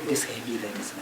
This heavy like this.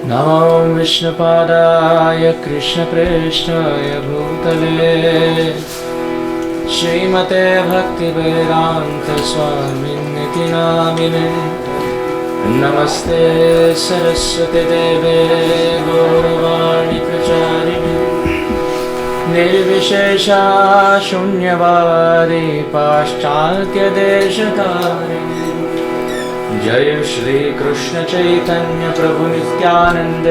नमो विष्णुपादाय कृष्णप्रेष्ठाय भूतले श्रीमते भक्तिवेदान्त स्वामिन्निति नामिने नमस्ते सरस्वती देवे गौरवाणी प्रचारिणे निर्विशेषा शून्यवादी पाश्चात्यदेशतारिणे जय श्री कृष्ण चैतन्य प्रभु नित्यानंद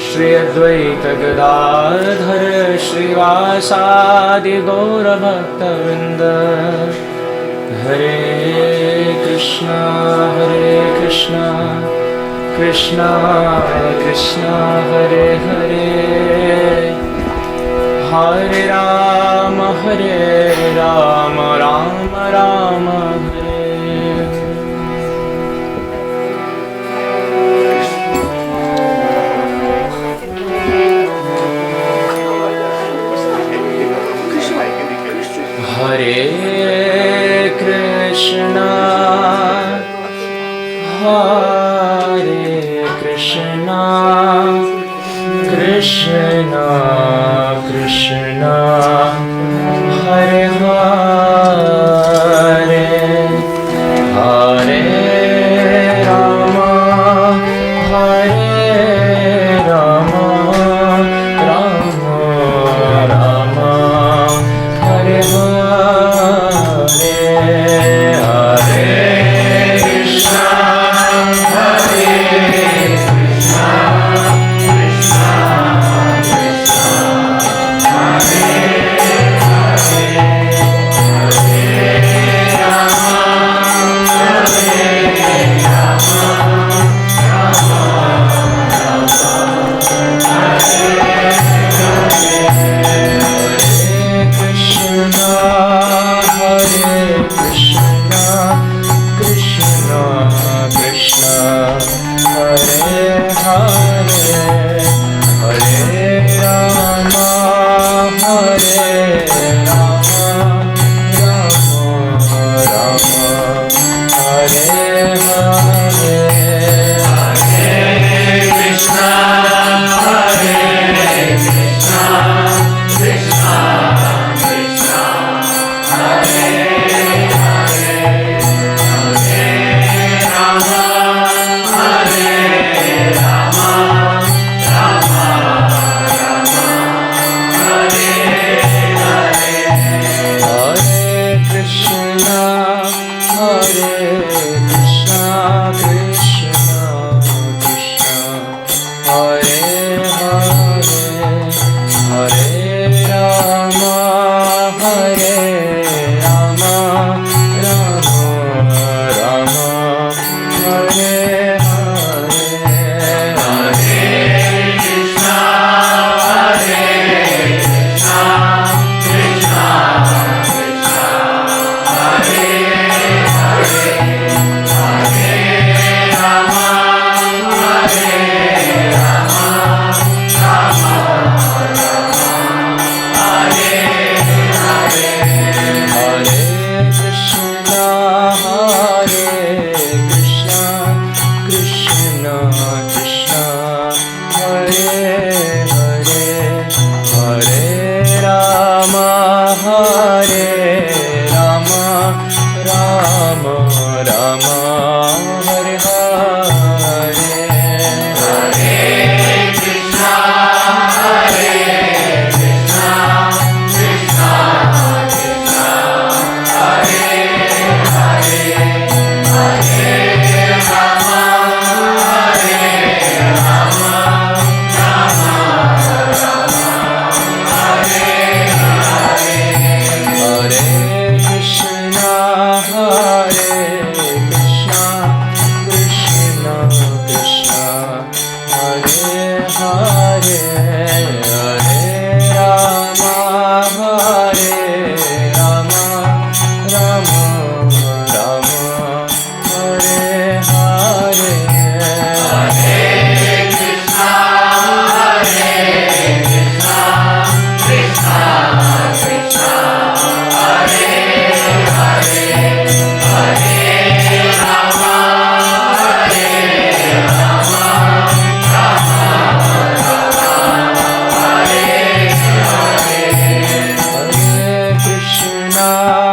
श्री अद्वैत गदाधर श्रीवासादि गौर भक्तवृंद हरे Krishna Krishna Krishna Hare Hare Hare Ram Ram Ram Hare Hare Krishna Krishna Krishna Hare Hare Hare Ram Ram Ram Hare Hare Hare Krishna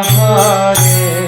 Hare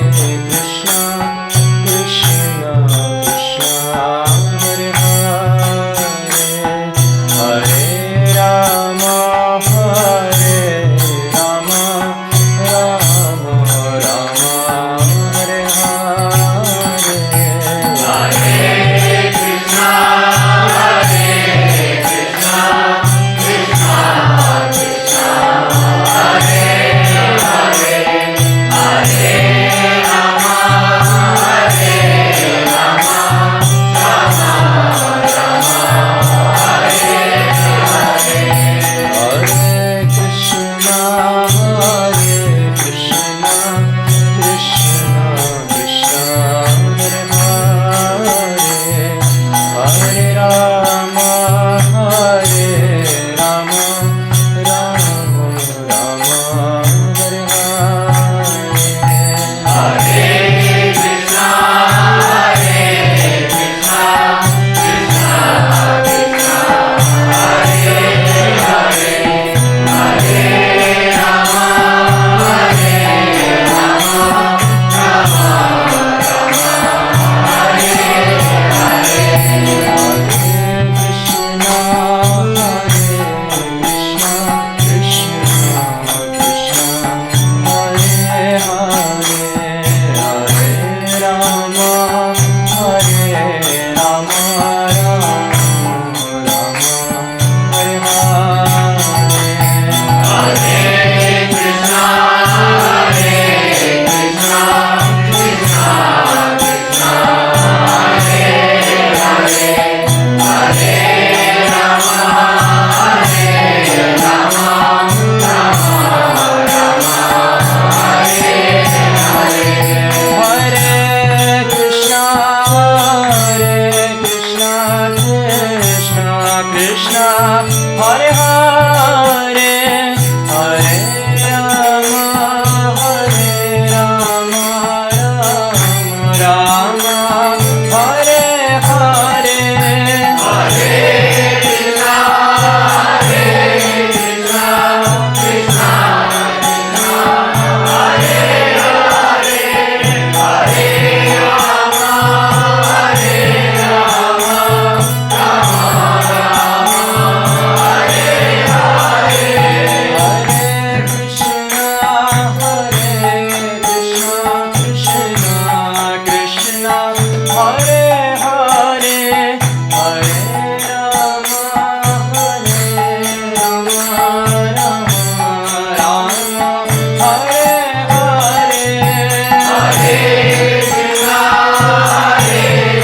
Krishna, Hare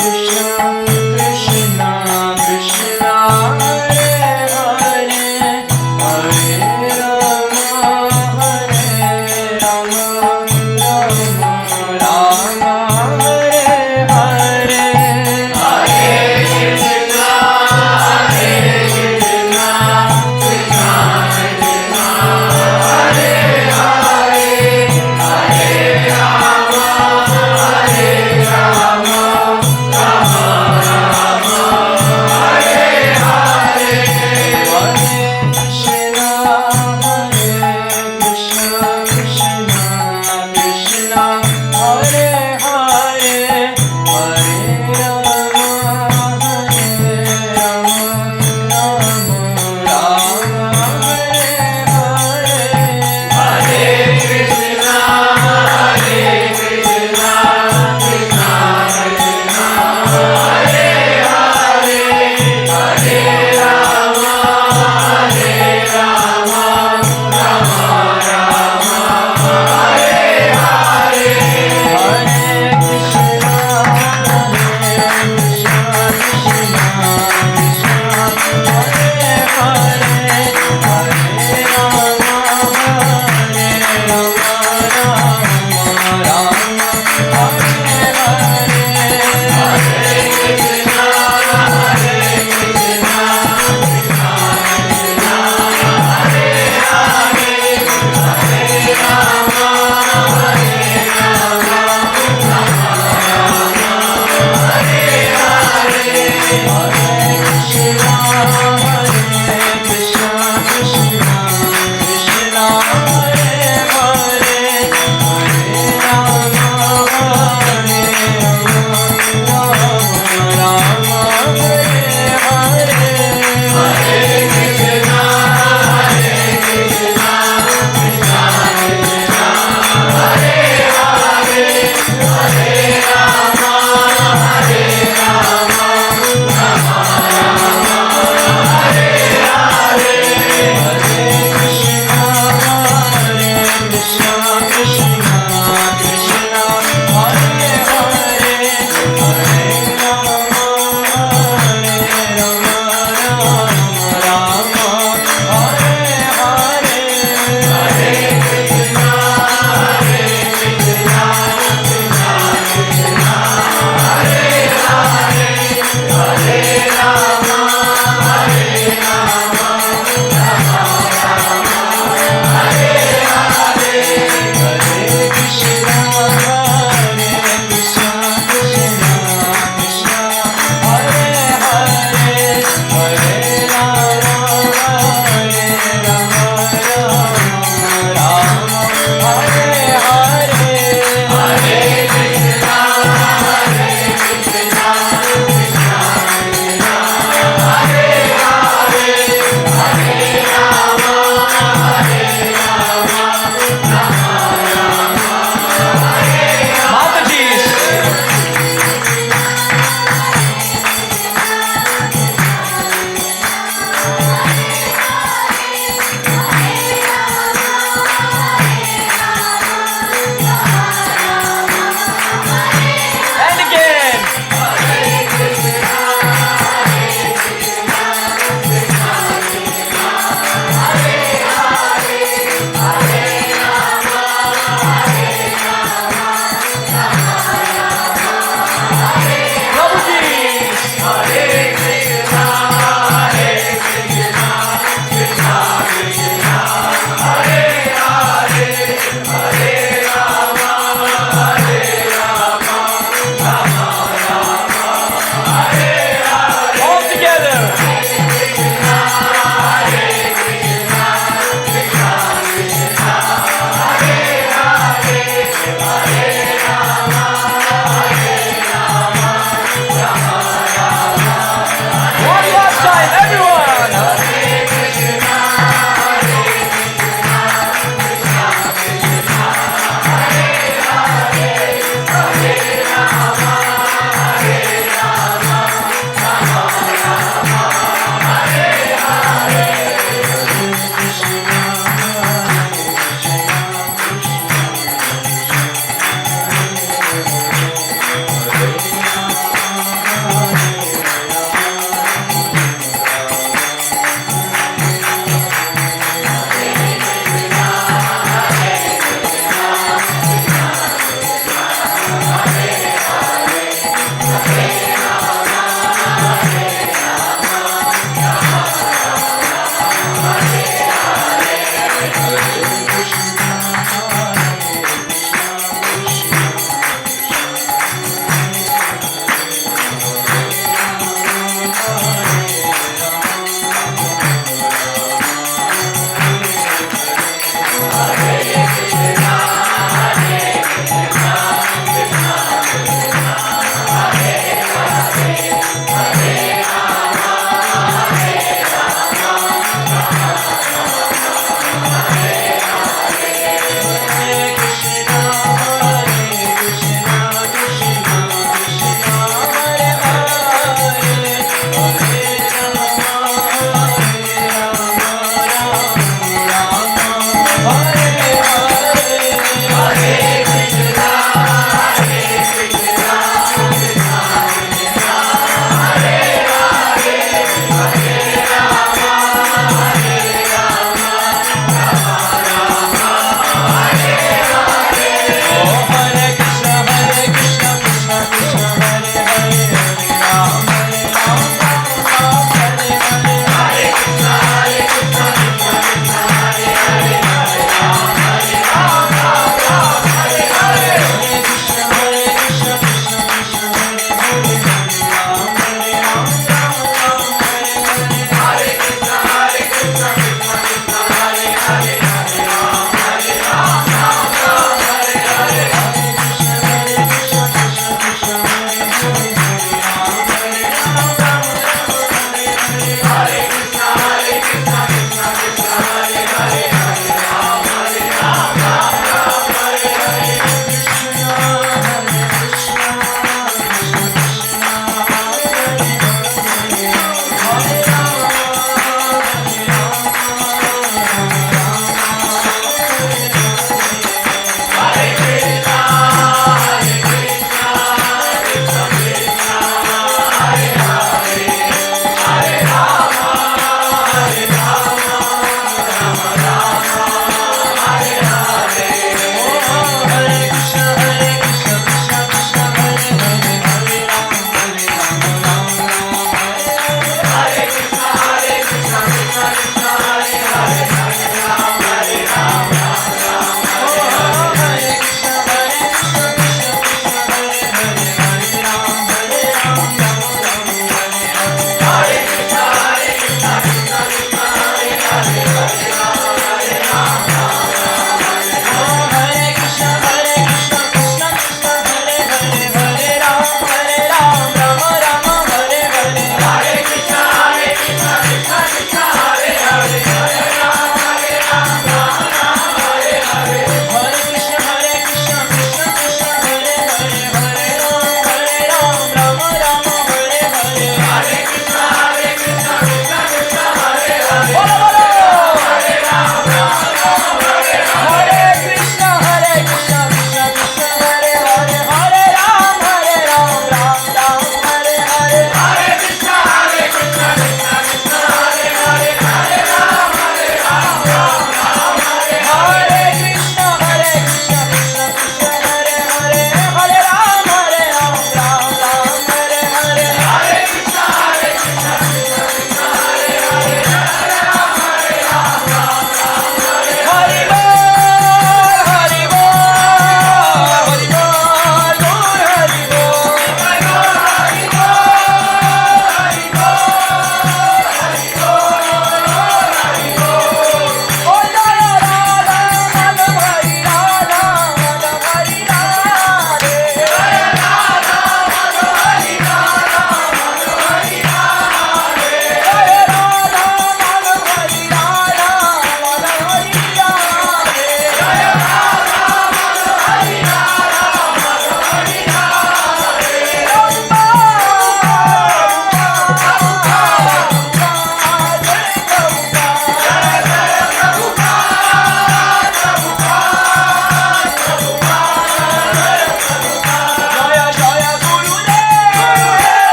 Krishna, Krishna Krishna, Hare Hare, Hare Rama,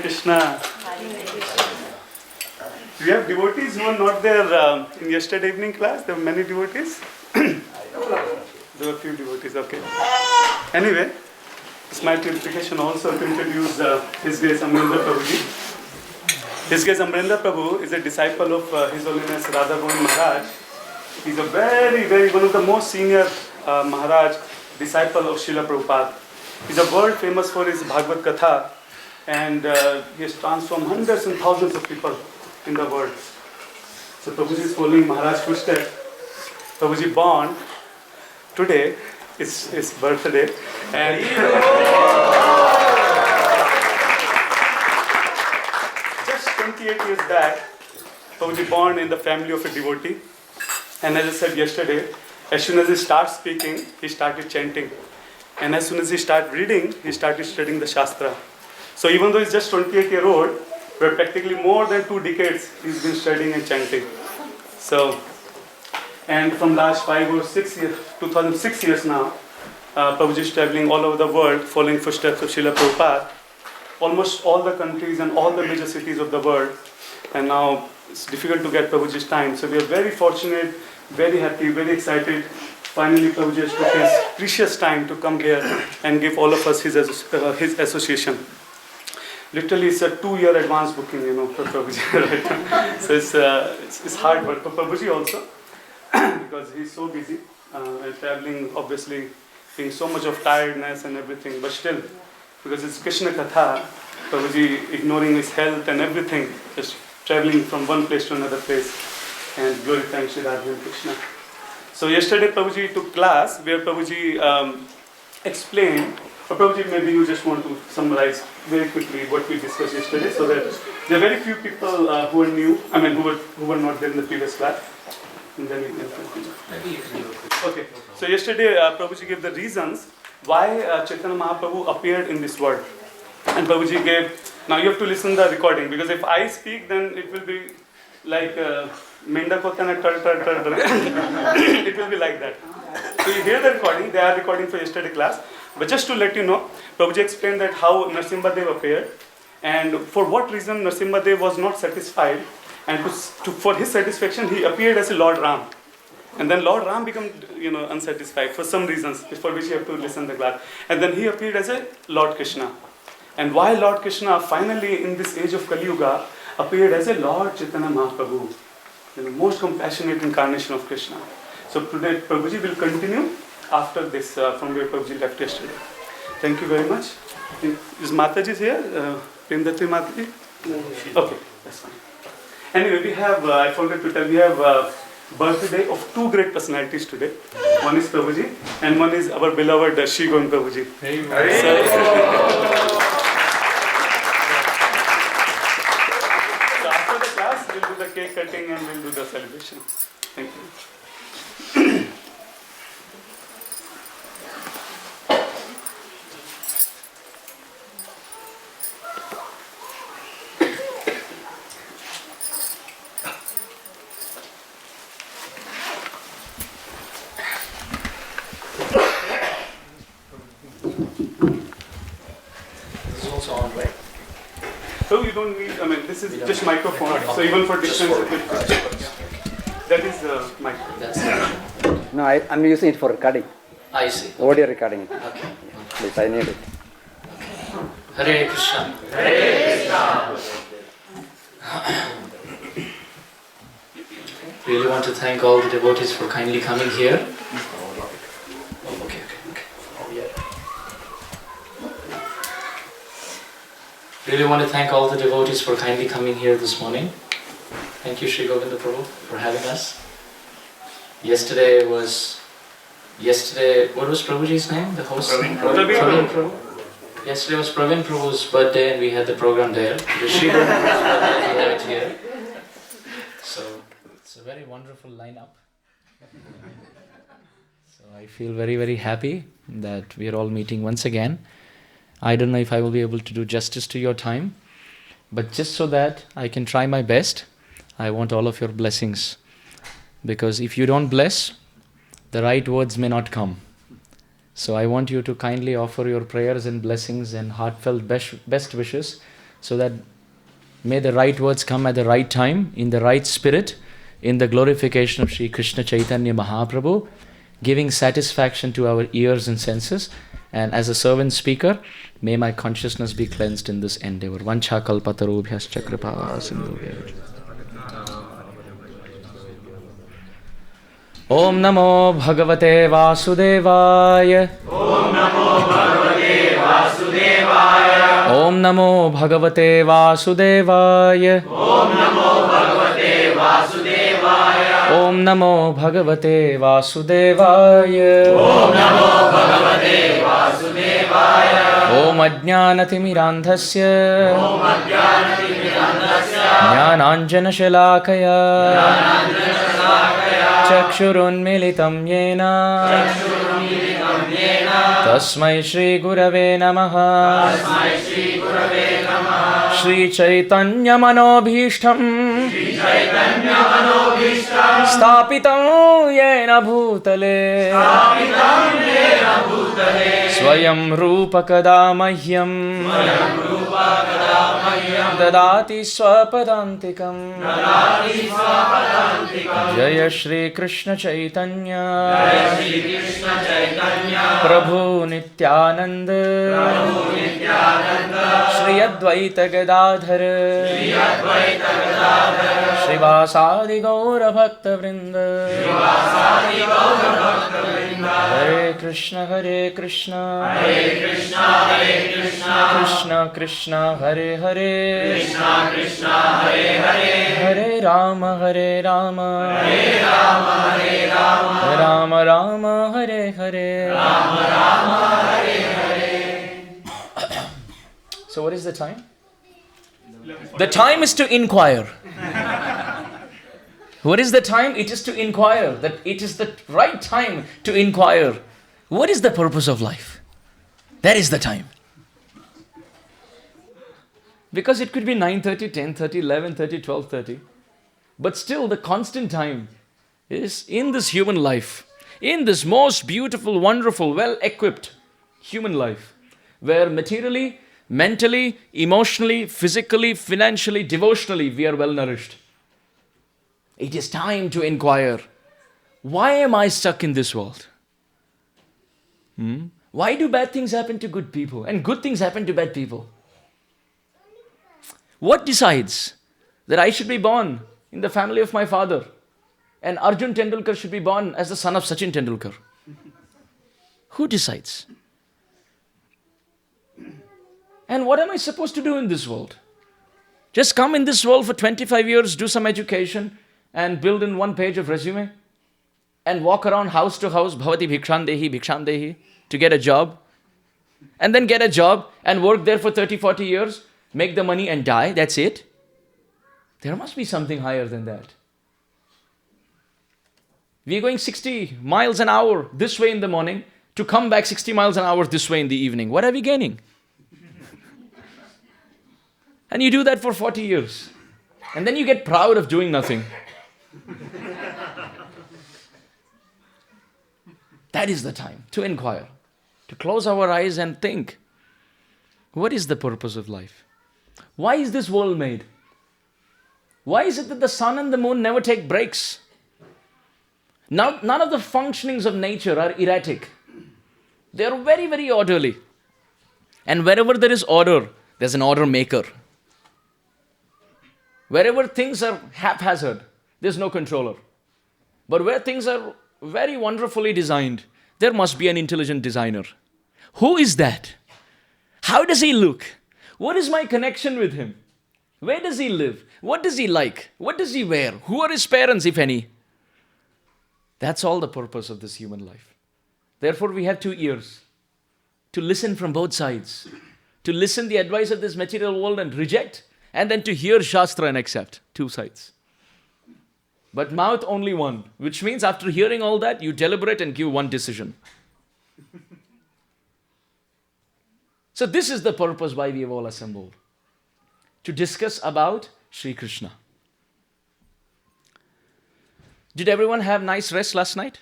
Krishna. Do you have devotees who were not there in yesterday evening class? There were many devotees. There were a few devotees, okay. Anyway, it's my purification also to introduce His Grace Amarendra Prabhuji. His Grace Amarendra Prabhu is a disciple of His Holiness Radha Maharaj. He's a very, one of the most senior Maharaj disciple of Srila Prabhupada. He's a world famous for his Bhagavad Katha, and he has transformed hundreds and thousands of people in the world. So Prabhuji is following Maharaj's footsteps. Prabhuji born today, it's his birthday, and just 28 years back, Prabhuji born in the family of a devotee. And as I said yesterday, as soon as he starts speaking, he started chanting. And as soon as he started reading, he started studying the Shastra. So even though he's just 28-year-old, we're practically more than 2 decades he's been studying and chanting. So, and from last 5 or 6 years, 2006 years now, Prabhuji is traveling all over the world, following footsteps of Srila Prabhupada, almost all the countries and all the major cities of the world. And now it's difficult to get Prabhuji's time. So we are very fortunate, very happy, very excited. Finally, Prabhuji has took his precious time to come here and give all of us his association. Literally, it's a 2-year advance booking, for Prabhuji right now. So it's hard work for Prabhuji also, because he's so busy and traveling, obviously, being so much of tiredness and everything. But still, because it's Krishna Katha, Prabhuji ignoring his health and everything, just traveling from one place to another place and glorifying Shri Radha and Krishna. So yesterday Prabhuji took class where Prabhuji explained, or Prabhuji maybe you just want to summarize very quickly what we discussed yesterday, so that there are very few people who are new, who were not there in the previous class. And then we can continue. Maybe you can do it. Okay, so yesterday Prabhuji gave the reasons why Chaitanya Mahaprabhu appeared in this world. And Prabhuji gave, now you have to listen to the recording, because if I speak then it will be like Mendak hota na tar. It will be like that. So you hear the recording, they are recording for yesterday class. But just to let you know, Prabhuji explained that how Narasimha Dev appeared and for what reason Narasimha Dev was not satisfied, and for his satisfaction he appeared as a Lord Ram. And then Lord Ram became unsatisfied for some reasons for which you have to listen to the class. And then he appeared as a Lord Krishna. And why Lord Krishna finally in this age of Kali Yuga appeared as a Lord Chaitanya Mahaprabhu, the most compassionate incarnation of Krishna. So today Prabhuji will continue after this from where Prabhuji left yesterday. Thank you very much. Is Mathaji here? Premdati Mathaji? Okay, that's fine. Anyway, we have, I forgot to tell, we have birthday of 2 great personalities today. One is Prabhuji and one is our beloved SriGovinda Prabhuji. So after the class, we'll do the cake cutting and we'll do the celebration. Thank you. So you don't need, this is just microphone, so even for distance, that is the microphone. No, I'm using it for recording. I see. Audio recording. Okay. Please, I need it. Hare Krishna. Hare Krishna. Really want to thank all the devotees for kindly coming here. Really want to thank all the devotees for kindly coming here this morning. Thank you, SriGovinda Prabhu, for having us. Yesterday, what was Prabhuji's name? The host? Praveen Prabhu. Yesterday was Praveen Prabhu's birthday and we had the program there. The SriGovinda Prabhu's birthday, we have it here. So, it's a very wonderful lineup. So I feel very, very happy that we are all meeting once again. I don't know if I will be able to do justice to your time, but just so that I can try my best, I want all of your blessings. Because if you don't bless, the right words may not come. So I want you to kindly offer your prayers and blessings and heartfelt best wishes, so that may the right words come at the right time, in the right spirit, in the glorification of Sri Krishna Chaitanya Mahaprabhu, giving satisfaction to our ears and senses. And as a servant speaker, may my consciousness be cleansed in this endeavor. Vancha kalpatarubhyascha kripa sindhubhyascha. Om Namo Bhagavate Vasudevaya. Om Namo Bhagavate Vasudevaya. Om Namo Bhagavate Vasudevaya. Om Namo Bhagavate Vasudevaya. Om Namo Bhagavate Vasudevaya. Om Namo Bhagavate Vasudevaya. Om Ajnanatimirandhasya. Om Ajnanatimirandhasya. Jnananjana Shalakaya. चक्षुरुन्मिलितं येन तस्मै श्रीगुरवे नमः श्रीचैतन्यमनोभीष्टं स्थापितं येन भूतले स्वयं रूपकदा मह्यं ददाति स्वपदान्तिकं जय श्री कृष्ण चैतन्य प्रभु नित्यानंद श्री अद्वैत गदाधर श्रीवासादि गौर भक्त वृंद हरे Krishna Krishna Krishna Hare Hare Hare Ram Ram Ram Hare Hare. So what is the time? The time is to inquire. What is the time? It is to inquire. That it is the right time to inquire. What is the purpose of life? That is the time. Because it could be 9:30, 10:30, 11:30, 12:30. But still the constant time is in this human life, in this most beautiful, wonderful, well-equipped human life, where materially, mentally, emotionally, physically, financially, devotionally, we are well-nourished. It is time to inquire, why am I stuck in this world? Why do bad things happen to good people and good things happen to bad people? What decides that I should be born in the family of my father and Arjun Tendulkar should be born as the son of Sachin Tendulkar? Who decides? And what am I supposed to do in this world? Just come in this world for 25 years, do some education and build in one page of resume and walk around house to house, bhavati bhikshan dehi, to get a job, and then get a job and work there for 30, 40 years, make the money and die, that's it? There must be something higher than that. We are going 60 miles an hour this way in the morning to come back 60 miles an hour this way in the evening. What are we gaining? And you do that for 40 years. And then you get proud of doing nothing. That is the time to inquire, to close our eyes and think, what is the purpose of life? Why is this world made? Why is it that the sun and the moon never take breaks? Now, none of the functionings of nature are erratic. They are very, very orderly. And wherever there is order, there's an order maker. Wherever things are haphazard, there's no controller. But where things are very wonderfully designed, there must be an intelligent designer. Who is that? How does he look? What is my connection with him? Where does he live? What does he like? What does he wear? Who are his parents, if any? That's all the purpose of this human life. Therefore, we have 2 ears to listen from both sides, to listen the advice of this material world and reject, and then to hear Shastra and accept. 2 sides. But mouth only one, which means after hearing all that, you deliberate and give one decision. So this is the purpose why we have all assembled. To discuss about Sri Krishna. Did everyone have nice rest last night?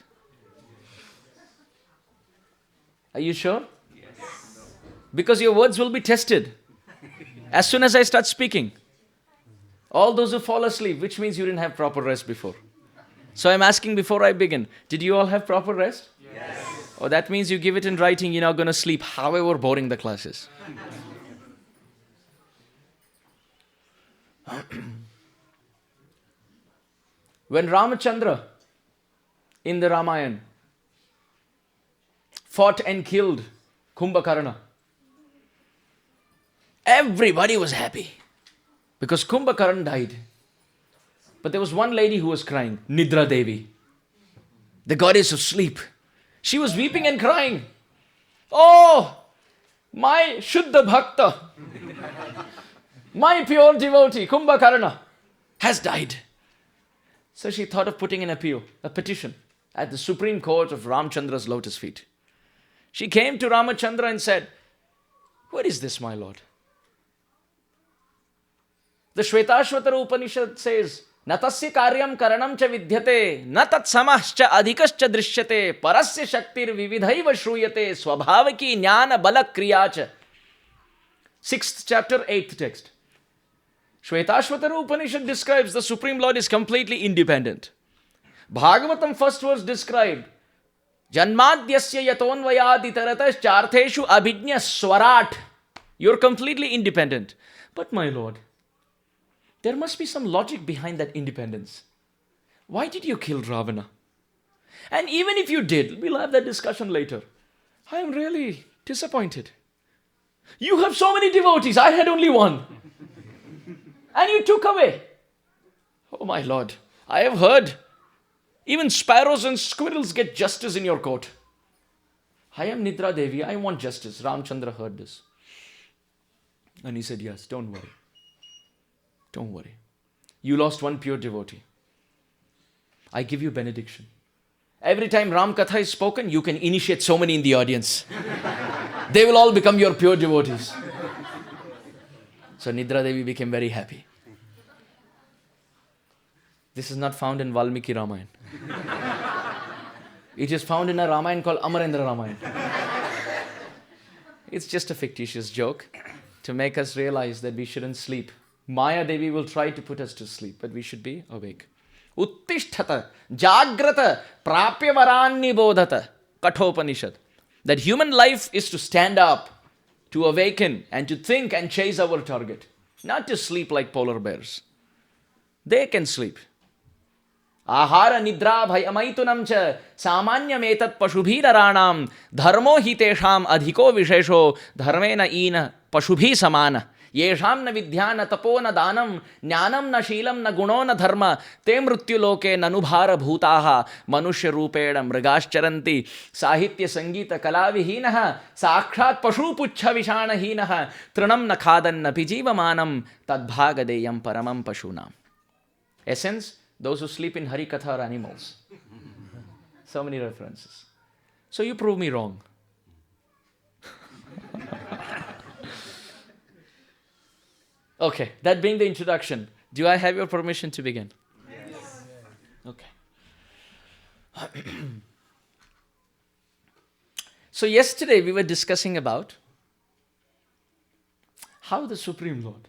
Are you sure? Yes. Because your words will be tested as soon as I start speaking. All those who fall asleep, which means you didn't have proper rest before. So I'm asking before I begin, did you all have proper rest? Yes. Oh, that means you give it in writing, you're not going to sleep, however boring the class is. When Ramachandra in the Ramayana fought and killed Kumbhakarna, everybody was happy because Kumbhakarna died. But there was one lady who was crying, Nidra Devi, the goddess of sleep. She was weeping and crying. Oh, my Shuddha Bhakta, my pure devotee, Kumbhakarna, has died. So she thought of putting an appeal, a petition, at the Supreme Court of Ramachandra's lotus feet. She came to Ramachandra and said, what is this, my lord? The Shvetashvatara Upanishad says, Natasya karyam karanam cha vidyate, na tat samahscha adhikascha drishyate, parasya shaktir vividhaiva shruyate, swabhavaki jnana bala kriyacha. 6th chapter, 8th text. Shvetashvatara Upanishad describes the Supreme Lord is completely independent. Bhagavatam first verse described, Janmadhyasya yatonvayadi taratas chartheshu abhijna swarat. You're completely independent. But my Lord, there must be some logic behind that independence. Why did you kill Ravana? And even if you did, we'll have that discussion later. I am really disappointed. You have so many devotees, I had only one. And you took away. Oh my Lord, I have heard even sparrows and squirrels get justice in your court. I am Nidra Devi, I want justice. Ramchandra heard this. And he said, yes, don't worry. Don't worry. You lost one pure devotee. I give you benediction. Every time Ram Katha is spoken, you can initiate so many in the audience. They will all become your pure devotees. So Nidra Devi became very happy. This is not found in Valmiki Ramayana. It is found in a Ramayana called Amarendra Ramayana. It's just a fictitious joke to make us realize that we shouldn't sleep. Maya Devi will try to put us to sleep, but we should be awake. Uttishtata, Jagrata, Prapya Varanni Bodhata, Kathopanishad. That human life is to stand up, to awaken, and to think and chase our target. Not to sleep like polar bears. They can sleep. Ahara nidra bhayamaitunam cha samanyam etat pashubhidaranam dharmo hi tesham adhiko vishesho dharmena ina pashubhi samana yesham na vidhyana tapo na danam jnanam na shilam na guno na dharma te mrityu loke nanubhara bhutaha manushya rupeda mrigascharanti sahitya sangita kalavihinaha sakshat pashu puchha vishana hinaha trinam na khadan na pijivamanam tadbhagadeyam paramam pashunam. Essence, those who sleep in Hari Katha are animals. So many references. So you prove me wrong. Okay, that being the introduction, do I have your permission to begin? Yes. Okay. So yesterday we were discussing about how the Supreme Lord,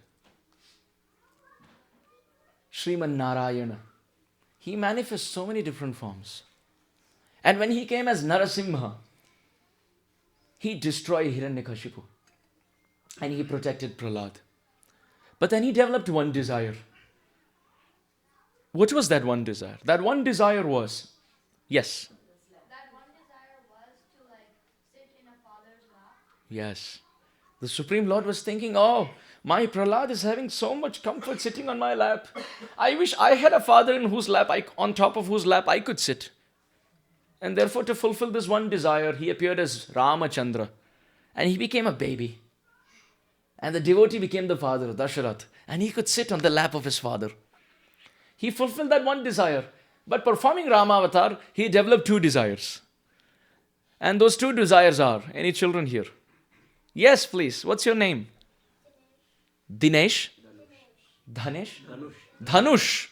Sriman Narayana, he manifests so many different forms. And when he came as Narasimha, he destroyed Hiranyakashipu and he protected Prahlad. But then he developed one desire. What was that one desire? That one desire was, yes. That one desire was to sit in a father's lap. Yes. The Supreme Lord was thinking, oh, my Prahlad is having so much comfort sitting on my lap. I wish I had a father in whose lap, on top of whose lap I could sit. And therefore, to fulfill this one desire, he appeared as Ramachandra. And he became a baby. And the devotee became the father, Dasharath. And he could sit on the lap of his father. He fulfilled that one desire. But performing Rama avatar, he developed two desires. And those two desires are, any children here? Yes, please. What's your name? Dinesh? Dhanesh? Dhanush.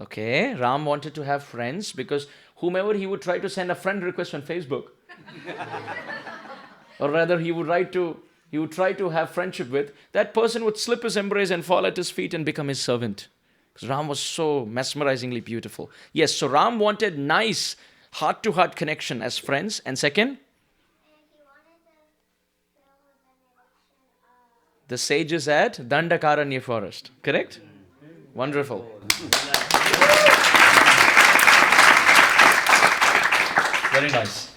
Okay, Ram wanted to have friends because whomever he would try to send a friend request on Facebook, or rather he would try to have friendship with, that person would slip his embrace and fall at his feet and become his servant. Because Ram was so mesmerizingly beautiful. Yes, so Ram wanted nice heart-to-heart connection as friends. And second, And he wanted to fill the benediction of the sages at Dandakaranya forest. Correct? Wonderful. Very nice.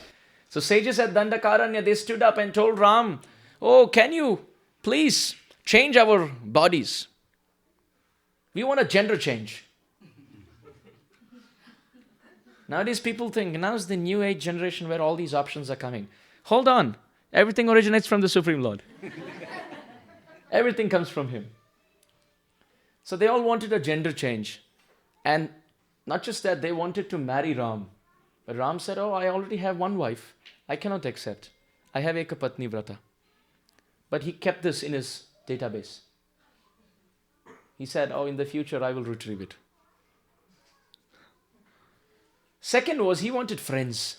So sages at Dandakaranya, they stood up and told Ram, oh, can you please change our bodies? We want a gender change. Nowadays people think, now's the new age generation where all these options are coming. Hold on. Everything originates from the Supreme Lord. Everything comes from Him. So they all wanted a gender change. And not just that, they wanted to marry Ram. But Ram said, oh, I already have one wife. I cannot accept. I have Ekapatni Vrata. But he kept this in his database. He said, oh, in the future I will retrieve it. Second was, he wanted friends.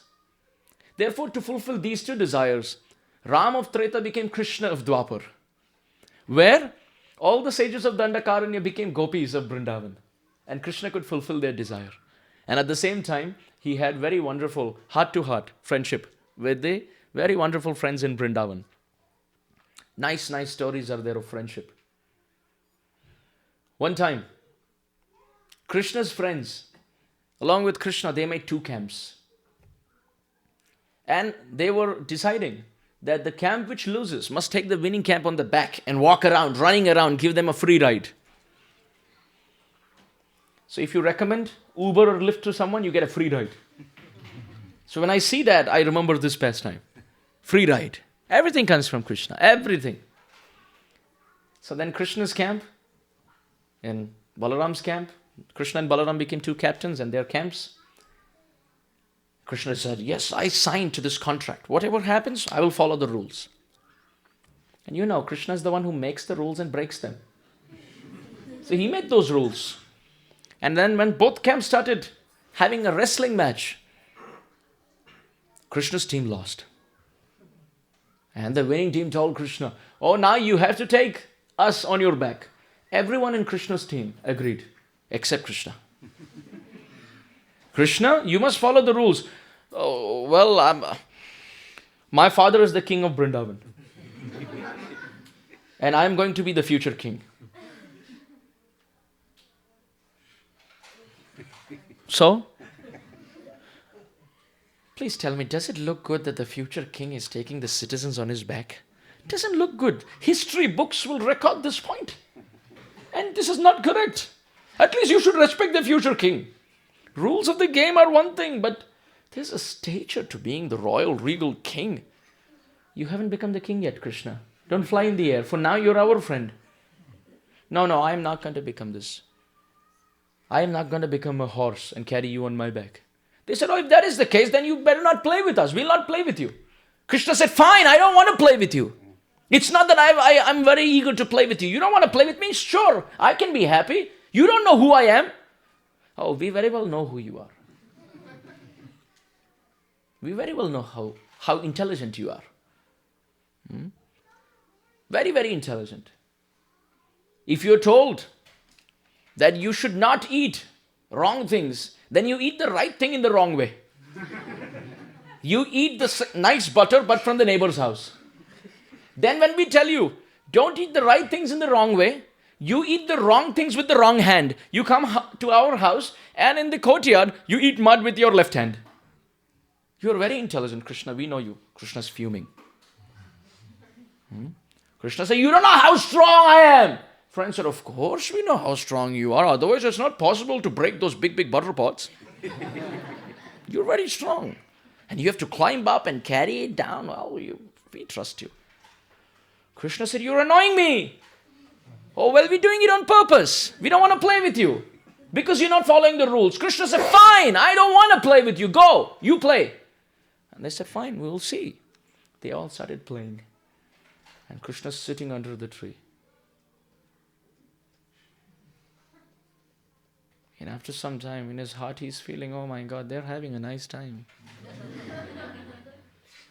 Therefore, to fulfill these two desires, Ram of Treta became Krishna of Dwapar, where all the sages of Dandakaranya became gopis of Vrindavan, and Krishna could fulfill their desire. And at the same time, he had very wonderful heart-to-heart friendship with the very wonderful friends in Vrindavan. Nice stories are there of friendship. One time, Krishna's friends, along with Krishna, they made two camps. And they were deciding that the camp which loses must take the winning camp on the back and walk around, running around, give them a free ride. So if you recommend Uber or Lyft to someone, you get a free ride. So when I see that, I remember this pastime. Free ride. Everything comes from Krishna. Everything. So then Krishna's camp and Balaram's camp, Krishna and Balaram became two captains and their camps. Krishna said, yes, I signed to this contract. Whatever happens, I will follow the rules. And you know, Krishna is the one who makes the rules and breaks them. So he made those rules. And then when both camps started having a wrestling match, Krishna's team lost. And the winning team told Krishna, oh, now you have to take us on your back. Everyone in Krishna's team agreed, except Krishna. Krishna, you must follow the rules. Oh, well, my father is the king of Vrindavan. And I'm going to be the future king. So, please tell me, does it look good that the future king is taking the citizens on his back? It doesn't look good. History books will record this point. And this is not correct. At least you should respect the future king. Rules of the game are one thing, but there's a stature to being the royal, regal king. You haven't become the king yet, Krishna. Don't fly in the air. For now, you're our friend. No, I'm not going to become this. I am not going to become a horse and carry you on my back. They said, oh, if that is the case, then you better not play with us. We'll not play with you. Krishna said, fine, I don't want to play with you. It's not that I'm very eager to play with you. You don't want to play with me? Sure, I can be happy. You don't know who I am. Oh, we very well know who you are. We very well know how intelligent you are. Very, very intelligent. If you're told that you should not eat wrong things, then you eat the right thing in the wrong way. You eat the nice butter, but from the neighbor's house. Then when we tell you, don't eat the right things in the wrong way, you eat the wrong things with the wrong hand. You come to our house, and in the courtyard, you eat mud with your left hand. You are very intelligent, Krishna. We know you. Krishna's fuming. Krishna said, you don't know how strong I am. Friend said, of course we know how strong you are. Otherwise, it's not possible to break those big, big butter pots. You're very strong. And you have to climb up and carry it down. Well, we trust you. Krishna said, you're annoying me. Oh, well, we're doing it on purpose. We don't want to play with you because you're not following the rules. Krishna said, fine, I don't want to play with you. Go, you play. And they said, fine, we will see. They all started playing. And Krishna's sitting under the tree. And after some time, in his heart, he's feeling, oh my God, they're having a nice time.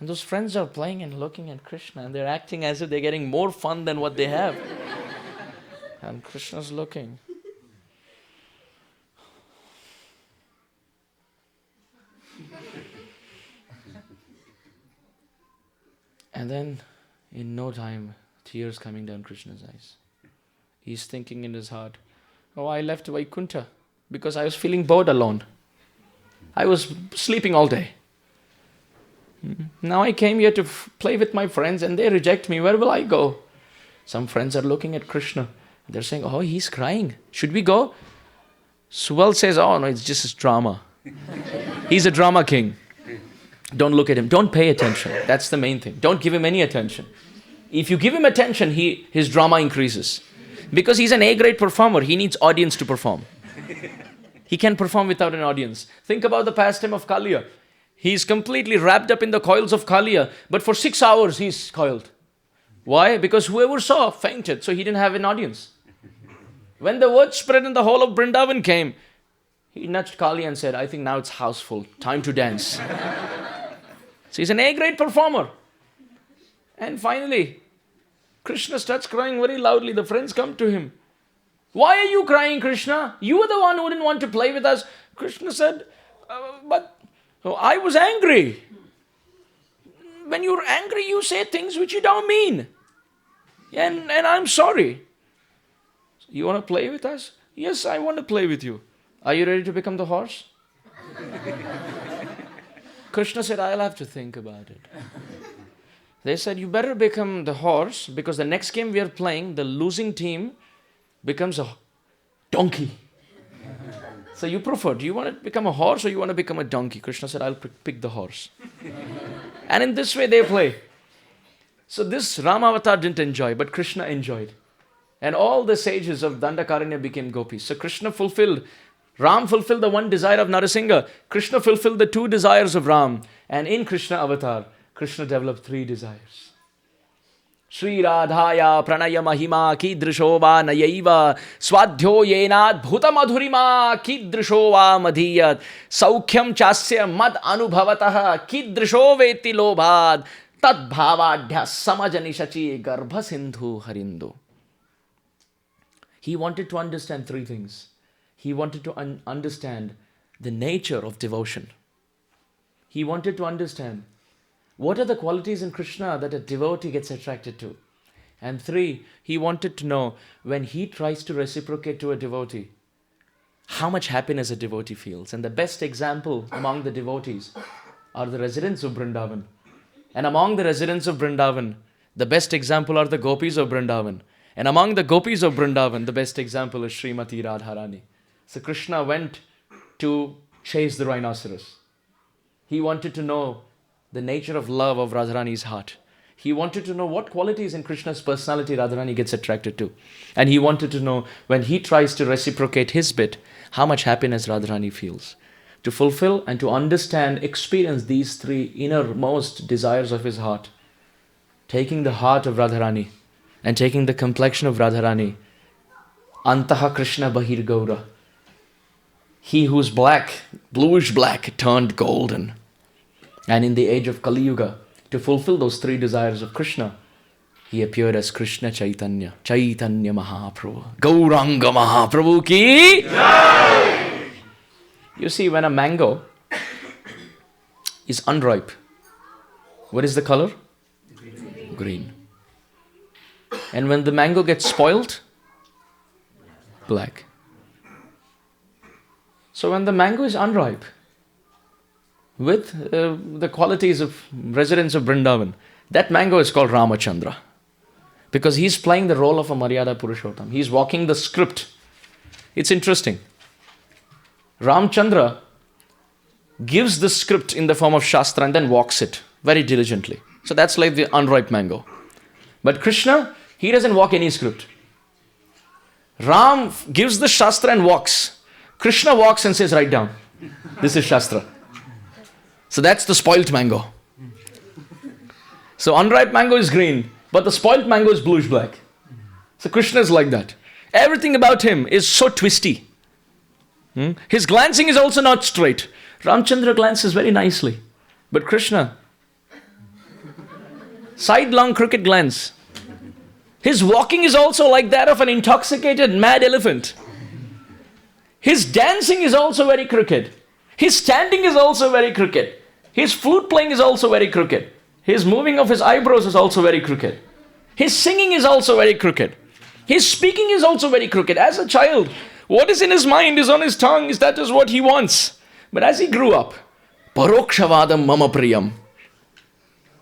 And those friends are playing and looking at Krishna, and they're acting as if they're getting more fun than what they have. And Krishna's looking. And then, in no time, tears coming down Krishna's eyes. He's thinking in his heart, oh, I left Vaikuntha because I was feeling bored alone. I was sleeping all day. Now I came here to play with my friends and they reject me. Where will I go? Some friends are looking at Krishna. They're saying, oh, he's crying. Should we go? Suval says, oh, no, it's just his drama. He's a drama king. Don't look at him. Don't pay attention. That's the main thing. Don't give him any attention. If you give him attention, his drama increases. Because he's an A-grade performer. He needs audience to perform. He can perform without an audience. Think about the pastime of Kaliya. He's completely wrapped up in the coils of Kaliya. But for 6 hours, he's coiled. Why? Because whoever saw fainted. So he didn't have an audience. When the word spread and the whole of Vrindavan came, he nudged Kaliya and said, I think now it's house full. Time to dance. So he's an A-grade performer. And finally, Krishna starts crying very loudly. The friends come to him. Why are you crying, Krishna? You were the one who didn't want to play with us. Krishna said, I was angry. When you're angry, you say things which you don't mean. And I'm sorry. You want to play with us? Yes, I want to play with you. Are you ready to become the horse? Krishna said, I'll have to think about it. They said, you better become the horse because the next game we are playing, the losing team becomes a donkey. So you prefer, do you want to become a horse or you want to become a donkey? Krishna said, I'll pick the horse. And in this way they play. So this Rama avatar didn't enjoy, but Krishna enjoyed. And all the sages of Dandakaranya became gopis. So Ram fulfilled the one desire of Narasingha. Krishna fulfilled the 2 desires of Ram. And in Krishna avatar, Krishna developed 3 desires. Sri Radhaya pranaya mahima kidrishova nayaiva swadhyo yenad bhuta madhurima kidrishova madhiyat saukhyam chasya mad anubhavataha kidrisho veti lobhad tad bhavadhya samajanishachi garbha sindhu harindu. He wanted to understand 3 things. He wanted to understand the nature of devotion. He wanted to understand what are the qualities in Krishna that a devotee gets attracted to. And 3, he wanted to know when he tries to reciprocate to a devotee, how much happiness a devotee feels. And the best example among the devotees are the residents of Vrindavan. And among the residents of Vrindavan, the best example are the Gopis of Vrindavan. And among the Gopis of Vrindavan, the best example is Srimati Radharani. So Krishna went to chase the rhinoceros. He wanted to know the nature of love of Radharani's heart. He wanted to know what qualities in Krishna's personality Radharani gets attracted to. And he wanted to know when he tries to reciprocate his bit, how much happiness Radharani feels. To fulfill and to understand, experience these 3 innermost desires of his heart. Taking the heart of Radharani and taking the complexion of Radharani. Antaha Krishna Bahir Gaura. He who's black, bluish black, turned golden. And in the age of Kali Yuga, to fulfill those 3 desires of Krishna, he appeared as Krishna Chaitanya, Chaitanya Mahaprabhu, Gauranga Mahaprabhu ki Jai! You see, when a mango is unripe, what is the color? Green. And when the mango gets spoiled, black. So when the mango is unripe, with the qualities of residents of Vrindavan, that mango is called Ramachandra. Because he's playing the role of a Maryada Purushottam. He's walking the script. It's interesting. Ramchandra gives the script in the form of Shastra and then walks it very diligently. So that's like the unripe mango. But Krishna, he doesn't walk any script. Ram gives the Shastra and walks. Krishna walks and says, write down. This is Shastra. So that's the spoilt mango. So unripe mango is green, but the spoilt mango is bluish black. So Krishna is like that. Everything about him is so twisty. His glancing is also not straight. Ramchandra glances very nicely. But Krishna, sidelong crooked glance. His walking is also like that of an intoxicated mad elephant. His dancing is also very crooked. His standing is also very crooked. His flute playing is also very crooked. His moving of his eyebrows is also very crooked. His singing is also very crooked. His speaking is also very crooked. As a child, what is in his mind is on his tongue, that is what he wants. But as he grew up, Parokshavadam mama priyam.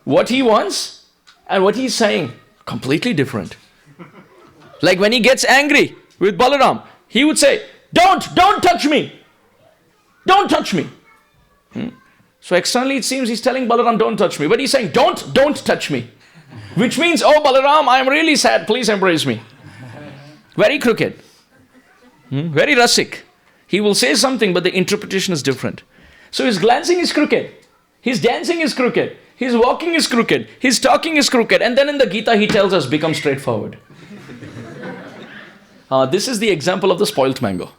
What he wants and what he's saying, completely different. Like when he gets angry with Balaram, he would say, don't touch me. Don't touch me. So externally it seems he's telling Balaram, don't touch me. But he's saying, don't touch me. Which means, oh Balaram, I am really sad, please embrace me. Very crooked. Very rasik. He will say something, but the interpretation is different. So his glancing is crooked. His dancing is crooked. His walking is crooked. His talking is crooked. And then in the Gita he tells us, become straightforward. This is the example of the spoilt mango.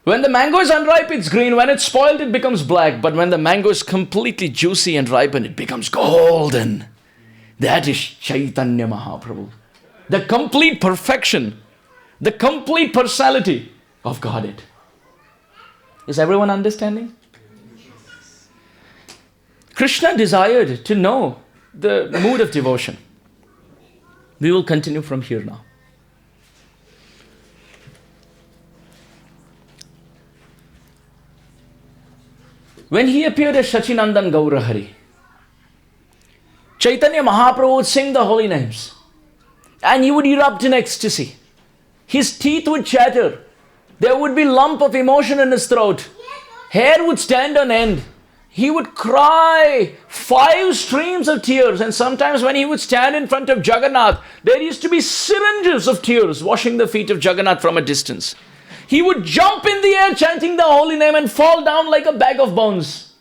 When the mango is unripe, it's green. When it's spoiled, it becomes black. But when the mango is completely juicy and ripened, it becomes golden. That is Chaitanya Mahaprabhu. The complete perfection, the complete personality of Godhead. Is everyone understanding? Krishna desired to know the mood of devotion. We will continue from here now. When he appeared as Shachinandan Gaura Hari, Chaitanya Mahaprabhu would sing the holy names and he would erupt in ecstasy. His teeth would chatter. There would be lump of emotion in his throat. Hair would stand on end. He would cry 5 streams of tears, and sometimes when he would stand in front of Jagannath, there used to be syringes of tears washing the feet of Jagannath from a distance. He would jump in the air chanting the holy name and fall down like a bag of bones.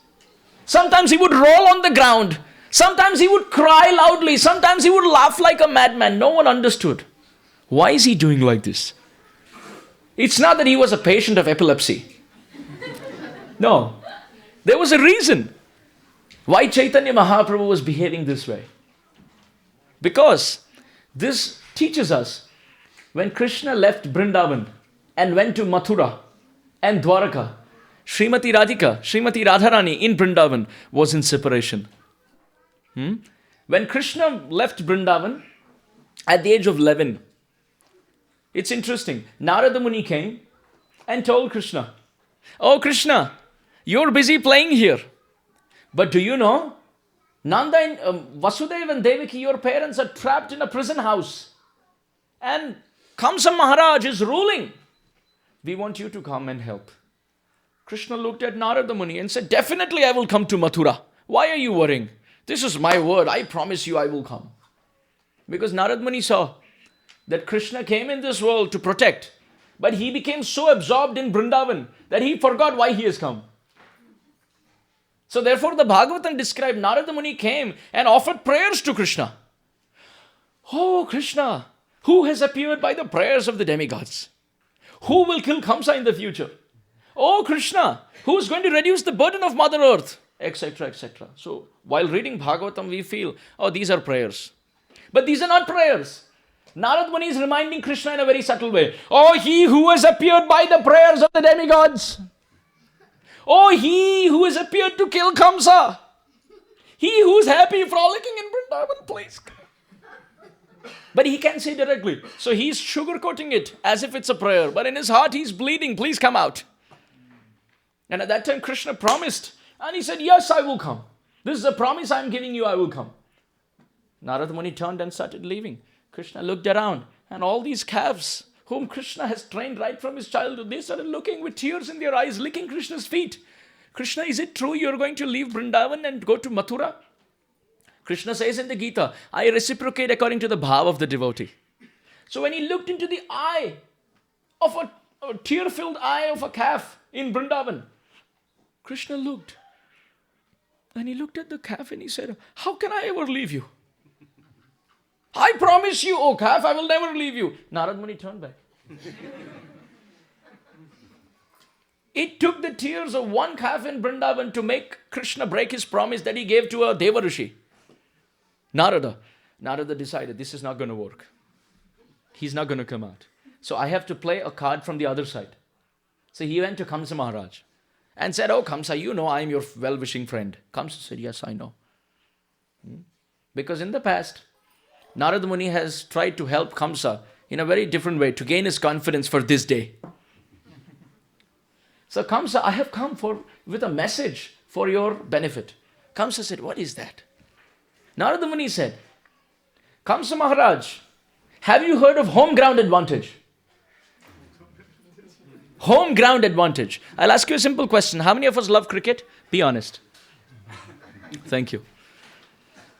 Sometimes he would roll on the ground. Sometimes he would cry loudly. Sometimes he would laugh like a madman. No one understood. Why is he doing like this? It's not that he was a patient of epilepsy. No. There was a reason why Chaitanya Mahaprabhu was behaving this way. Because this teaches us when Krishna left Vrindavan and went to Mathura and Dwarka, Srimati Radharani in Vrindavan was in separation. When Krishna left Vrindavan at the age of 11, it's interesting. Narada Muni came and told Krishna, "Oh Krishna, you're busy playing here. But do you know, Nanda and Vasudeva and Devaki, your parents are trapped in a prison house. And Kamsa Maharaj is ruling. We want you to come and help." Krishna looked at Narada Muni and said, "Definitely I will come to Mathura. Why are you worrying? This is my word. I promise you I will come." Because Narada Muni saw that Krishna came in this world to protect. But he became so absorbed in Vrindavan that he forgot why he has come. So therefore the Bhagavatam described Narada Muni came and offered prayers to Krishna. "Oh Krishna, who has appeared by the prayers of the demigods? Who will kill Kamsa in the future? Oh Krishna, who is going to reduce the burden of Mother Earth?" Etc., etc. So while reading Bhagavatam, we feel, oh, these are prayers. But these are not prayers. Narad Muni is reminding Krishna in a very subtle way. Oh, he who has appeared by the prayers of the demigods. Oh, he who has appeared to kill Kamsa. He who is happy frolicking in Vrindavan, please. But he can't say directly. So he's sugarcoating it as if it's a prayer. But in his heart he's bleeding. Please come out. And at that time Krishna promised. And he said, "Yes, I will come. This is a promise I'm giving you, I will come." Narada Muni turned and started leaving. Krishna looked around. And all these calves whom Krishna has trained right from his childhood, they started looking with tears in their eyes, licking Krishna's feet. "Krishna, is it true you're going to leave Vrindavan and go to Mathura?" Krishna says in the Gita, "I reciprocate according to the bhava of the devotee." So when he looked into the eye of a tear-filled eye of a calf in Vrindavan, Krishna looked. And he looked at the calf and he said, "How can I ever leave you? I promise you, oh calf, I will never leave you." Narad Muni turned back. It took the tears of one calf in Vrindavan to make Krishna break his promise that he gave to a Deva Rishi. Narada decided this is not going to work. He's not going to come out. So I have to play a card from the other side. So he went to Kamsa Maharaj. and said, "Oh, Kamsa, you know I am your well-wishing friend." Kamsa said, "Yes, I know." Because in the past, Narada Muni has tried to help Kamsa in a very different way to gain his confidence for this day. So Kamsa, "I have come with a message for your benefit." Kamsa said, "What is that?" Narada Muni said, "Kamsa Maharaj, have you heard of home ground advantage?" Home ground advantage. I'll ask you a simple question. How many of us love cricket? Be honest. Thank you.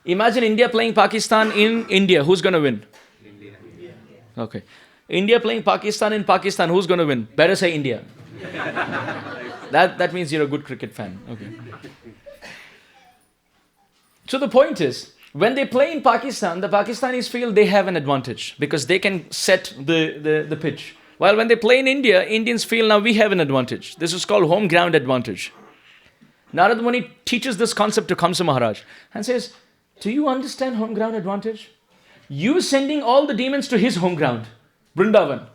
Imagine India playing Pakistan in India. Who's going to win? India. Okay. India playing Pakistan in Pakistan. Who's going to win? Better say India. That means you're a good cricket fan. Okay. So the point is, when they play in Pakistan, the Pakistanis feel they have an advantage because they can set the pitch. While when they play in India, Indians feel now we have an advantage. This is called home ground advantage. Narada Muni teaches this concept to Kamsa Maharaj and says, "Do you understand home ground advantage? You sending all the demons to his home ground, Vrindavan.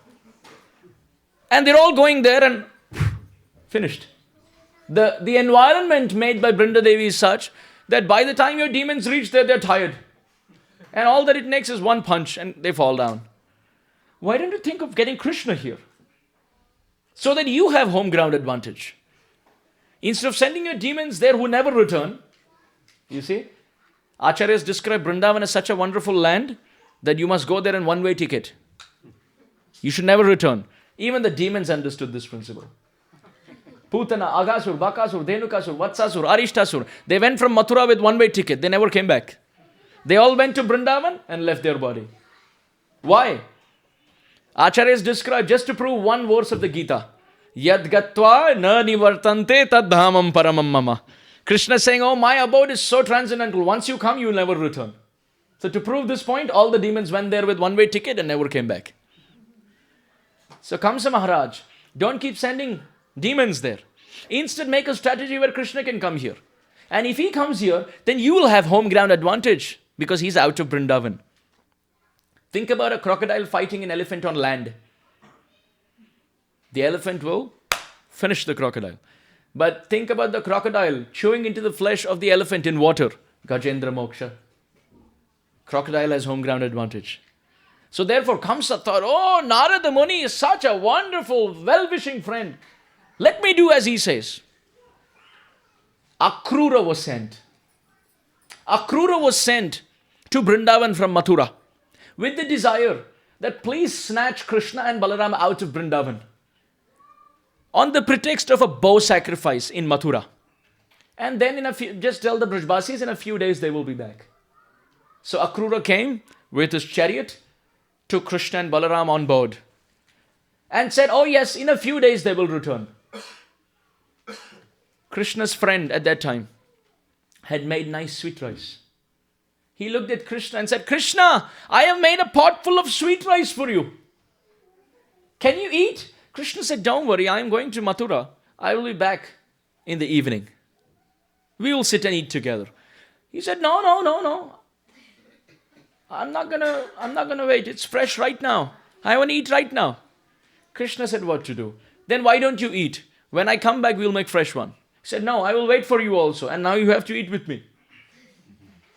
And they're all going there and finished. The environment made by Brinda Devi is such that by the time your demons reach there, they're tired. And all that it takes is one punch and they fall down. Why don't you think of getting Krishna here? So that you have home ground advantage. Instead of sending your demons there who never return, you see, Acharyas describe Vrindavan as such a wonderful land that you must go there in one-way ticket. You should never return. Even the demons understood this principle. Putana, Agasur, Bakasur, Dhenukasur, Vatsasur, Arishtasur. They went from Mathura with one-way ticket. They never came back. They all went to Vrindavan and left their body. Why? Acharyas describe, just to prove one verse of the Gita. Yad gatva na nivartante tad dhamam paramam mama. Krishna is saying, "Oh, my abode is so transcendental. Once you come, you will never return." So to prove this point, all the demons went there with one-way ticket and never came back. So Kamsa Maharaj, don't keep sending demons there. Instead, make a strategy where Krishna can come here. And if he comes here, then you will have home ground advantage because he's out of Vrindavan. Think about a crocodile fighting an elephant on land. The elephant will finish the crocodile. But think about the crocodile chewing into the flesh of the elephant in water. Gajendra Moksha. Crocodile has home ground advantage. So therefore, Kamsa thought, "Oh, Narada Muni is such a wonderful, well-wishing friend. Let me do as he says." Akrura was sent. Akrura was sent to Vrindavan from Mathura with the desire that please snatch Krishna and Balaram out of Vrindavan on the pretext of a bow sacrifice in Mathura. And then just tell the Brajbasis in a few days they will be back. So Akrura came with his chariot, took Krishna and Balaram on board and said, "Oh yes, in a few days they will return." Krishna's friend at that time had made nice sweet rice. He looked at Krishna and said, "Krishna, I have made a pot full of sweet rice for you. Can you eat?" Krishna said, "Don't worry, I am going to Mathura. I will be back in the evening. We will sit and eat together." He said, No. I'm not gonna wait. It's fresh right now. I want to eat right now." Krishna said, "What to do? Then why don't you eat? When I come back, we'll make fresh one." He said, "No, I will wait for you also. And now you have to eat with me."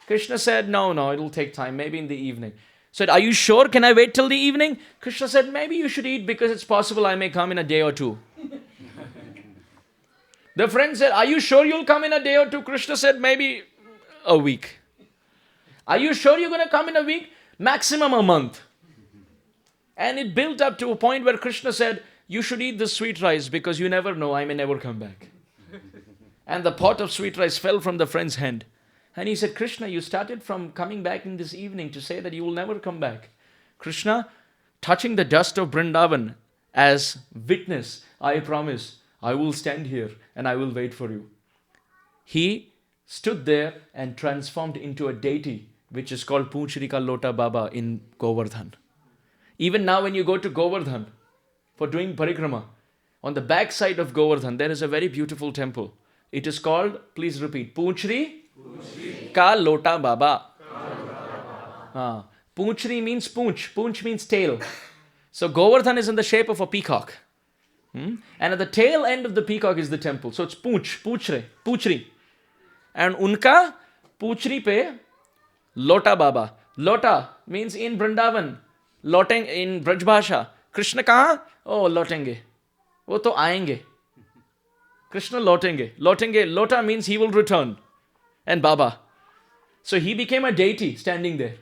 Krishna said, No, it'll take time. Maybe in the evening. He said, "Are you sure? Can I wait till the evening?" Krishna said, "Maybe you should eat because it's possible I may come in a day or two." The friend said, "Are you sure you'll come in a day or two?" Krishna said, "Maybe a week." "Are you sure you're going to come in a week?" "Maximum a month." And it built up to a point where Krishna said, "You should eat this sweet rice because you never know, I may never come back." And the pot of sweet rice fell from the friend's hand. And he said, "Krishna, you started from coming back in this evening to say that you will never come back. Krishna, touching the dust of Vrindavan as witness, I promise I will stand here and I will wait for you." He stood there and transformed into a deity which is called Poochrika Lota Baba in Govardhan. Even now when you go to Govardhan for doing parikrama, on the back side of Govardhan there is a very beautiful temple. It is called, please repeat, Poochrika Lota Baba. Poochri means poonch. Poonch means tail. So Govardhan is in the shape of a peacock. And at the tail end of the peacock is the temple. So it's Poochri. And unka Poochri pe Lota Baba. Lota means in Vrindavan. Loteng in Braj Bhasha. Krishna kaha? Oh, lotenge. Wo to aayenge. Krishna lotenge. Lota means he will return. And Baba. So he became a deity standing there.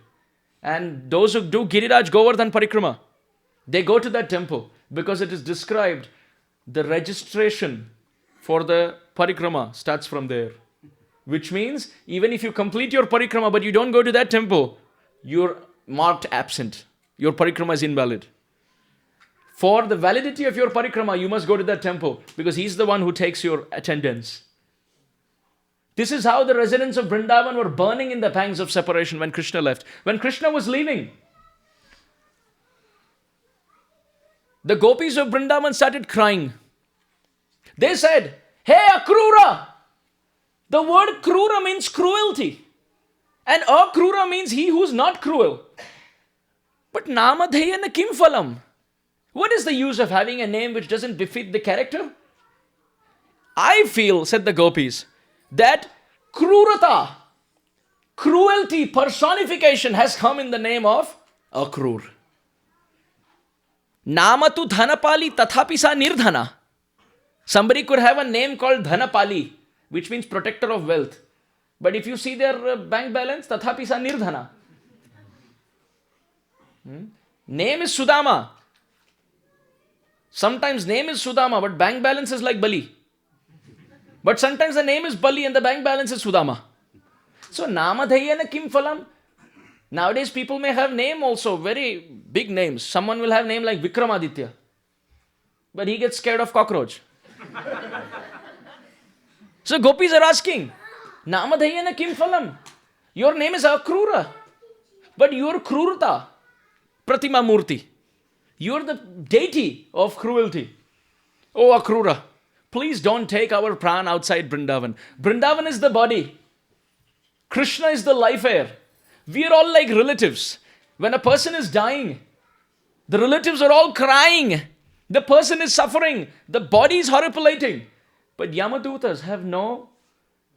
And those who do Giriraj Govardhan Parikrama, they go to that temple because it is described the registration for the parikrama starts from there. Which means even if you complete your parikrama but you don't go to that temple, you're marked absent. Your parikrama is invalid. For the validity of your parikrama, you must go to that temple because he's the one who takes your attendance. This is how the residents of Vrindavan were burning in the pangs of separation when Krishna left. When Krishna was leaving, the Gopis of Vrindavan started crying. They said, "Hey Akrura!" The word Krura means cruelty. And Akrura means he who's not cruel. But Namadhayana Kim Phalam? What is the use of having a name which doesn't befit the character? I feel, said the Gopis, that Krurata, cruelty, personification has come in the name of Akrur. Namatu Dhanapali Tathapi Sa Nirdhana. Somebody could have a name called Dhanapali, which means protector of wealth. But if you see their bank balance, Tathapi Sa Nirdhana. Name is Sudama. Sometimes name is Sudama, but bank balance is like Bali. But sometimes the name is Bali and the bank balance is Sudama. So Namadhayana Kim Phalam. Nowadays people may have name also, very big names. Someone will have name like Vikramaditya. But he gets scared of cockroach. So Gopis are asking, Namadhayana Kim Phalam. Your name is Akrura. But you're Krurata. Pratima Murti. You're the deity of cruelty. Oh Akrura, please don't take our pran outside Vrindavan. Vrindavan is the body. Krishna is the life air. We are all like relatives. When a person is dying, the relatives are all crying. The person is suffering. The body is horripilating. But Yamadutas have no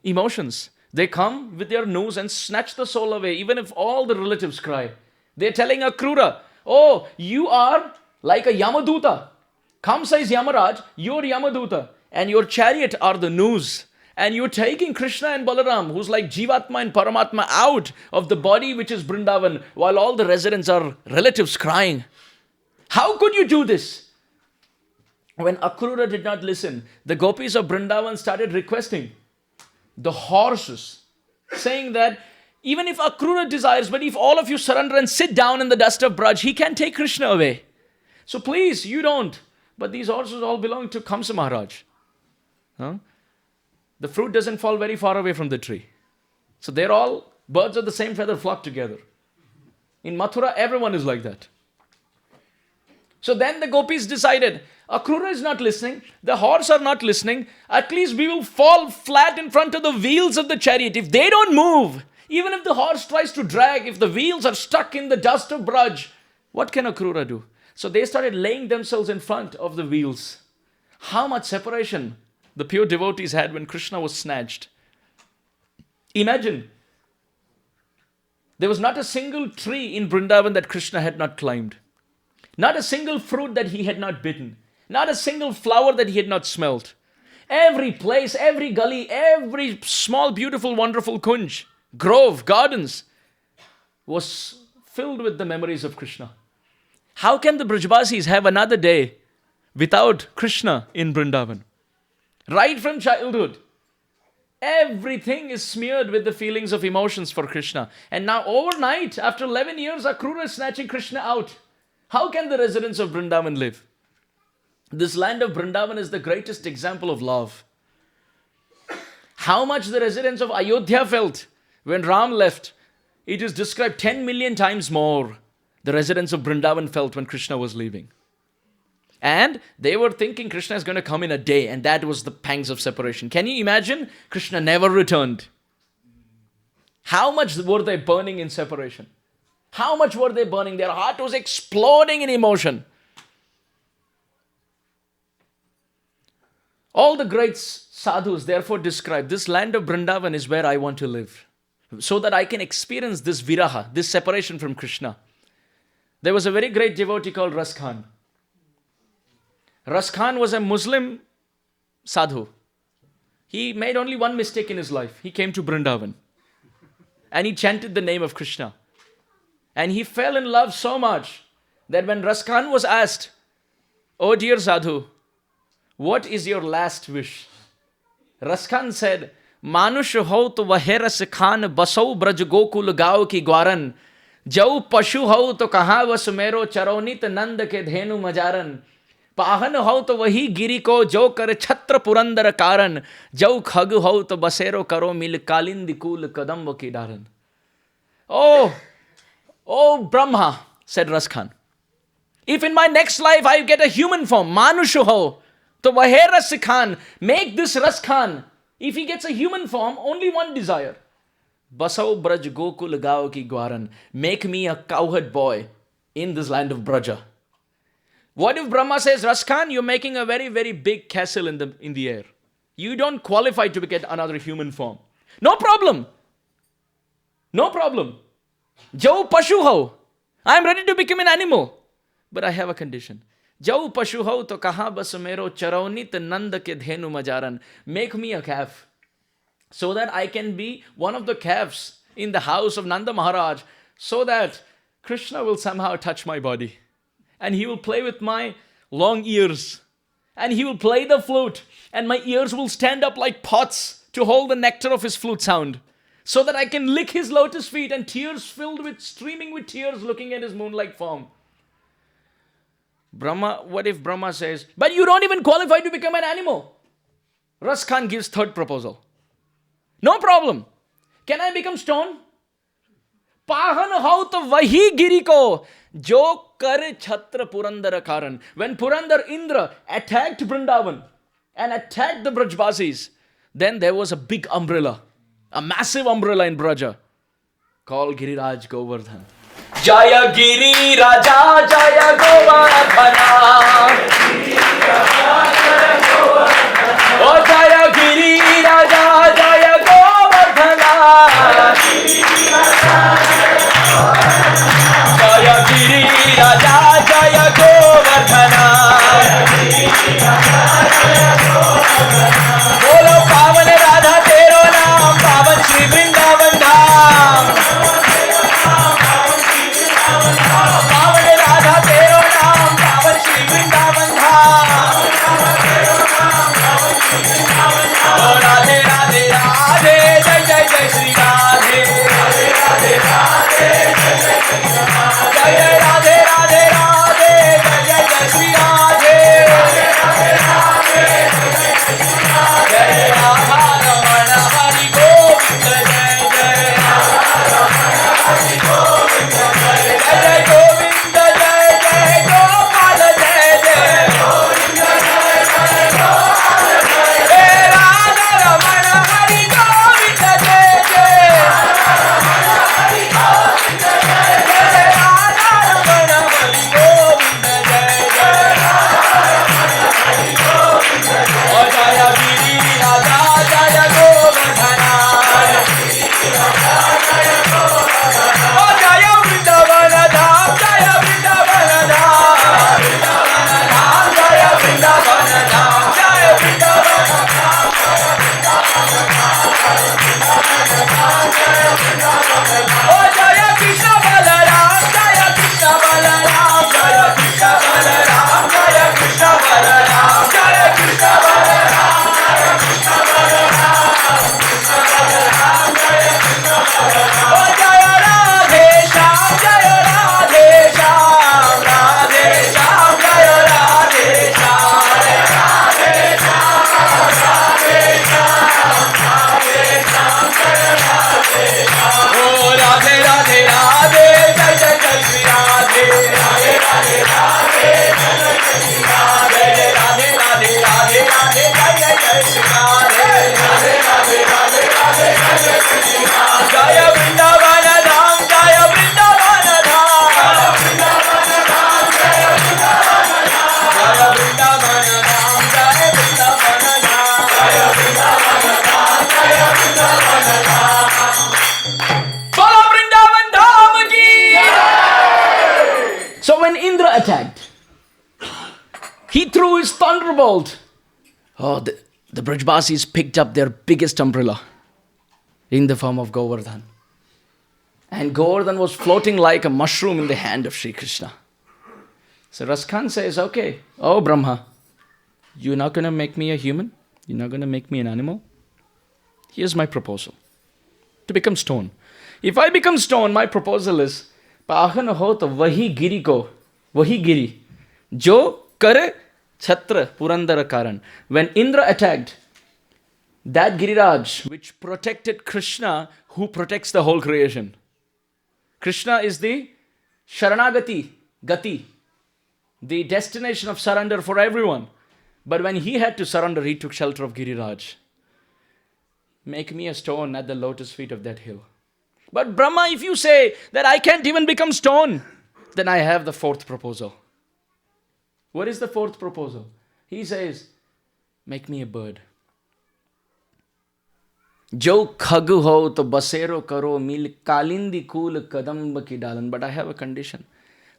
emotions. They come with their nose and snatch the soul away, even if all the relatives cry. They're telling Akrura, oh, you are like a Yamaduta. Kamsa is Yamaraj, you're Yamaduta. And your chariot are the noose. And you're taking Krishna and Balaram, who's like Jivatma and Paramatma, out of the body which is Vrindavan, while all the residents are relatives crying. How could you do this? When Akrura did not listen, the Gopis of Vrindavan started requesting the horses, saying that even if Akrura desires, but if all of you surrender and sit down in the dust of Braj, he can take Krishna away. So please, you don't. But these horses all belong to Kamsa Maharaj. Huh? The fruit doesn't fall very far away from the tree. So they're all birds of the same feather flock together. In Mathura, everyone is like that. So then the Gopis decided, Akrura is not listening, the horse are not listening, at least we will fall flat in front of the wheels of the chariot. If they don't move, even if the horse tries to drag, if the wheels are stuck in the dust of Braj, what can Akrura do? So they started laying themselves in front of the wheels. How much separation the pure devotees had when Krishna was snatched. Imagine, there was not a single tree in Vrindavan that Krishna had not climbed. Not a single fruit that he had not bitten. Not a single flower that he had not smelt. Every place, every gully, every small, beautiful, wonderful kunj, grove, gardens was filled with the memories of Krishna. How can the Brajbasis have another day without Krishna in Vrindavan? Right from childhood, everything is smeared with the feelings of emotions for Krishna. And now overnight, after 11 years, Akrura is snatching Krishna out. How can the residents of Vrindavan live? This land of Vrindavan is the greatest example of love. How much the residents of Ayodhya felt when Ram left, it is described 10 million times more the residents of Vrindavan felt when Krishna was leaving. And they were thinking Krishna is going to come in a day, and that was the pangs of separation. Can you imagine? Krishna never returned. How much were they burning in separation? How much were they burning? Their heart was exploding in emotion. All the great sadhus therefore describe this land of Vrindavan is where I want to live, so that I can experience this viraha, this separation from Krishna. There was a very great devotee called Ras Khan. Ras Khan was a Muslim sadhu. He made only one mistake in his life. He came to Vrindavan and he chanted the name of Krishna. And he fell in love so much that when Ras Khan was asked, "Oh dear sadhu, what is your last wish?" Ras Khan said, "Manush ho to vahe ras khan basau braj gokul gao ki gwaran. Jau pashu ho to kaha vas mero charonit nand ke dhenu majaran. Pahan ho to wahi giri ko jo kar chhatra purandar karan. Jau khag ho to basero karo mil kalindi kul kadambo ki daran." Oh Brahma, said Ras Khan, if in my next life I get a human form, Manushu ho, to vahe ras khan, make this Ras Khan, if he gets a human form, only one desire. Basau braj gokul gao ki gwaran, make me a cowherd boy in this land of Braja. What if Brahma says, Ras Khan, you're making a very, very big castle in the air. You don't qualify to get another human form. No problem. No problem. Jau pashu ho. I'm ready to become an animal. But I have a condition. Jau pashu ho to kaha bas mero charonit nand ke dhenu majaran. Make me a calf, so that I can be one of the calves in the house of Nanda Maharaj, so that Krishna will somehow touch my body. And he will play with my long ears. And he will play the flute. And my ears will stand up like pots to hold the nectar of his flute sound, so that I can lick his lotus feet and streaming with tears looking at his moon-like form. What if Brahma says, but you don't even qualify to become an animal? Ras Khan gives third proposal. No problem. Can I become stone? Pahan haut vahi giri ko jo kar chhatra purandar karan. When Purandar Indra attacked Vrindavan and attacked the Brajbasis, then there was a big umbrella, a massive umbrella in Braja called Giriraj Govardhan. Jaya Giri Raja Jaya Govardhana. Oh Jaya Giri Raja Jaya Govardhana. Jaya Giri Raja Jaya Govardhana. Bolo Pavan Radha Tero Naam, Pavan Shri Vrindavan Dham. Pavan Radha Tero Naam, Pavan Shri Vrindavan Dham. Oh Radhe Radhe Radhe, Jai Jai Jai Shri Radhe. Radhe Radhe Radhe, Jai Jai Jai Shri Radhe. Jai Jai Radhe Radhe, He threw his thunderbolt. Oh, the Brajbasis picked up their biggest umbrella in the form of Govardhan. And Govardhan was floating like a mushroom in the hand of Sri Krishna. So Raskhan says, okay, oh Brahma, you're not going to make me a human? You're not going to make me an animal? Here's my proposal. To become stone. If I become stone, my proposal is, Pahan हो तो वही गिरी को, वही गिरी, जो करे छत्र पुरंदर कारण. When Indra attacked, that Giriraj, which protected Krishna, who protects the whole creation. Krishna is the Sharanagati, Gati, the destination of surrender for everyone. But when he had to surrender, he took shelter of Giriraj. Make me a stone at the lotus feet of that hill. But Brahma, if you say that I can't even become stone, then I have the fourth proposal. What is the fourth proposal? He says, make me a bird. Jo khagu ho to basero karo mil kalindi kul kadamba ki dalan. But I have a condition.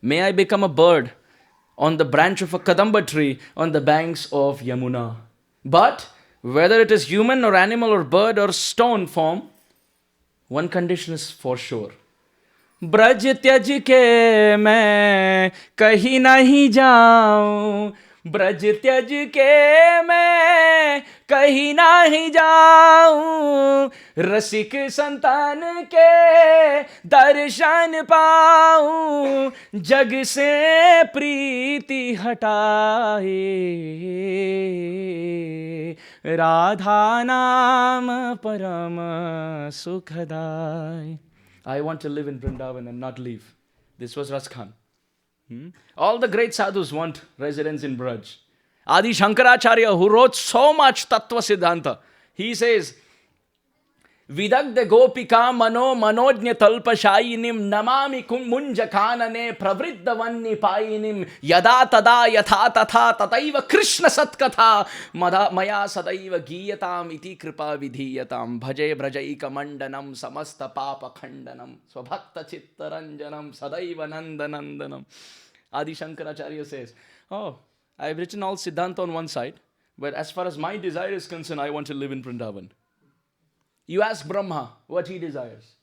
May I become a bird on the branch of a kadamba tree on the banks of Yamuna. But whether it is human or animal or bird or stone form, one condition is for sure. Braj त्यज के मैं कहीं नहीं जाऊं, ब्रज त्यज के मैं कहीं नहीं जाऊं, रसिक संतान के दर्शन पाऊं, जग से प्रीति हटाए, राधा नाम परम सुखदाय. I want to live in Vrindavan and not leave. This was Raskhan. All the great sadhus want residence in Braj. Adi Shankaracharya, who wrote so much Tattva Siddhanta, he says, Vidagda Gopika Mano Manojnya Talpashayinim Namami Munja Kanane Pravriddavanni Payinim Yada Tada Yatha Tatha Tataiva Krishna Satkatha Maya Sadaiva Giyatam Iti Kripa Vidhiyatam Bhaje Brajaika Mandanam Samasta Papa Khandanam Swabhakta Chittaranjanam Sadaiva Nandanandanam. Adi Shankaracharya says, oh, I've written all Siddhanta on one side, but as far as my desire is concerned, I want to live in Vrindavan. You ask Brahma what he desires.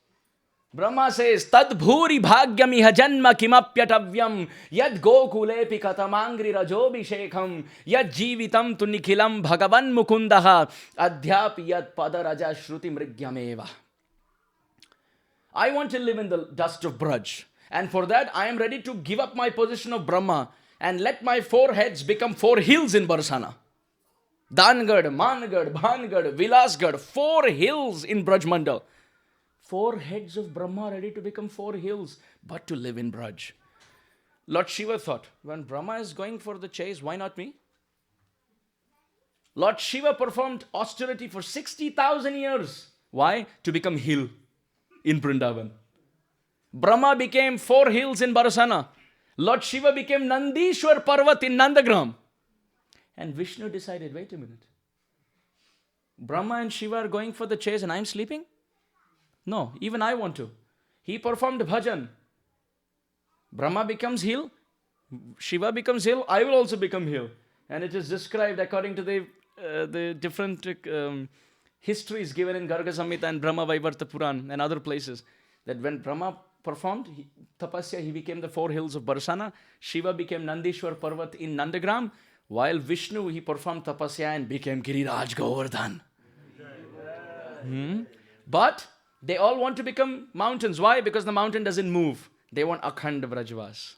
Brahma says, Tad bhuri bhagyamiha janma kimapyatavyam yad gokulepi katamangri rajobhishekham yad jivitam tu nikhilam bhagavan mukundaha adhyapi yad padaraja shruti mrigyameva. I want to live in the dust of Braj. And for that, I am ready to give up my position of Brahma and let my four heads become four hills in Barsana. Dangad, Mangad, Bhangad, Vilasgad, 4 hills in Braj Mandal. 4 heads of Brahma ready to become 4 hills, but to live in Braj. Lord Shiva thought, when Brahma is going for the chase, why not me? Lord Shiva performed austerity for 60,000 years. Why? To become hill in Vrindavan. Brahma became 4 hills in Barsana. Lord Shiva became Nandishwar Parvat in Nandagram. And Vishnu decided, wait a minute. Brahma and Shiva are going for the chase and I'm sleeping? No, even I want to. He performed bhajan. Brahma becomes hill, Shiva becomes hill, I will also become hill. And it is described according to the different histories given in Garga Samhita and Brahma Vaivarta Puran and other places, that when Brahma performed tapasya, he became the 4 hills of Barsana. Shiva became Nandishwar Parvat in Nandagram. While Vishnu, he performed tapasya and became Giriraj Govardhan. But they all want to become mountains. Why? Because the mountain doesn't move. They want Akhand Brajvas.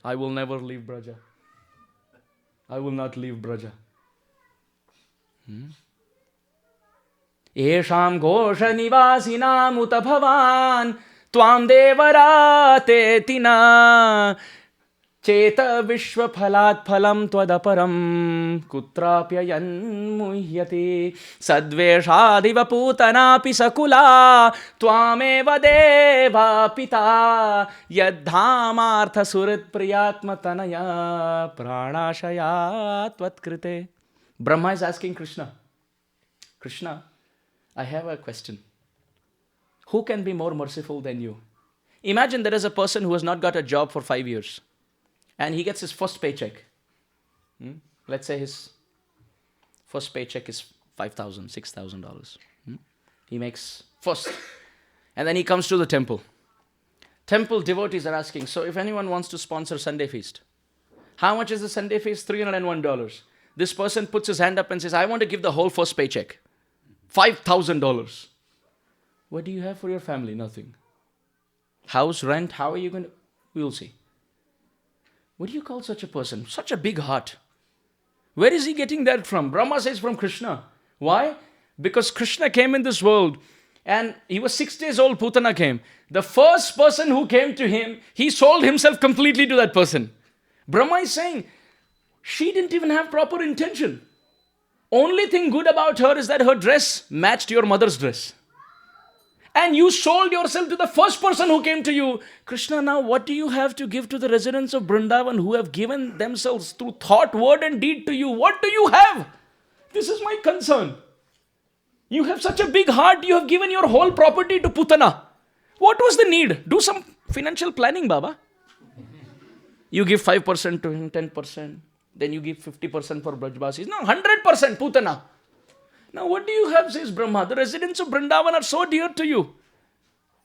I will never leave Braja. I will not leave Braja. Esham Gosha Nivasinam Uta Bhavan Tvam Devarate Tina Cheta Vishwa Phalat Phalam Tvadaparam Kutrapyayan Muhyate Sadveshadiva Putanapi Sakula Tvameva Deva Pita Yadhamartha Surit Priyatma Tanaya Pranashaya Tvatkrite. Brahma is asking Krishna, Krishna, I have a question. Who can be more merciful than you? Imagine there is a person who has not got a job for 5 years. And he gets his first paycheck. Let's say his first paycheck is $5,000, $6,000. He makes first. And then he comes to the temple. Temple devotees are asking, so if anyone wants to sponsor Sunday feast, how much is the Sunday feast? $301. This person puts his hand up and says, I want to give the whole first paycheck. $5,000. What do you have for your family? Nothing. House, rent, how are you going to? We'll see. What do you call such a person? Such a big heart. Where is he getting that from? Brahma says from Krishna. Why? Because Krishna came in this world and he was 6 days old, Putana came. The first person who came to him, he sold himself completely to that person. Brahma is saying, she didn't even have proper intention. Only thing good about her is that her dress matched your mother's dress. And you sold yourself to the first person who came to you. Krishna, now what do you have to give to the residents of Vrindavan who have given themselves through thought, word and deed to you? What do you have? This is my concern. You have such a big heart, you have given your whole property to Putana. What was the need? Do some financial planning, Baba. You give 5% to him, 10%. Then you give 50% for Brajbasis. No, 100% Putana. Now what do you have, says Brahma? The residents of Vrindavan are so dear to you.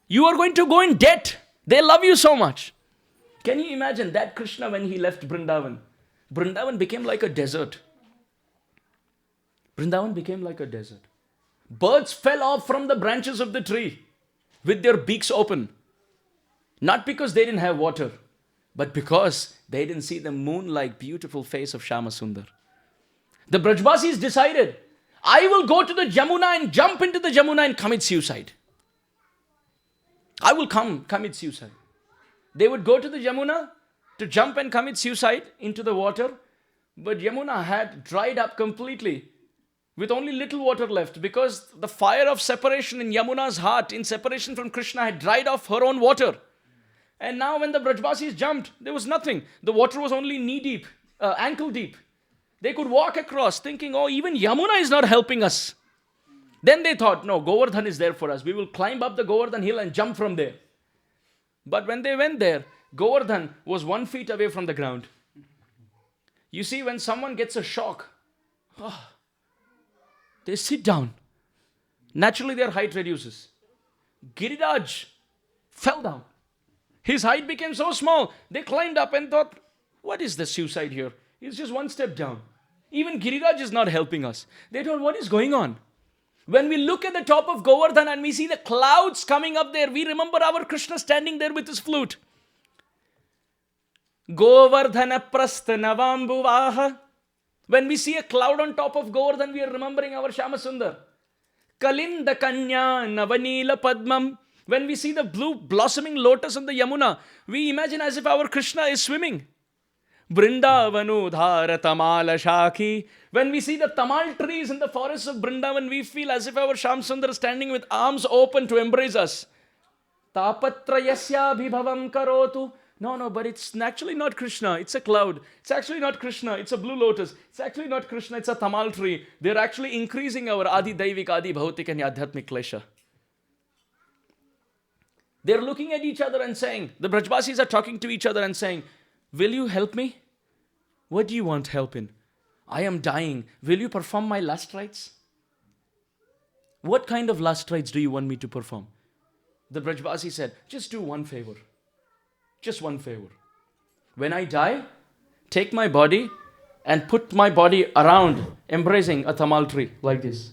You are going to go in debt. They love you so much. Can you imagine that Krishna when he left Vrindavan? Vrindavan became like a desert. Vrindavan became like a desert. Birds fell off from the branches of the tree with their beaks open. Not because they didn't have water, but because they didn't see the moon-like beautiful face of Shama Sundar. The Brajbasis decided, I will go to the Jamuna and jump into the Jamuna and commit suicide. I will commit suicide. They would go to the Jamuna to jump and commit suicide into the water, but Yamuna had dried up completely with only little water left because the fire of separation in Yamuna's heart, in separation from Krishna, had dried off her own water. And now when the Brajbasis jumped, there was nothing. The water was only knee deep, ankle deep. They could walk across thinking, oh, even Yamuna is not helping us. Then they thought, no, Govardhan is there for us. We will climb up the Govardhan hill and jump from there. But when they went there, Govardhan was 1 foot away from the ground. You see, when someone gets a shock, they sit down. Naturally, their height reduces. Giriraj fell down. His height became so small. They climbed up and thought, what is the suicide here? It's just 1 step down. Even Giriraj is not helping us. They thought, what is going on? When we look at the top of Govardhan and we see the clouds coming up there, we remember our Krishna standing there with his flute. Govardhana prasthanavambuvaha. When we see a cloud on top of Govardhan, we are remembering our Shama Sundar. Kalinda kanya navanila padmam. When we see the blue blossoming lotus on the Yamuna, we imagine as if our Krishna is swimming. Vrindavanu dhara tamala shaki. When we see the tamal trees in the forests of Vrindavan, we feel as if our Sham Sundar is standing with arms open to embrace us. Tapatrayasya bhibhavam karotu. No, but it's actually not Krishna. It's a cloud. It's actually not Krishna. It's a blue lotus. It's actually not Krishna. It's a tamal tree. They're actually increasing our adi daivik, adi bhautik and adhyatmik klesha. They're looking at each other and saying, the Brajbasis are talking to each other and saying, will you help me? What do you want help in? I am dying. Will you perform my last rites? What kind of last rites do you want me to perform? The Brajbasi said, just do one favor. Just one favor. When I die, take my body and put my body around, embracing a tamal tree like this.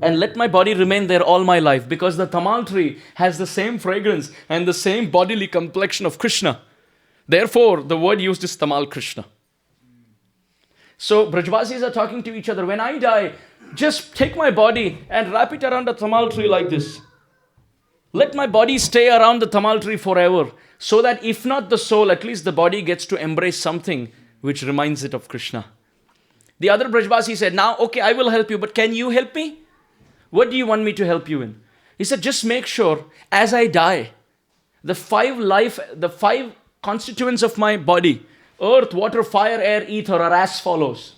And let my body remain there all my life, because the tamal tree has the same fragrance and the same bodily complexion of Krishna. Therefore, the word used is tamal Krishna. So, Brajbasis are talking to each other. When I die, just take my body and wrap it around a tamal tree like this. Let my body stay around the tamal tree forever, so that if not the soul, at least the body gets to embrace something which reminds it of Krishna. The other Brajbasi said, now, okay, I will help you, but can you help me? What do you want me to help you in? He said, just make sure, as I die, the five constituents of my body, earth, water, fire, air, ether, are as follows.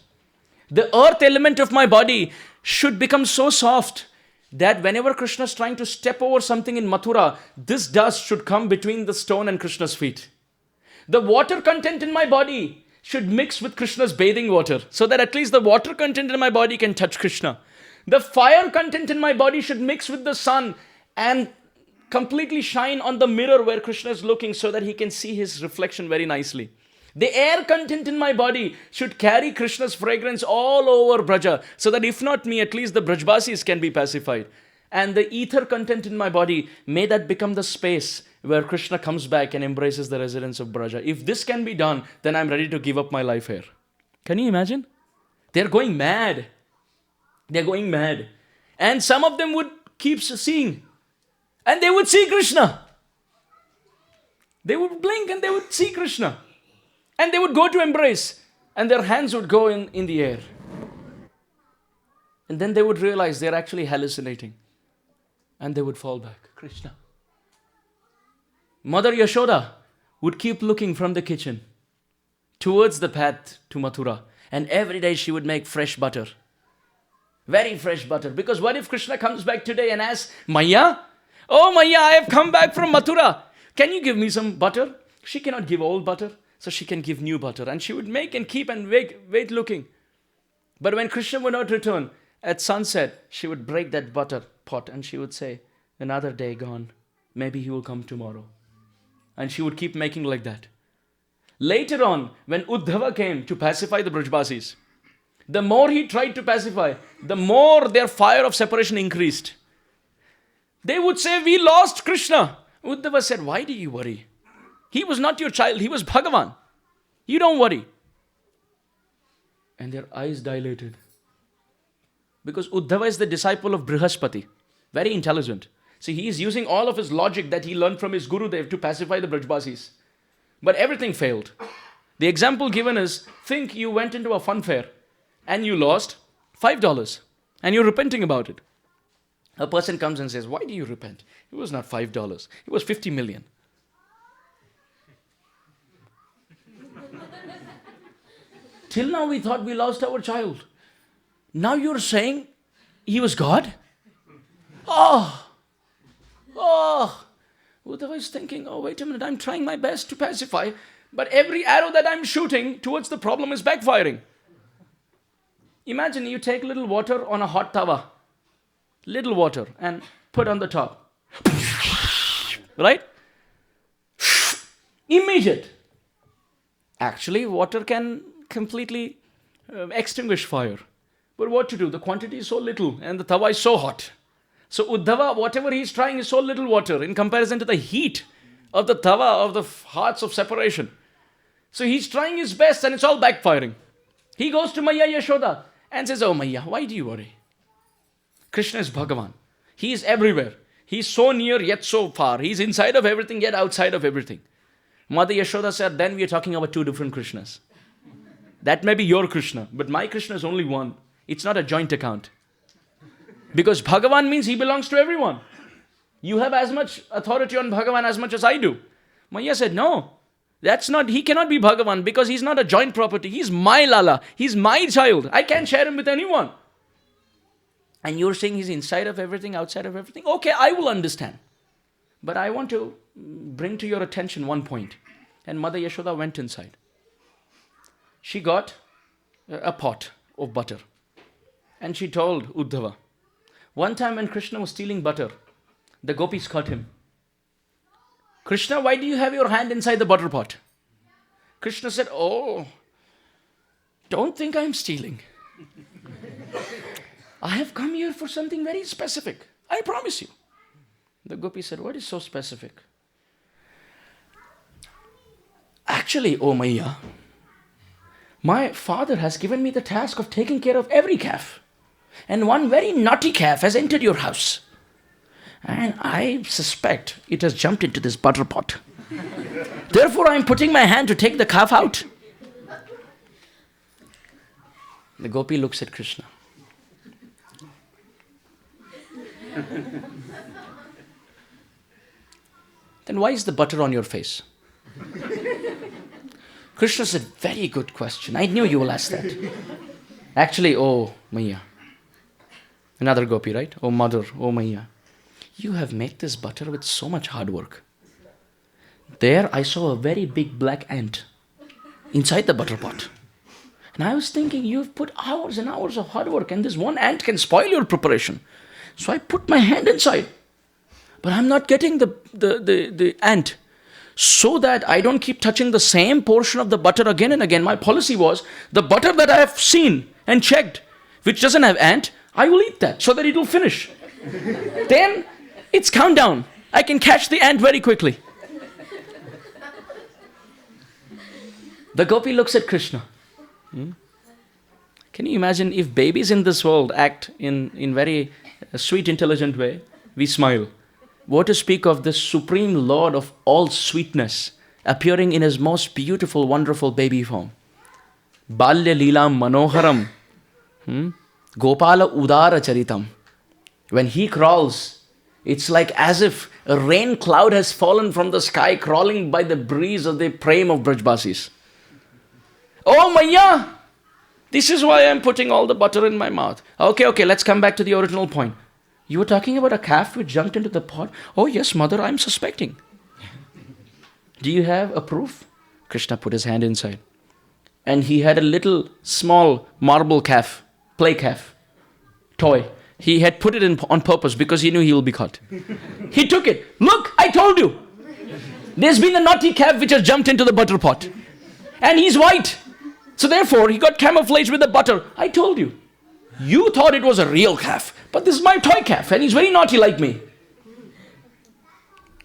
The earth element of my body should become so soft that whenever Krishna is trying to step over something in Mathura, this dust should come between the stone and Krishna's feet. The water content in my body should mix with Krishna's bathing water, so that at least the water content in my body can touch Krishna. The fire content in my body should mix with the sun and completely shine on the mirror where Krishna is looking, so that he can see his reflection very nicely. The air content in my body should carry Krishna's fragrance all over Braja, so that if not me, at least the Brajbasis can be pacified. And the ether content in my body, may that become the space where Krishna comes back and embraces the residents of Braja. If this can be done, then I'm ready to give up my life here. Can you imagine? They're going mad. They're going mad. And some of them would keep seeing. And they would see Krishna. They would blink and they would see Krishna. And they would go to embrace. And their hands would go in the air. And then they would realize they're actually hallucinating. And they would fall back. Krishna. Mother Yashoda would keep looking from the kitchen towards the path to Mathura. And every day she would make fresh butter. Very fresh butter. Because what if Krishna comes back today and asks, Maya? Oh Maya, I have come back from Mathura. Can you give me some butter? She cannot give old butter, so she can give new butter. And she would make and keep and wait looking. But when Krishna would not return, at sunset, she would break that butter pot and she would say, another day gone. Maybe he will come tomorrow. And she would keep making like that. Later on, when Uddhava came to pacify the Brajbasis, the more he tried to pacify, the more their fire of separation increased. They would say, we lost Krishna. Uddhava said, why do you worry? He was not your child, he was Bhagavan. You don't worry. And their eyes dilated. Because Uddhava is the disciple of Brihaspati. Very intelligent. See, he is using all of his logic that he learned from his Gurudev to pacify the Brajbasis. But everything failed. The example given is, think you went into a fun fair and you lost $5 and you're repenting about it. A person comes and says, why do you repent? It was not $5, it was 50 million. Till now we thought we lost our child. Now you're saying he was God? Oh! Uddhava is thinking, oh, wait a minute, I'm trying my best to pacify, but every arrow that I'm shooting towards the problem is backfiring. Imagine you take little water on a hot tawa, little water, and put on the top. Right? Immediate. Actually, water can completely extinguish fire. But what to do? The quantity is so little and the tawa is so hot. So Uddhava, whatever he is trying is so little water in comparison to the heat of the tawa, of the hearts of separation. So he's trying his best and it's all backfiring. He goes to Maya Yashoda and says, oh Maya, why do you worry? Krishna is Bhagavan. He is everywhere. He's so near yet so far. He's inside of everything yet outside of everything. Mother Yashoda said, then we are talking about two different Krishnas. That may be your Krishna, but my Krishna is only one. It's not a joint account. Because Bhagavan means he belongs to everyone. You have as much authority on Bhagavan as much as I do. Maya said, no, he cannot be Bhagavan because he's not a joint property. He's my Lala. He's my child. I can't share him with anyone. And you're saying he's inside of everything, outside of everything? Okay, I will understand. But I want to bring to your attention one point. And Mother Yashoda went inside. She got a pot of butter. And she told Uddhava, one time when Krishna was stealing butter, the Gopis caught him. Krishna, why do you have your hand inside the butter pot? Krishna said, oh, don't think I'm stealing. I have come here for something very specific. I promise you. The Gopi said, what is so specific? Actually, oh Maya, my father has given me the task of taking care of every calf. And one very naughty calf has entered your house. And I suspect it has jumped into this butter pot. Therefore, I am putting my hand to take the calf out. The Gopi looks at Krishna. Then why is the butter on your face? Krishna said, very good question. I knew you will ask that. Actually, oh Maya. Another Gopi, right? Oh mother, oh Maya. You have made this butter with so much hard work. There I saw a very big black ant. inside the butter pot. And I was thinking, you've put hours and hours of hard work and this one ant can spoil your preparation. So I put my hand inside. But I'm not getting the ant. So that I don't keep touching the same portion of the butter again and again. My policy was, the butter that I have seen and checked, which doesn't have ant, I will eat that so that it will finish. Then it's countdown. I can catch the ant very quickly. The gopi looks at Krishna. Can you imagine if babies in this world act in very sweet, intelligent way? We smile. What to speak of this supreme Lord of all sweetness appearing in his most beautiful, wonderful baby form. Balya Lila Manoharam. Gopala Udara Charitam. When he crawls, it's like as if a rain cloud has fallen from the sky, crawling by the breeze of the prem of Brajbasis. Oh Maya! This is why I'm putting all the butter in my mouth. Okay, let's come back to the original point. You were talking about a calf which jumped into the pot? Oh yes, mother, I'm suspecting. Do you have a proof? Krishna put his hand inside. And he had a little, small marble calf, play calf, toy. He had put it in on purpose because he knew he will be caught. He took it. Look, I told you. There's been a naughty calf which has jumped into the butter pot. And he's white. So therefore, he got camouflaged with the butter. I told you. You thought it was a real calf, but this is my toy calf and he's very naughty like me.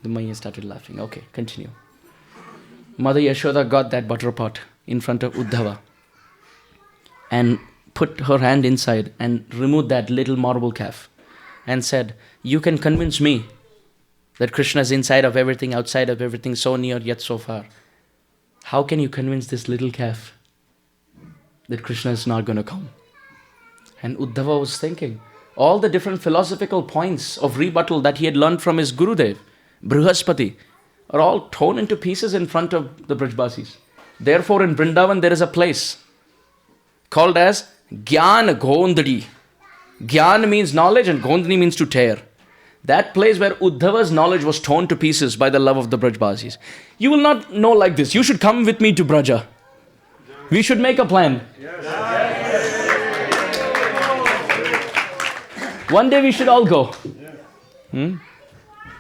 The Maya started laughing. Okay, continue. Mother Yashoda got that butter pot in front of Uddhava and put her hand inside and removed that little marble calf and said, you can convince me that Krishna is inside of everything, outside of everything, so near yet so far. How can you convince this little calf that Krishna is not going to come? And Uddhava was thinking, all the different philosophical points of rebuttal that he had learned from his Gurudev, Brihaspati, are all torn into pieces in front of the Brajbasis. Therefore, in Vrindavan, there is a place called as Gyan Gondadi. Gyan means knowledge and Gondani means to tear. That place where Uddhava's knowledge was torn to pieces by the love of the Brajbasis. You will not know like this. You should come with me to Braja. We should make a plan. One day we should all go.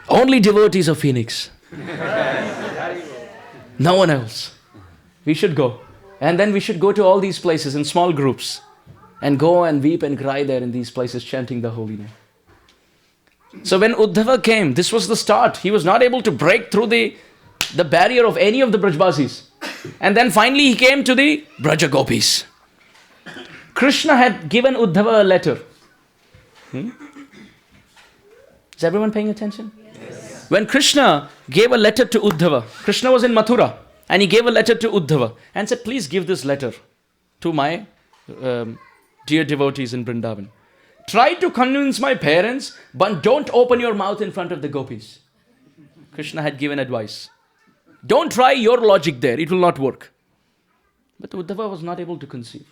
Only devotees of Phoenix. No one else. We should go. And then we should go to all these places in small groups and go and weep and cry there in these places chanting the holy name. So when Uddhava came, this was the start. He was not able to break through the barrier of any of the Brajbasis. And then finally he came to the Braja Gopis. Krishna had given Uddhava a letter. Is everyone paying attention? Yes. When Krishna gave a letter to Uddhava, Krishna was in Mathura and he gave a letter to Uddhava and said, please give this letter to my dear devotees in Vrindavan. Try to convince my parents, but don't open your mouth in front of the gopis. Krishna had given advice. Don't try your logic there, it will not work. But Uddhava was not able to conceive.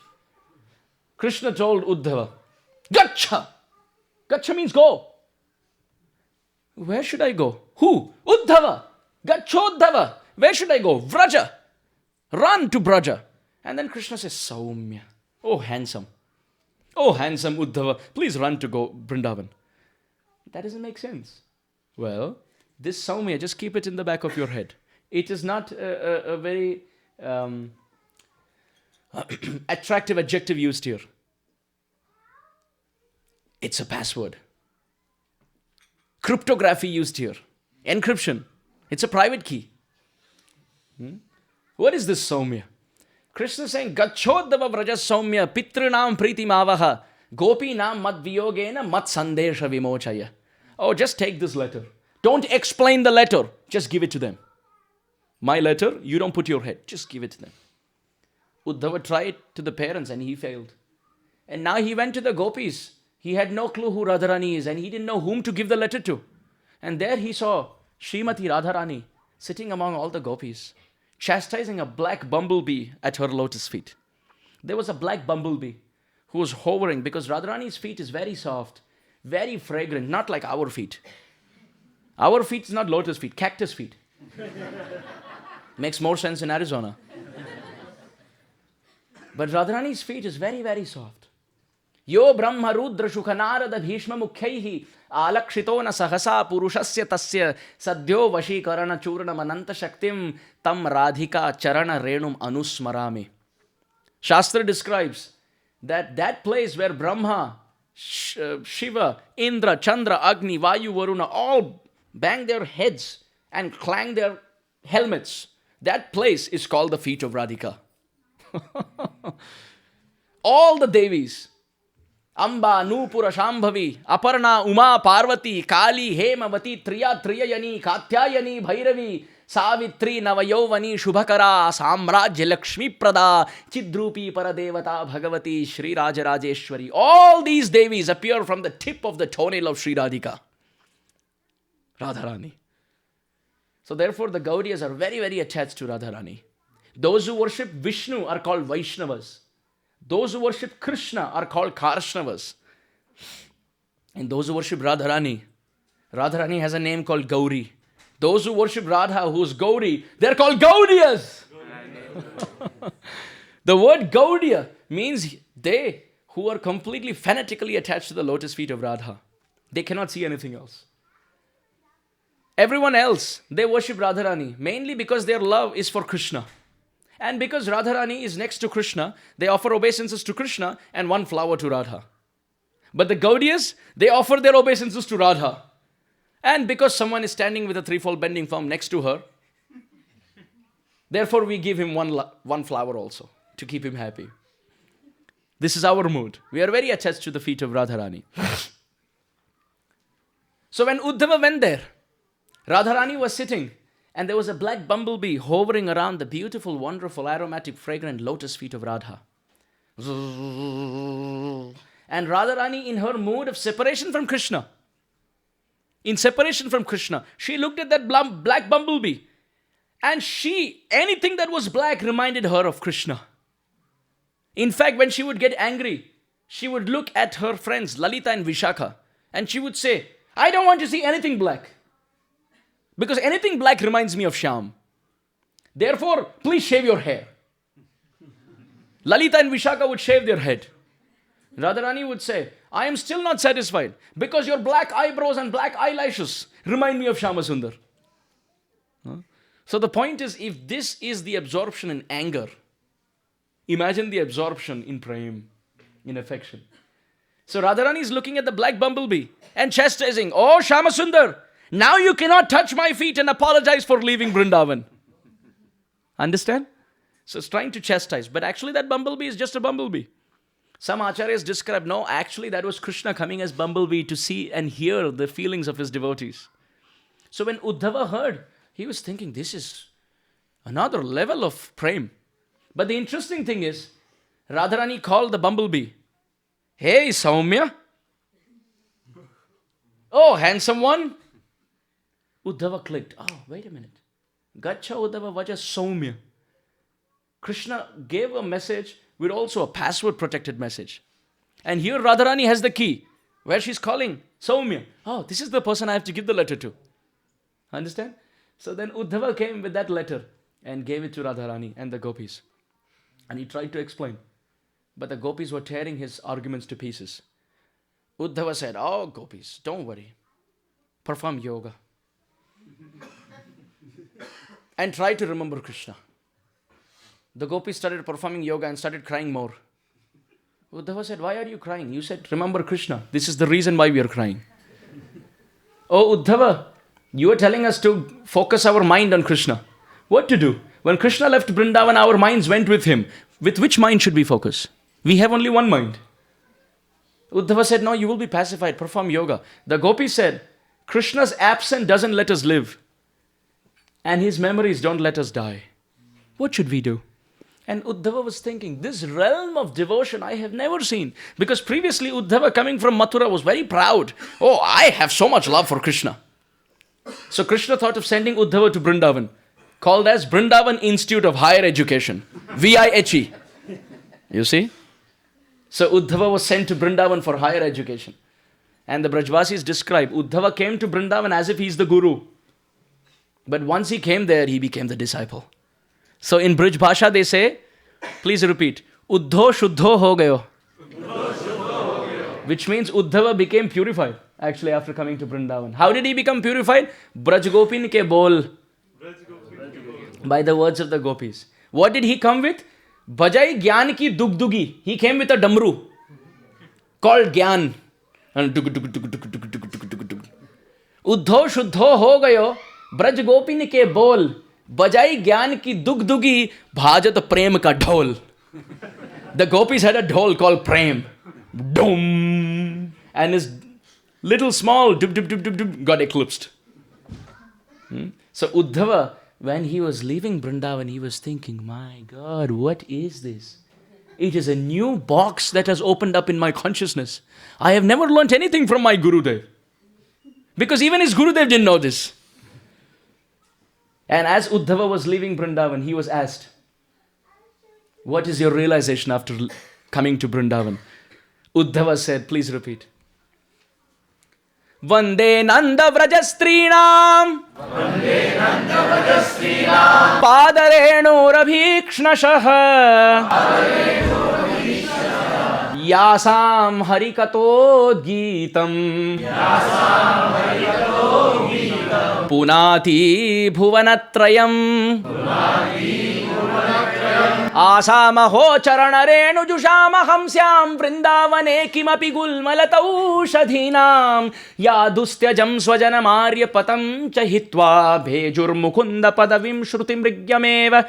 Krishna told Uddhava, Gacha! Gacha means go. Where should I go? Who? Uddhava! Gachodhava! Where should I go? Vraja! Run to Braja. And then Krishna says, Saumya. Oh, handsome. Oh, handsome Uddhava. Please run to go Vrindavan. That doesn't make sense. Well, this Saumya, just keep it in the back of your head. It is not a very attractive adjective used here. It's a password. Cryptography used here. Encryption. It's a private key. What is this Saumya? Krishna is saying, Gachodhava Vraja Saumya Pitrinam Pritim Avaha Gopinam Mad Viyogena Mat Sandesha Vimochaya. Oh, just take this letter. Don't explain the letter. Just give it to them. My letter, you don't put your head. Just give it to them. Uddhava tried to the parents and he failed. And now he went to the gopis. He had no clue who Radharani is and he didn't know whom to give the letter to. And there he saw Srimati Radharani sitting among all the gopis, chastising a black bumblebee at her lotus feet. There was a black bumblebee who was hovering because Radharani's feet is very soft, very fragrant, not like our feet. Our feet is not lotus feet, cactus feet. Makes more sense in Arizona. But Radharani's feet is very, very soft. Yo Brahma Rudra Shukha Narada Bhishma Mukhaihi Alakshitona Sahasa Purushasya Tasya Sadhyo Vashikarana Churana Mananta Shaktim Tam Radhika Charana Renum Anusmarami. Shastra describes that place where Brahma, Shiva, Indra, Chandra, Agni, Vayu, Varuna all bang their heads and clang their helmets. That place is called the feet of Radhika. All the Devis, Amba, Nupura, Shambhavi, Aparna, Uma, Parvati, Kali, Hemavati, Triyayani, Katyayani, Bhairavi, Savitri, Navayovani, Shubhakara, Samrajya, Lakshmi Prada, Chidrupi, Paradevata, Bhagavati, Sri Rajarajeshwari. All these Devis appear from the tip of the toenail of Sri Radhika, Radharani. So therefore the Gaudiyas are very, very attached to Radharani. Those who worship Vishnu are called Vaishnavas. Those who worship Krishna are called Karshnavas. And those who worship Radharani, Radharani has a name called Gauri. Those who worship Radha, who is Gauri, they're called Gaudiyas. The word Gaudiya means they who are completely fanatically attached to the lotus feet of Radha. They cannot see anything else. Everyone else, they worship Radharani mainly because their love is for Krishna. And because Radharani is next to Krishna, they offer obeisances to Krishna and one flower to Radha. But the Gaudiyas, they offer their obeisances to Radha. And because someone is standing with a threefold bending form next to her, therefore we give him one flower also to keep him happy. This is our mood. We are very attached to the feet of Radharani. So when Uddhava went there, Radharani was sitting and there was a black bumblebee hovering around the beautiful, wonderful, aromatic, fragrant lotus feet of Radha. And Radharani, in her mood of separation from Krishna, she looked at that black bumblebee and anything that was black reminded her of Krishna. In fact, when she would get angry, she would look at her friends Lalita and Vishakha and she would say, I don't want to see anything black. Because anything black reminds me of Shyam. Therefore, please shave your hair. Lalita and Vishakha would shave their head. Radharani would say, I am still not satisfied because your black eyebrows and black eyelashes remind me of Shyamasundar. So the point is, if this is the absorption in anger, imagine the absorption in prem, in affection. So Radharani is looking at the black bumblebee and chastising, oh Shyamasundar, now you cannot touch my feet and apologize for leaving Vrindavan. Understand? So it's trying to chastise. But actually that bumblebee is just a bumblebee. Some acharyas describe, no, actually that was Krishna coming as bumblebee to see and hear the feelings of his devotees. So when Uddhava heard, he was thinking, this is another level of prem. But the interesting thing is, Radharani called the bumblebee, hey Saumya. Oh, handsome one. Uddhava clicked. Oh, wait a minute. Gacha Uddhava Vaja Saumya. Krishna gave a message with also a password protected message. And here Radharani has the key where she's calling Saumya. Oh, this is the person I have to give the letter to. Understand? So then Uddhava came with that letter and gave it to Radharani and the Gopis. And he tried to explain. But the Gopis were tearing his arguments to pieces. Uddhava said, oh Gopis, don't worry. Perform yoga. And try to remember Krishna. The Gopis started performing yoga and started crying more. Uddhava said, why are you crying? You said, remember Krishna. This is the reason why we are crying. Oh Uddhava, you are telling us to focus our mind on Krishna. What to do? When Krishna left Vrindavan, our minds went with him. With which mind should we focus? We have only one mind. Uddhava said, no, you will be pacified. Perform yoga. The Gopis said, Krishna's absence doesn't let us live. And his memories don't let us die. What should we do? And Uddhava was thinking, this realm of devotion I have never seen. Because previously Uddhava coming from Mathura was very proud. Oh, I have so much love for Krishna. So Krishna thought of sending Uddhava to Vrindavan, called as Vrindavan Institute of Higher Education, VIHE. You see? So Uddhava was sent to Vrindavan for higher education. And the Brajvasis describe, Uddhava came to Vrindavan as if he is the guru. But once he came there, he became the disciple. So in Braj Bhasha they say, please repeat, Uddho Shuddho ho gayo. Which means Uddhava became purified actually after coming to Vrindavan. How did he become purified? Braj Gopin ke bol. By the words of the gopis. What did he come with? Bhajai Gyan ki dugdugi. He came with a damru called Gyan. And Uddho Shuddho ho gayo. Braj Gopin ke bol. Bhajai Gyan ki dugdugi. Bhajat Prem ka dhol. The gopis had a dhol called Prem. Dum, and his little small dub, dub, dub, dub, dub, got eclipsed. So Uddhava, when he was leaving Vrindavan, he was thinking, my God, what is this? It is a new box that has opened up in my consciousness. I have never learnt anything from my Gurudev. Because even his Gurudev didn't know this. And as Uddhava was leaving Vrindavan, he was asked, what is your realization after coming to Vrindavan? Uddhava said, please repeat. Vande Nanda Vrajastrinam Padarenu Rabhikšnashah Yasam Harikato Geetam Punati Bhuvanatrayam Asamaho charanarenu jushama hamsyam vrindavane kimapi gulmalataushadhinam yadustyajam swajanam arya patam chahitva bhejur mukunda padavim shrutim rigyameva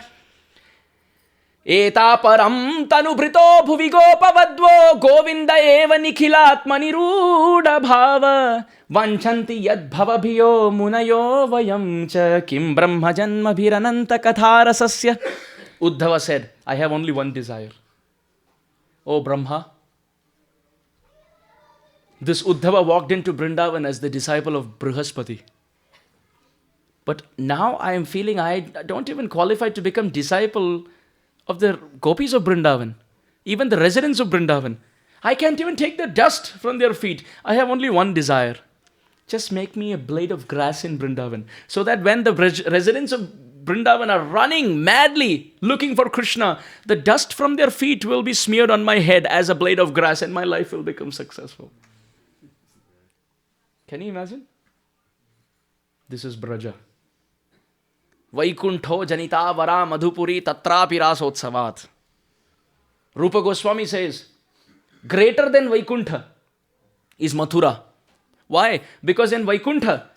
eta param tanubrito bhuvi gopavadvo govinda eva nikhilatmani ruda bhava vanchanti yad bhavabhiyo munayo vayam cha kim brahma janma bhirananta katharasasya. Uddhava said, I have only one desire. O Brahma, this Uddhava walked into Vrindavan as the disciple of Brihaspati. But now I am feeling I don't even qualify to become disciple of the Gopis of Vrindavan, even the residents of Vrindavan. I can't even take the dust from their feet. I have only one desire. Just make me a blade of grass in Vrindavan, so that when the residents of Vrindavan are running madly looking for Krishna, the dust from their feet will be smeared on my head as a blade of grass and my life will become successful. Can you imagine? This is Braja. Vaikuntho janita vara madhupuri tatrapi rasotsavat. Rupa Goswami says, greater than Vaikuntha is Mathura. Why? Because in Vaikuntha,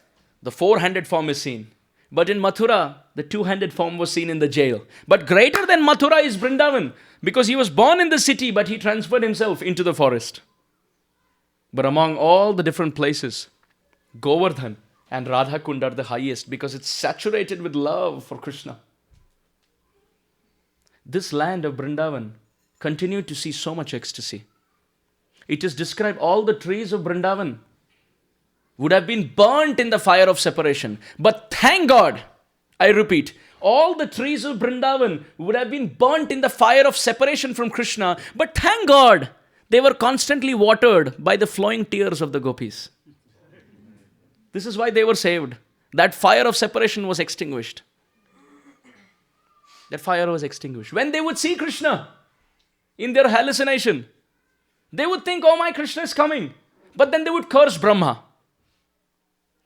the four-handed form is seen. But in Mathura, the two-handed form was seen in the jail. But greater than Mathura is Vrindavan, because he was born in the city, but he transferred himself into the forest. But among all the different places, Govardhan and Radha Kund are the highest, because it's saturated with love for Krishna. This land of Vrindavan continued to see so much ecstasy. It is described all the trees of Vrindavan would have been burnt in the fire of separation. But thank God, I repeat, all the trees of Vrindavan would have been burnt in the fire of separation from Krishna. But thank God, they were constantly watered by the flowing tears of the gopis. This is why they were saved. That fire of separation was extinguished. That fire was extinguished. When they would see Krishna in their hallucination, they would think, oh my Krishna is coming. But then they would curse Brahma.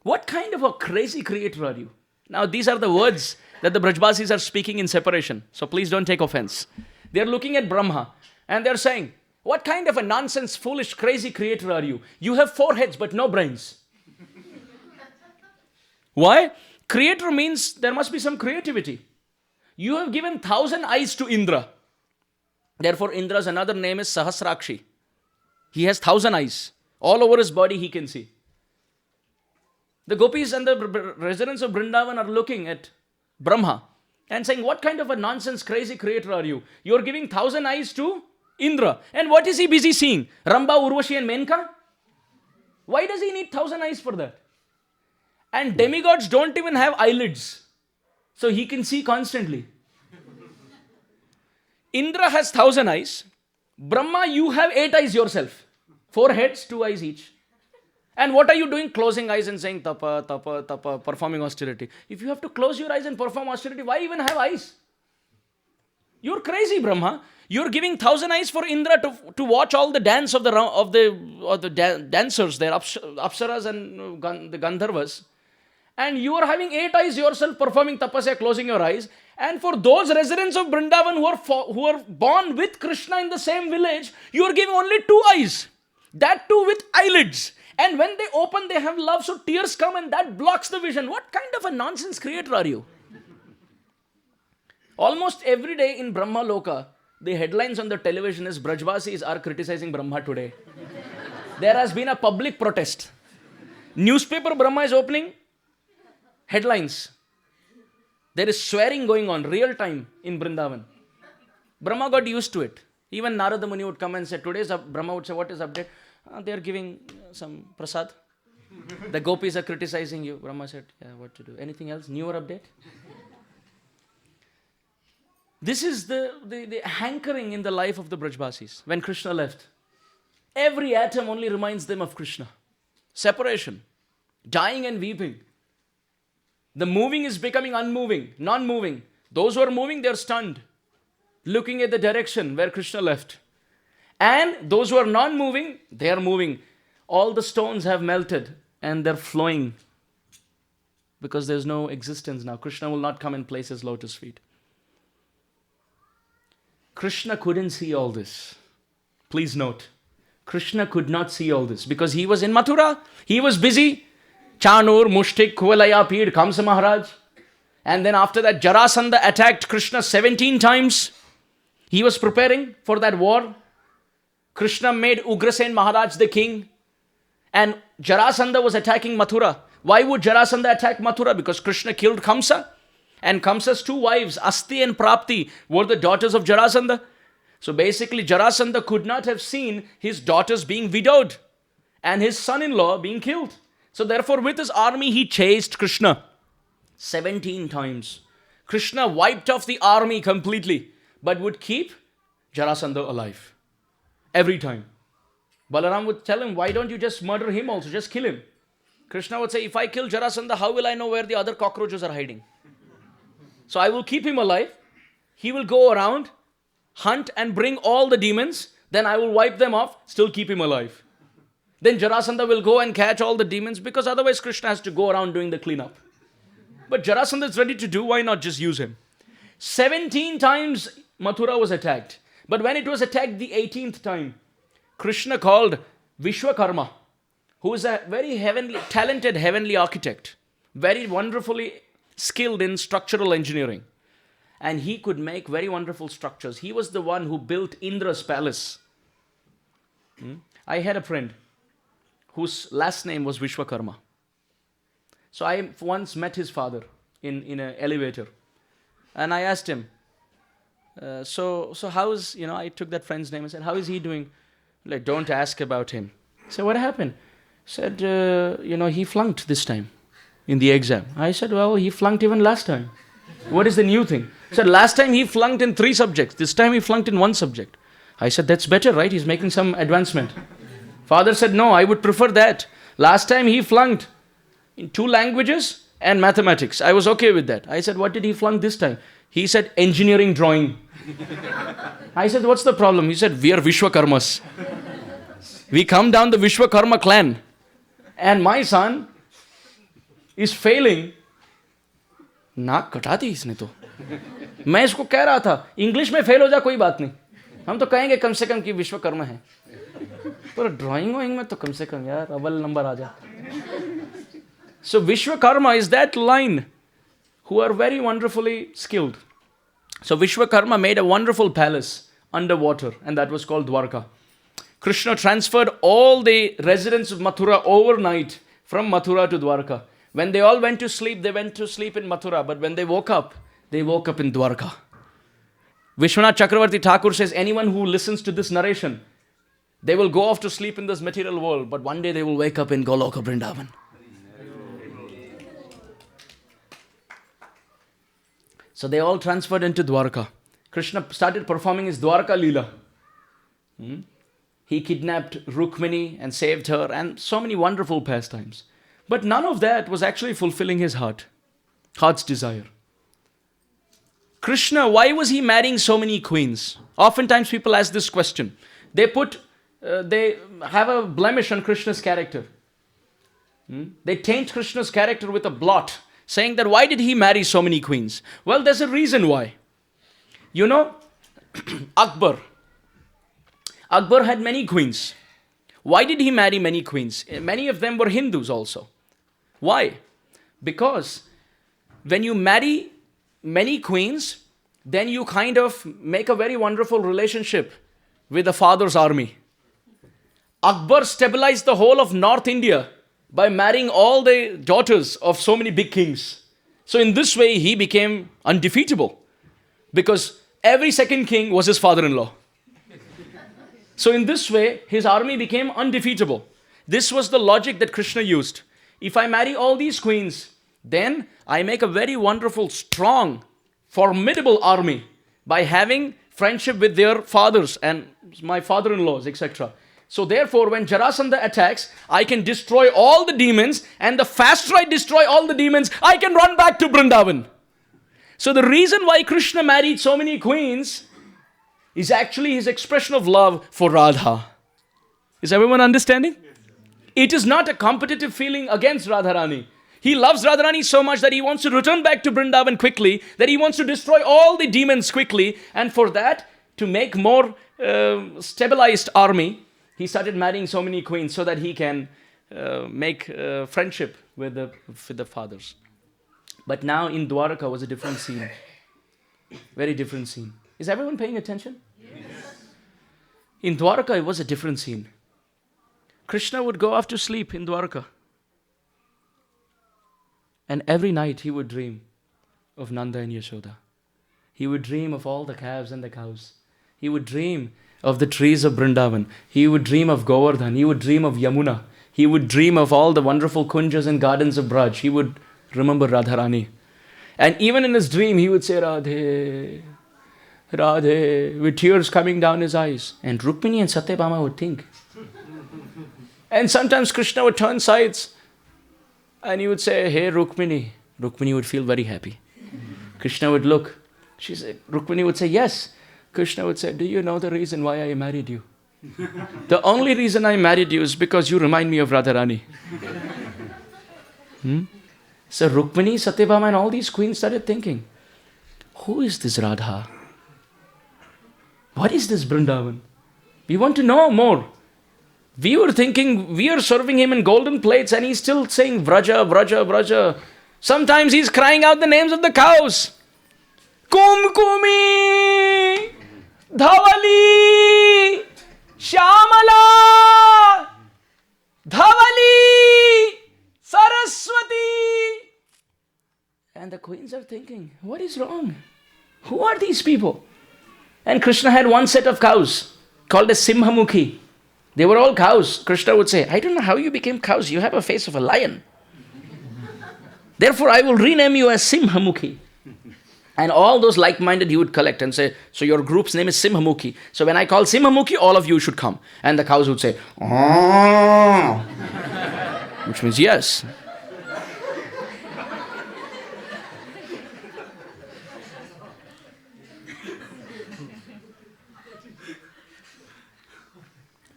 What kind of a crazy creator are you? Now these are the words that the Brajbasis are speaking in separation. So please don't take offense. They are looking at Brahma and they are saying, what kind of a nonsense, foolish, crazy creator are you? You have 4 heads but no brains. Why? Creator means there must be some creativity. You have given 1,000 eyes to Indra. Therefore Indra's another name is Sahasrakshi. He has 1,000 eyes. All over his body he can see. The gopis and the residents of Vrindavan are looking at Brahma and saying, what kind of a nonsense, crazy creator are you? You are giving 1,000 eyes to Indra. And what is he busy seeing? Ramba, Urvashi and Menka? Why does he need 1,000 eyes for that? And demigods don't even have eyelids. So he can see constantly. Indra has 1,000 eyes. Brahma, you have 8 eyes yourself. 4 heads, 2 eyes each. And what are you doing? Closing eyes and saying tapa, tapa, tapa, performing austerity. If you have to close your eyes and perform austerity, why even have eyes? You're crazy, Brahma. You're giving 1,000 eyes for Indra to watch all the dance of the dancers, their Apsaras and the Gandharvas. And you are having 8 eyes yourself performing tapasya, closing your eyes. And for those residents of Vrindavan who are born with Krishna in the same village, you are giving only 2 eyes. That too with eyelids. And when they open, they have love, so tears come and that blocks the vision. What kind of a nonsense creator are you? Almost every day in Brahma Loka, the headlines on the television is Brajvasis are criticizing Brahma today. There has been a public protest. Newspaper Brahma is opening, headlines. There is swearing going on, real time in Vrindavan. Brahma got used to it. Even Narada Muni would come and say, Brahma would say, what is update? They are giving some prasad. The Gopis are criticizing you. Brahma said, yeah, what to do? Anything else? Newer update? This is the hankering in the life of the Brajbasis. When Krishna left, every atom only reminds them of Krishna. Separation, dying and weeping. The moving is becoming unmoving, non-moving. Those who are moving, they are stunned, looking at the direction where Krishna left. And those who are non-moving, they are moving. All the stones have melted and they're flowing because there's no existence now. Krishna will not come and place his lotus feet. Krishna couldn't see all this. Please note, Krishna could not see all this because he was in Mathura. He was busy. Chanur, Mushtik, Kuvalaya, Pid, Kamsa Maharaj. And then after that, Jarasandha attacked Krishna 17 times. He was preparing for that war. Krishna made Ugrasen Maharaj the king. And Jarasandha was attacking Mathura. Why would Jarasandha attack Mathura? Because Krishna killed Kamsa. And Kamsa's 2 wives, Asti and Prapti, were the daughters of Jarasandha. So basically, Jarasandha could not have seen his daughters being widowed and his son-in-law being killed. So therefore, with his army, he chased Krishna 17 times. Krishna wiped off the army completely, but would keep Jarasandha alive. Every time. Balaram would tell him, why don't you just murder him also? Just kill him. Krishna would say, if I kill Jarasandha, how will I know where the other cockroaches are hiding? So I will keep him alive. He will go around, hunt and bring all the demons. Then I will wipe them off, still keep him alive. Then Jarasandha will go and catch all the demons because otherwise Krishna has to go around doing the cleanup. But Jarasandha is ready to do, why not just use him? 17 times Mathura was attacked. But when it was attacked the 18th time, Krishna called Vishwakarma, who is a very talented heavenly architect, very wonderfully skilled in structural engineering. And he could make very wonderful structures. He was the one who built Indra's palace. I had a friend whose last name was Vishwakarma. So I once met his father in an elevator. And I asked him, so how's, I took that friend's name and said, how is he doing? Like, don't ask about him. I said, what happened? He said, he flunked this time in the exam. I said, well, he flunked even last time. What is the new thing? He said, last time he flunked in 3 subjects. This time he flunked in 1 subject. I said, that's better, right? He's making some advancement. Father said, no, I would prefer that. Last time he flunked in 2 languages and mathematics. I was okay with that. I said, what did he flunk this time? He said, engineering drawing. I said, what's the problem? He said, we are Vishwakarmas. We come down the Vishwakarma clan. And my son is failing. नाक कटा दी इसने तो. मैं इसको कह रहा था, English में फेल हो जा कोई बात नहीं. हम तो कहेंगे कम से कम कि विश्वकर्मा है. पर ड्राइंग में तो कम से कम यार अव्वल नंबर आ जा. So Vishwakarma is that line who are very wonderfully skilled. So Vishwakarma made a wonderful palace underwater, and that was called Dwarka. Krishna transferred all the residents of Mathura overnight from Mathura to Dwarka. When they all went to sleep, they went to sleep in Mathura. But when they woke up in Dwarka. Vishwanath Chakravarti Thakur says, anyone who listens to this narration, they will go off to sleep in this material world, but one day they will wake up in Goloka Vrindavan. So they all transferred into Dwarka. Krishna started performing his Dwarka Lila. He kidnapped Rukmini and saved her, and so many wonderful pastimes. But none of that was actually fulfilling his heart's desire. Krishna, why was he marrying so many queens? Oftentimes people ask this question. They have a blemish on Krishna's character. They taint Krishna's character with a blot, saying that why did he marry so many queens? Well, there's a reason why. You know, Akbar had many queens. Why did he marry many queens? Many of them were Hindus also. Why? Because when you marry many queens, then you kind of make a very wonderful relationship with the father's army. Akbar stabilized the whole of North India by marrying all the daughters of so many big kings. So in this way, he became undefeatable because every second king was his father-in-law. So in this way, his army became undefeatable. This was the logic that Krishna used. If I marry all these queens, then I make a very wonderful, strong, formidable army by having friendship with their fathers and my father-in-laws, etc. So therefore, when Jarasandha attacks, I can destroy all the demons, and the faster I destroy all the demons, I can run back to Vrindavan. So the reason why Krishna married so many queens is actually his expression of love for Radha. Is everyone understanding? It is not a competitive feeling against Radharani. He loves Radharani so much that he wants to return back to Vrindavan quickly, that he wants to destroy all the demons quickly, and for that, to make more stabilized army, he started marrying so many queens so that he can make friendship with the fathers. But now in Dwarka was a different scene. Very different scene. Is everyone paying attention? Yes. In Dwarka, it was a different scene. Krishna would go off to sleep in Dwarka. And every night he would dream of Nanda and Yashoda. He would dream of all the calves and the cows. He would dream of the trees of Vrindavan. He would dream of Govardhan. He would dream of Yamuna. He would dream of all the wonderful kunjas and gardens of Braj. He would remember Radharani. And even in his dream, he would say, Radhe, Radhe, with tears coming down his eyes. And Rukmini and Satyabhama would think. And sometimes Krishna would turn sides and he would say, hey Rukmini. Rukmini would feel very happy. Krishna would look. Rukmini would say, yes. Krishna would say, do you know the reason why I married you? The only reason I married you is because you remind me of Radharani. So Rukmini, Satyabhama and all these queens started thinking, who is this Radha? What is this Vrindavan? We want to know more. We were thinking we are serving him in golden plates and he's still saying Vraja, Vraja, Vraja. Sometimes he's crying out the names of the cows. Kumkumi, Dhavali, Shyamala, Dhavali, Saraswati. And the queens are thinking, what is wrong? Who are these people? And Krishna had one set of cows called a Simhamukhi. They were all cows. Krishna would say, I don't know how you became cows. You have a face of a lion. Therefore, I will rename you as Simhamukhi. And all those like-minded he would collect and say, so your group's name is Simhamukhi. So when I call Simhamukhi, all of you should come. And the cows would say, oh, which means yes.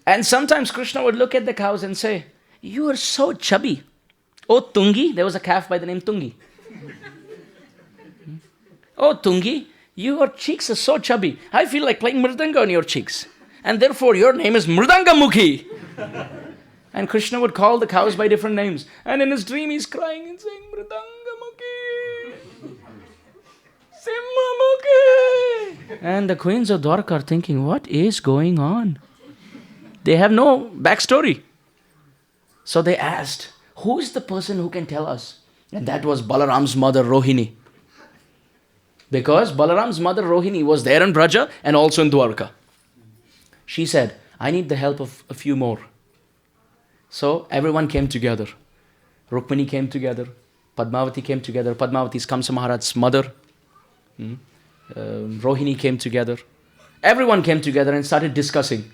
And sometimes Krishna would look at the cows and say, you are so chubby. Oh, Tungi, there was a calf by the name Tungi. Oh, Tungi, your cheeks are so chubby. I feel like playing mridanga on your cheeks. And therefore, your name is Mridangamukhi. And Krishna would call the cows by different names. And in his dream, he's crying and saying, Mridangamukhi, Simhamukhi. And the queens of Dwarka are thinking, what is going on? They have no backstory. So they asked, who is the person who can tell us? And that was Balaram's mother, Rohini. Because Balaram's mother, Rohini, was there in Braja and also in Dwarka. She said, I need the help of a few more. So everyone came together. Rukmini came together. Padmavati came together. Padmavati is Kamsa Maharaj's mother. Rohini came together. Everyone came together and started discussing.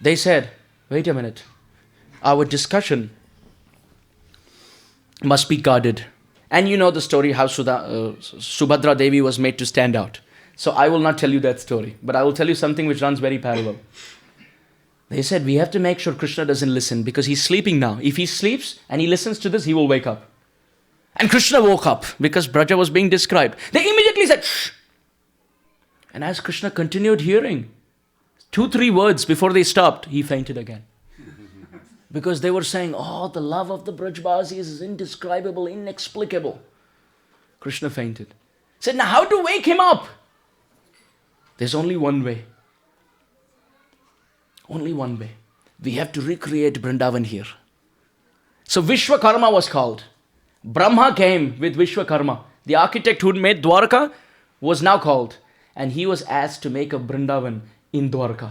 They said, wait a minute. Our discussion must be guarded. And you know the story how Subhadra Devi was made to stand out. So I will not tell you that story, but I will tell you something which runs very parallel. They said, we have to make sure Krishna doesn't listen because he's sleeping now. If he sleeps and he listens to this, he will wake up. And Krishna woke up because Braja was being described. They immediately said, shh. And as Krishna continued hearing, 2-3 words before they stopped, he fainted again. Because they were saying, oh, the love of the Brajbasis is indescribable, inexplicable. Krishna fainted. He said, now how to wake him up? There's only one way. Only one way. We have to recreate Vrindavan here. So Vishwakarma was called. Brahma came with Vishwakarma. The architect who made Dwarka was now called. And he was asked to make a Vrindavan in Dwarka.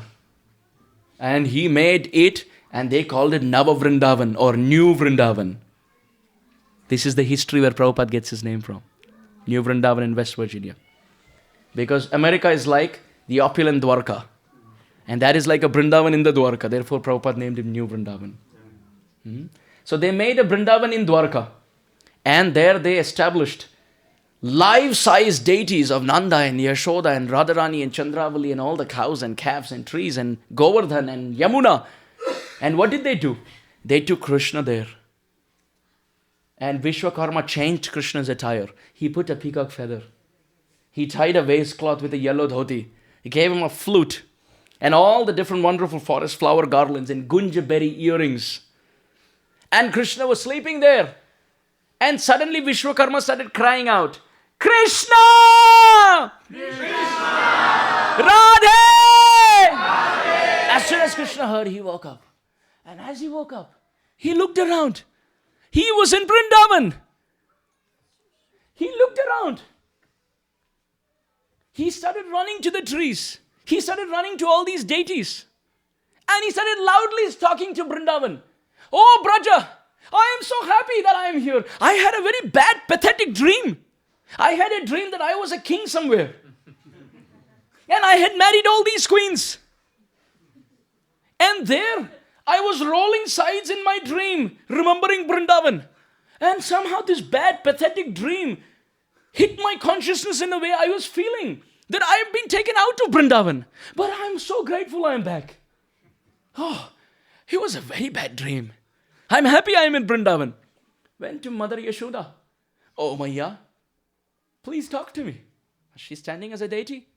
And he made it, and they called it Nava Vrindavan or New Vrindavan. This is the history where Prabhupada gets his name from. New Vrindavan in West Virginia. Because America is like the opulent Dwarka. And that is like a Vrindavan in the Dwarka. Therefore, Prabhupada named him New Vrindavan. So they made a Vrindavan in Dwarka. And there they established life-size deities of Nanda and Yashoda and Radharani and Chandravali and all the cows and calves and trees and Govardhan and Yamuna. And what did they do? They took Krishna there. And Vishwakarma changed Krishna's attire. He put a peacock feather. He tied a waistcloth with a yellow dhoti. He gave him a flute and all the different wonderful forest flower garlands and gunja berry earrings. And Krishna was sleeping there. And suddenly Vishwakarma started crying out, Krishna! Krishna! Radhe! Radhe! As soon as Krishna heard, he woke up. And as he woke up, he looked around. He was in Vrindavan. He looked around. He started running to the trees. He started running to all these deities. And he started loudly talking to Vrindavan. Oh, Braja, I am so happy that I am here. I had a very bad, pathetic dream. I had a dream that I was a king somewhere. And I had married all these queens. And there, I was rolling sides in my dream, remembering Vrindavan. And somehow this bad, pathetic dream hit my consciousness in a way I was feeling that I have been taken out of Vrindavan. But I'm so grateful I am back. Oh, it was a very bad dream. I'm happy I am in Vrindavan. Went to Mother Yashoda. Oh, Maya, please talk to me. She's standing as a deity.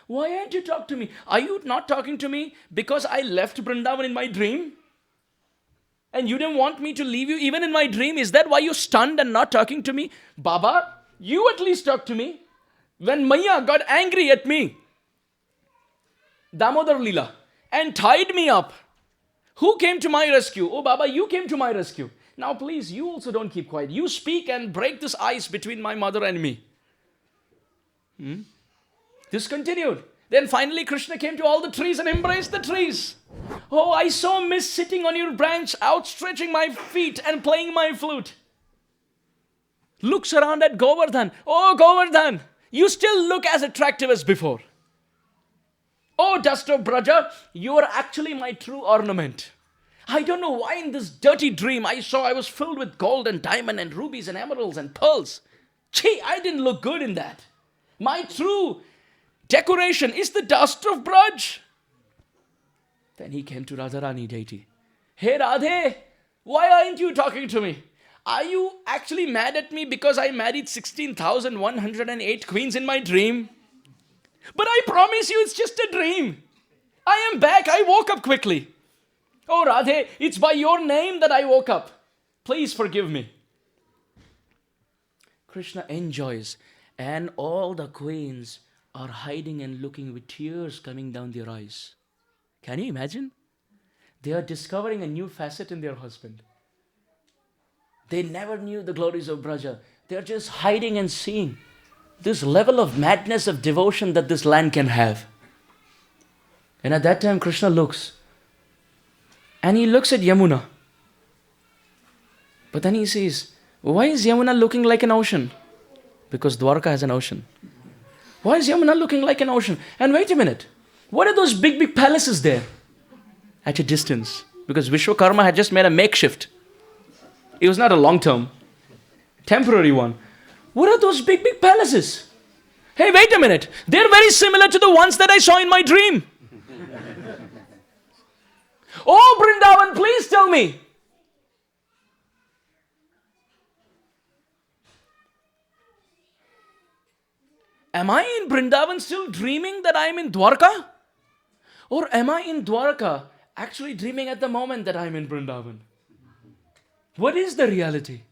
Why aren't you talking to me? Are you not talking to me because I left Vrindavan in my dream? And you didn't want me to leave you even in my dream? Is that why you're stunned and not talking to me? Baba, you at least talk to me. When Maya got angry at me, Damodar Lila, and tied me up, who came to my rescue? Oh, Baba, you came to my rescue. Now, please, you also don't keep quiet. You speak and break this ice between my mother and me. This continued. Then finally, Krishna came to all the trees and embraced the trees. Oh, I so miss sitting on your branch, outstretching my feet and playing my flute. Looks around at Govardhan. Oh, Govardhan, you still look as attractive as before. Oh, dust of Braja, you are actually my true ornament. I don't know why in this dirty dream I saw I was filled with gold and diamond and rubies and emeralds and pearls. Gee, I didn't look good in that. My true decoration is the dust of Braj. Then he came to Radharani deity. Hey Radhe, why aren't you talking to me? Are you actually mad at me because I married 16,108 queens in my dream? But I promise you it's just a dream. I am back. I woke up quickly. Oh Radhe, it's by your name that I woke up. Please forgive me. Krishna enjoys, and all the queens are hiding and looking with tears coming down their eyes. Can you imagine? They are discovering a new facet in their husband. They never knew the glories of Braja. They are just hiding and seeing this level of madness of devotion that this land can have. And at that time, Krishna looks. And he looks at Yamuna. But then he says, why is Yamuna looking like an ocean? Because Dwarka has an ocean. Why is Yamuna looking like an ocean? And wait a minute. What are those big, big palaces there? At a distance. Because Vishwakarma had just made a makeshift. It was not a long-term, temporary one. What are those big, big palaces? Hey, wait a minute. They're very similar to the ones that I saw in my dream. Oh, Vrindavan, please tell me. Am I in Vrindavan still dreaming that I am in Dwarka? Or am I in Dwarka actually dreaming at the moment that I am in Vrindavan? What is the reality?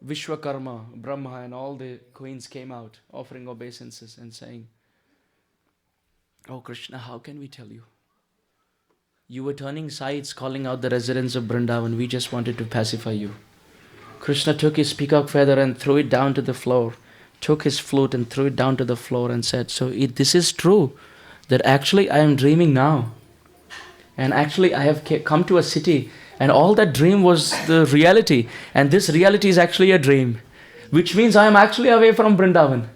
Vishwakarma, Brahma and all the queens came out offering obeisances and saying, "Oh Krishna, how can we tell you? You were turning sides, calling out the residents of Vrindavan. We just wanted to pacify you." Krishna took his peacock feather and threw it down to the floor, took his flute and threw it down to the floor and said, this is true, that actually I am dreaming now. And actually I have come to a city and all that dream was the reality. And this reality is actually a dream, which means I am actually away from Vrindavan.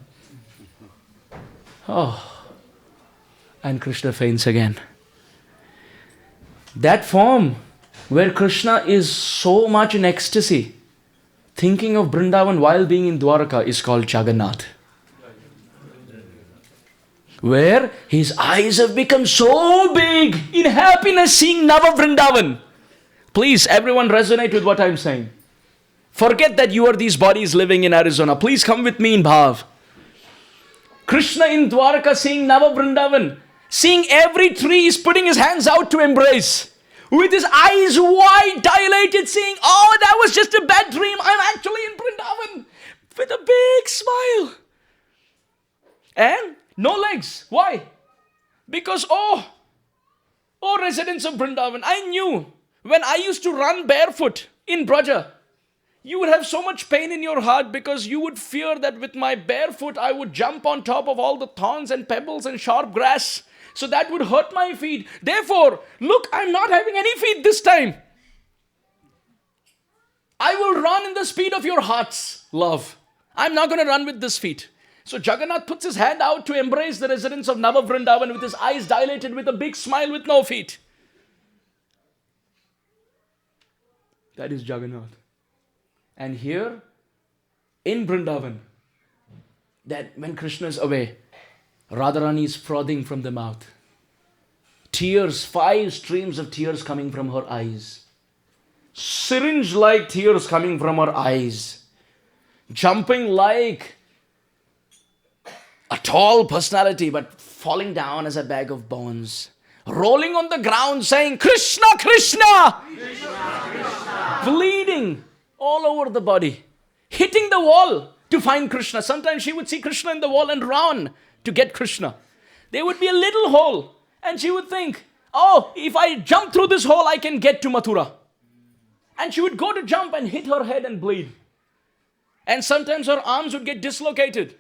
Oh, and Krishna faints again. That form where Krishna is so much in ecstasy, thinking of Vrindavan while being in Dwarka, is called Jagannath. Where his eyes have become so big in happiness seeing Nava Vrindavan. Please, everyone resonate with what I'm saying. Forget that you are these bodies living in Arizona. Please come with me in Bhav. Krishna in Dwarka seeing Nava Vrindavan, seeing every tree, is putting his hands out to embrace. With his eyes wide dilated, saying, "Oh, that was just a bad dream. I'm actually in Vrindavan." With a big smile. And no legs. Why? Because, oh residents of Vrindavan, I knew when I used to run barefoot in Braja, you would have so much pain in your heart because you would fear that with my barefoot I would jump on top of all the thorns and pebbles and sharp grass. So that would hurt my feet. Therefore, look, I'm not having any feet this time. I will run in the speed of your heart's love. I'm not going to run with this feet. So Jagannath puts his hand out to embrace the residents of Nava Vrindavan with his eyes dilated, with a big smile, with no feet. That is Jagannath. And here in Vrindavan, that when Krishna is away, Radharani is frothing from the mouth. Tears, 5 streams of tears coming from her eyes. Syringe-like tears coming from her eyes. Jumping like a tall personality but falling down as a bag of bones. Rolling on the ground saying, "Krishna, Krishna!" Krishna, Krishna. Bleeding all over the body. Hitting the wall to find Krishna. Sometimes she would see Krishna in the wall and run to get Krishna. There would be a little hole and she would think, "Oh, if I jump through this hole, I can get to Mathura." And she would go to jump and hit her head and bleed. And sometimes her arms would get dislocated.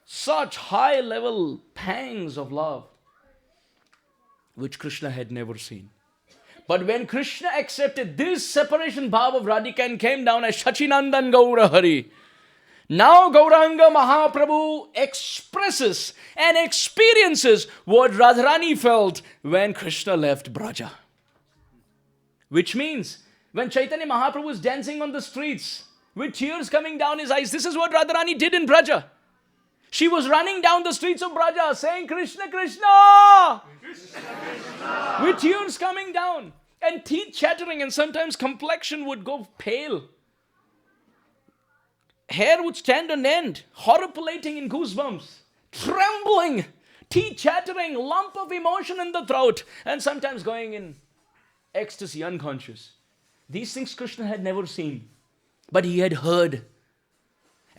Such high level pangs of love, which Krishna had never seen. But when Krishna accepted this separation bhav of Radhika and came down as Shachinandan Gaura Hare, now Gauranga Mahaprabhu expresses and experiences what Radharani felt when Krishna left Braja. Which means, when Chaitanya Mahaprabhu was dancing on the streets with tears coming down his eyes, this is what Radharani did in Braja. She was running down the streets of Braja saying, "Krishna, Krishna!" Krishna, Krishna. With tears coming down and teeth chattering, and sometimes complexion would go pale. Hair would stand on end, horripilating in goosebumps, trembling, teeth chattering, lump of emotion in the throat, and sometimes going in ecstasy, unconscious. These things Krishna had never seen, but he had heard.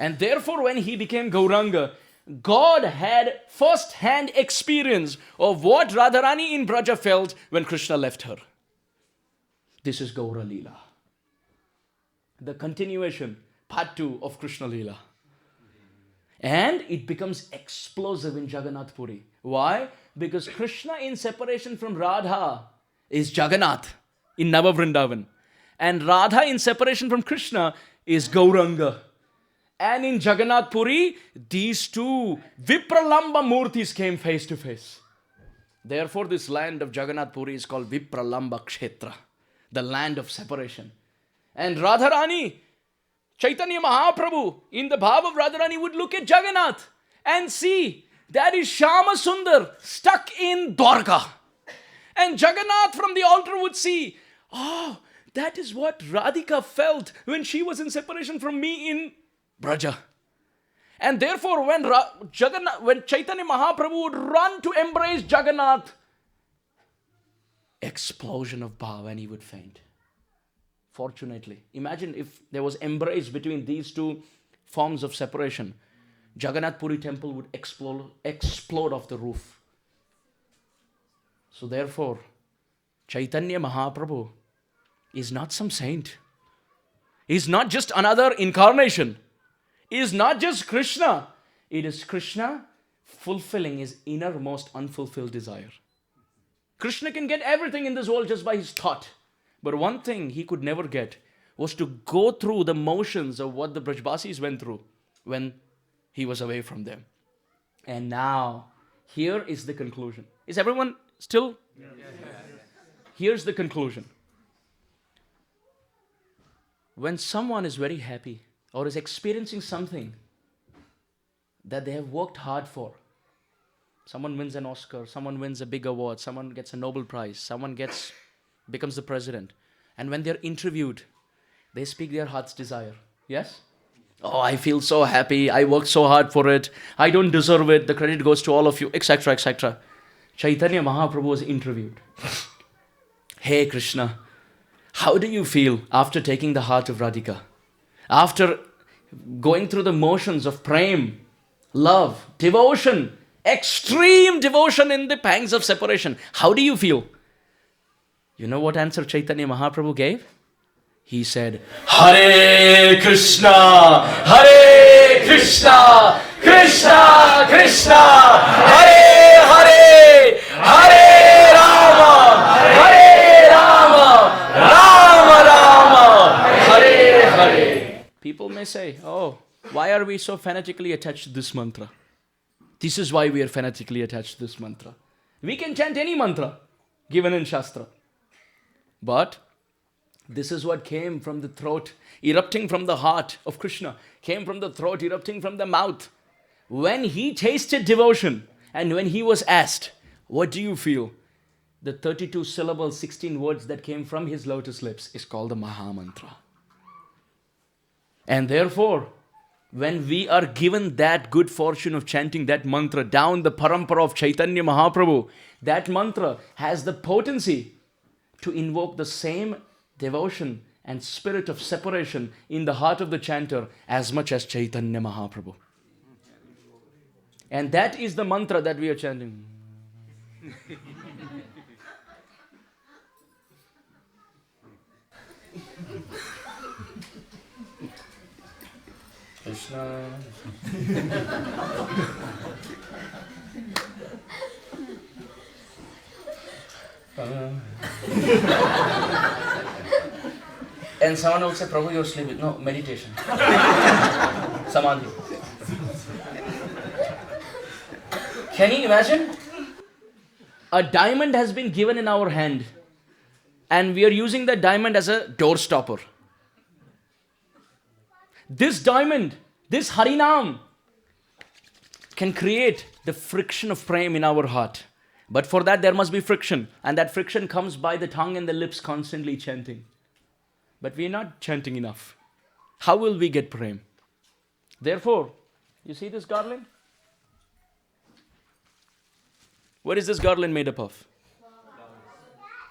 And therefore, when he became Gauranga, God had first-hand experience of what Radharani in Braja felt when Krishna left her. This is Gaura Lila. The continuation, part 2 of Krishna Lila. And it becomes explosive in Jagannath Puri. Why? Because Krishna in separation from Radha is Jagannath in Nava Vrindavan. And Radha in separation from Krishna is Gauranga. And in Jagannath Puri, these two Vipralamba Murtis came face to face. Therefore, this land of Jagannath Puri is called Vipralamba Kshetra, the land of separation. And Radharani Chaitanya Mahaprabhu in the bhav of Radharani would look at Jagannath and see that is Shyama Sundar stuck in Dwarka. And Jagannath from the altar would see, oh, that is what Radhika felt when she was in separation from me in Braja. And therefore, when Chaitanya Mahaprabhu would run to embrace Jagannath, explosion of bhav and he would faint. Fortunately, imagine if there was embrace between these two forms of separation. Jagannath Puri temple would explode off the roof. So therefore, Chaitanya Mahaprabhu is not some saint. He is not just another incarnation. He is not just Krishna. It is Krishna fulfilling his innermost unfulfilled desire. Krishna can get everything in this world just by his thought. But one thing he could never get was to go through the motions of what the Brajbasis went through when he was away from them. And now, here is the conclusion. Is everyone still? Yes. Here's the conclusion. When someone is very happy or is experiencing something that they have worked hard for, someone wins an Oscar, someone wins a big award, someone gets a Nobel Prize, someone becomes the president. And when they're interviewed, they speak their heart's desire. Yes? Oh, I feel so happy. I worked so hard for it. I don't deserve it. The credit goes to all of you, etc., etc. Chaitanya Mahaprabhu was interviewed. Hey Krishna, how do you feel after taking the heart of Radhika? After going through the motions of prem, love, devotion, extreme devotion in the pangs of separation, how do you feel? You know what answer Chaitanya Mahaprabhu gave? He said, Hare Krishna, Hare Krishna, Krishna Krishna, Hare Hare, Hare Rama, Hare Rama, Rama Rama, Hare Hare. People may say, oh, why are we so fanatically attached to this mantra? This is why we are fanatically attached to this mantra. We can chant any mantra given in Shastra. But this is what came from the throat, erupting from the heart of Krishna, came from the throat, erupting from the mouth. When he tasted devotion and when he was asked, what do you feel? The 32 syllables, 16 words that came from his lotus lips is called the Mahamantra. And therefore, when we are given that good fortune of chanting that mantra down the parampara of Chaitanya Mahaprabhu, that mantra has the potency to invoke the same devotion and spirit of separation in the heart of the chanter as much as Chaitanya Mahaprabhu. And that is the mantra that we are chanting. Krishna. And someone will say, Prabhu, you're sleeping. No, meditation. Samadhi. Can you imagine? A diamond has been given in our hand and we are using that diamond as a door stopper. This diamond, this Harinam can create the friction of prem in our heart. But for that there must be friction. And that friction comes by the tongue and the lips constantly chanting. But we are not chanting enough. How will we get prem? Therefore, you see this garland? What is this garland made up of?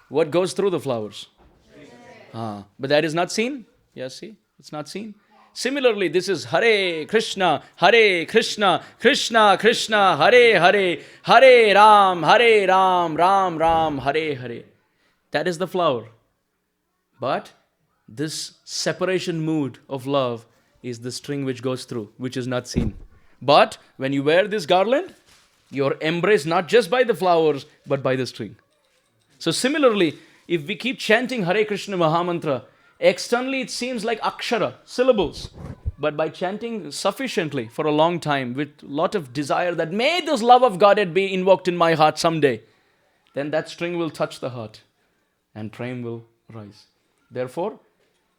What goes through the flowers? But that is not seen? Yes, see? It's not seen. Similarly, this is Hare Krishna, Krishna Krishna, Hare Hare, Hare Ram, Ram Ram, Hare Hare. That is the flower. But this separation mood of love is the string which goes through, which is not seen. But when you wear this garland, you're embraced not just by the flowers, but by the string. So similarly, if we keep chanting Hare Krishna Mahamantra, externally it seems like akshara, syllables. But by chanting sufficiently for a long time with a lot of desire that may this love of Godhead be invoked in my heart someday, then that string will touch the heart and prem will rise. Therefore,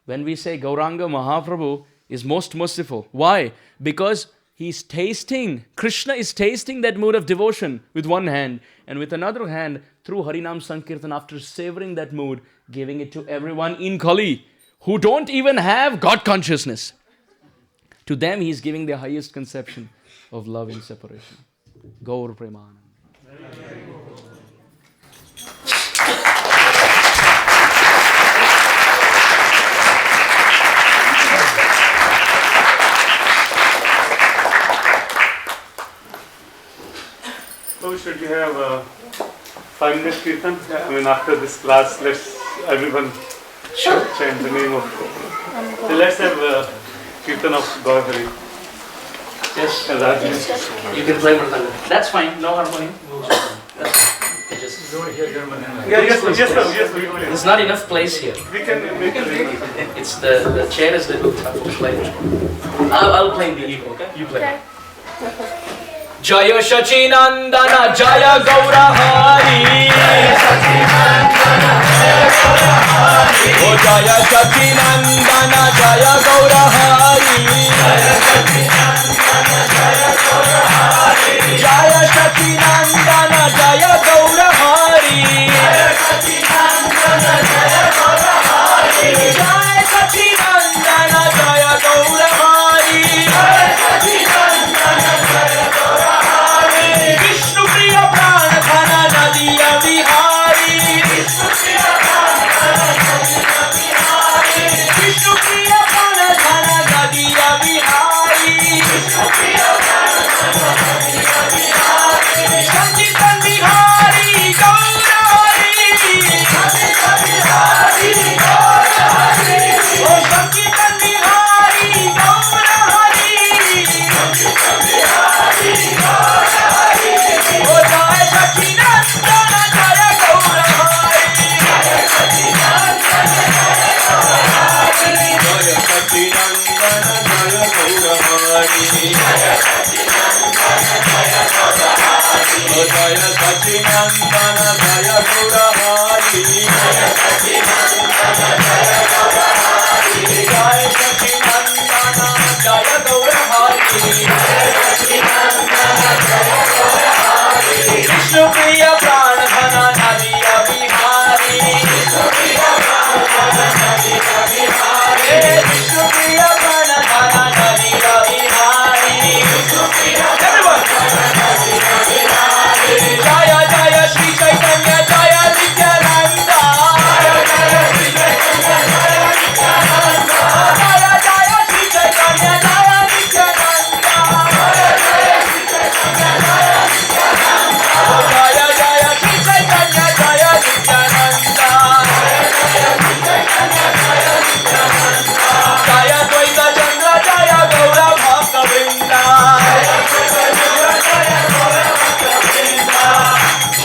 when we say Gauranga Mahaprabhu is most merciful. Why? Because he's tasting, Krishna is tasting that mood of devotion with one hand, and with another hand, through Harinam Sankirtan, after savoring that mood, giving it to everyone in Kali who don't even have God consciousness. To them, he is giving the highest conception of love in separation. Gaur Premanand. So should we have 5-minute kirtan? I mean, after this class, let's everyone chant the name of. So let's have kirtan of Gaura Hari. Yes, Radha. you can play Mridanga. That's fine, no harmonium. Just Yeah, yes, we play. there's not enough place here. We can make it. It's the chair is little tough to play. I'll play the ego, okay? You play. Jaya Shachinandana Jaya Gaura Hari. Oh Jaya Shachinandana Jaya Gaura Hari. Jaya Shachinandana Jaya Gaura Hari. Jaya Shachinandana Jaya Gaura Hari. Vishnu Priya Prana Dhana Nadiya Vihari. Vishnu Priya Prana Dhana Nadiya Vihari. Sanjitan Vihari Gaurari. Oh Sanjitan Vihari Gaurari. Oh Jaya Shachinandana Jaya Gaura Hari. Jaya Shachinandana Jaya Gaura Hari. Oh Jaya Shachinandana Jaya Gaura Hari. Jaya Shachinandana Jaya Gaura Hari. Vishnu Priya Prana Dhana Nadiya Vihari. Vishnu Priya Prana Dhana Nadiya Vihari. Everyone. Jaya Jaya Shri Chaitanya Jaya Nityananda. Jaya Jaya Shri Chaitanya Jaya Nityananda. Jaya Jaya Shri Chaitanya Jaya Nityananda. Jaya Jaya Shri Chaitanya Jaya Nityananda. Jaya Jaya Shri Chaitanya Jaya Nityananda. Jaya Dvaita Chandra Jaya Gaura Bhakta Vrinda.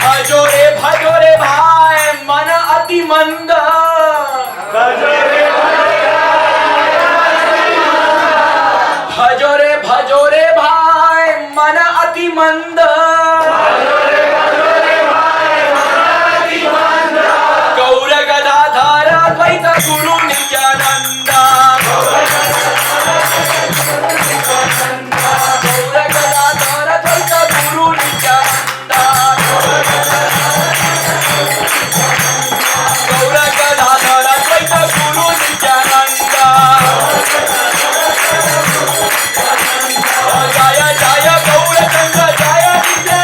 Bhajore bhajore bhai mana ati manda. Bhajore bhajore bhai mana ati manda. Gaura Gadadhara Dvaita Guru Nityananda. Gaura Gadadhara Dvaita Guru Nityananda. Gaura Gadadhara Dvaita Guru Nityananda. Jaya Jaya Gaura Chandra Jaya Nityananda.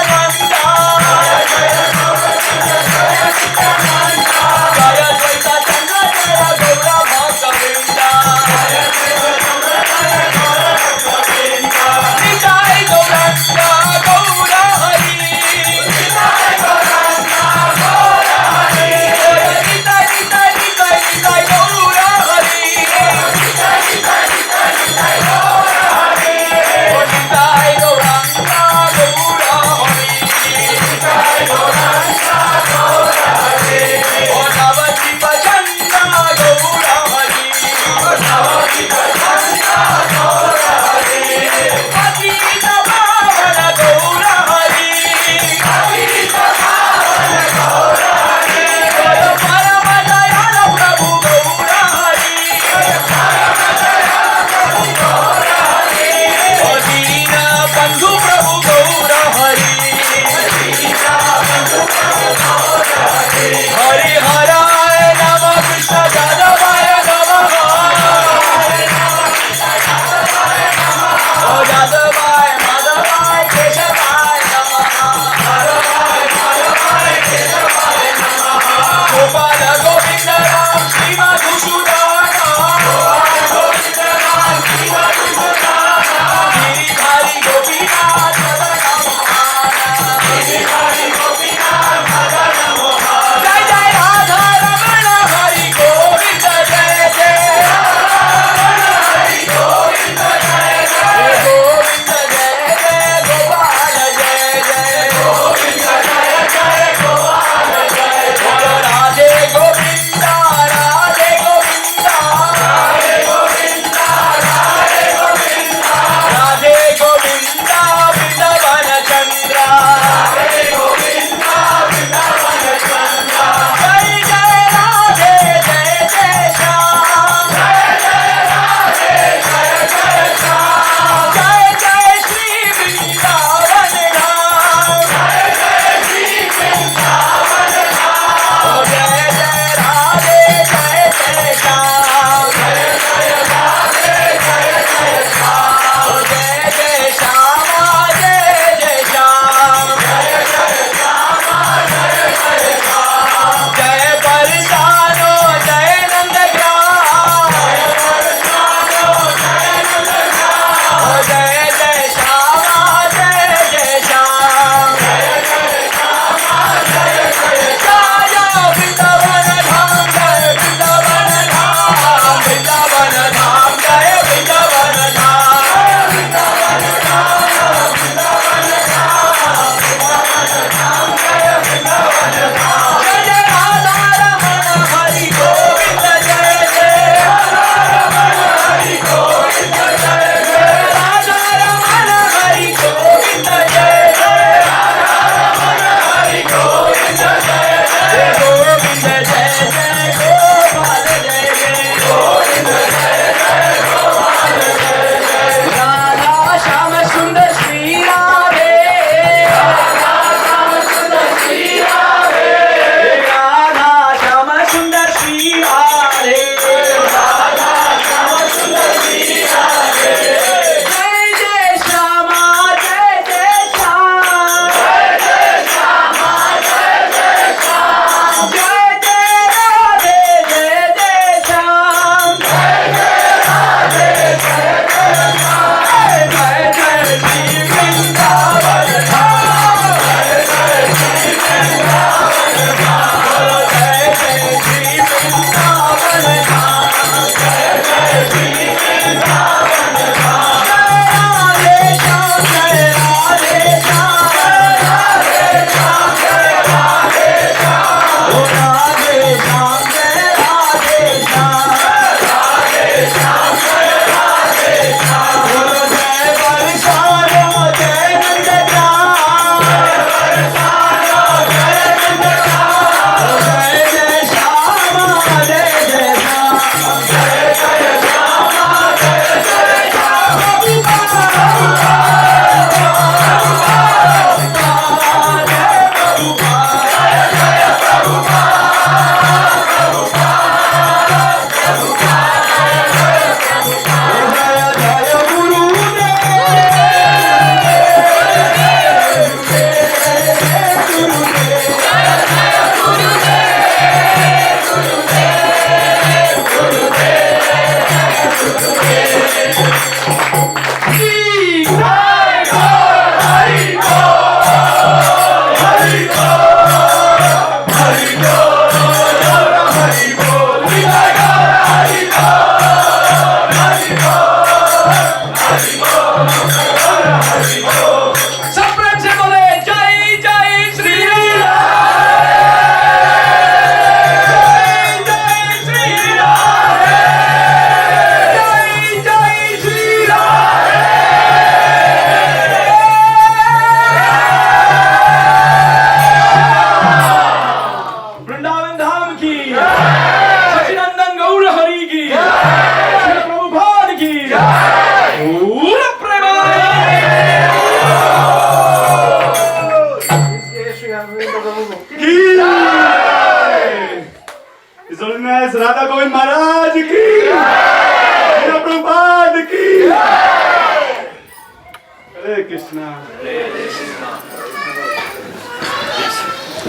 Hare Krishna.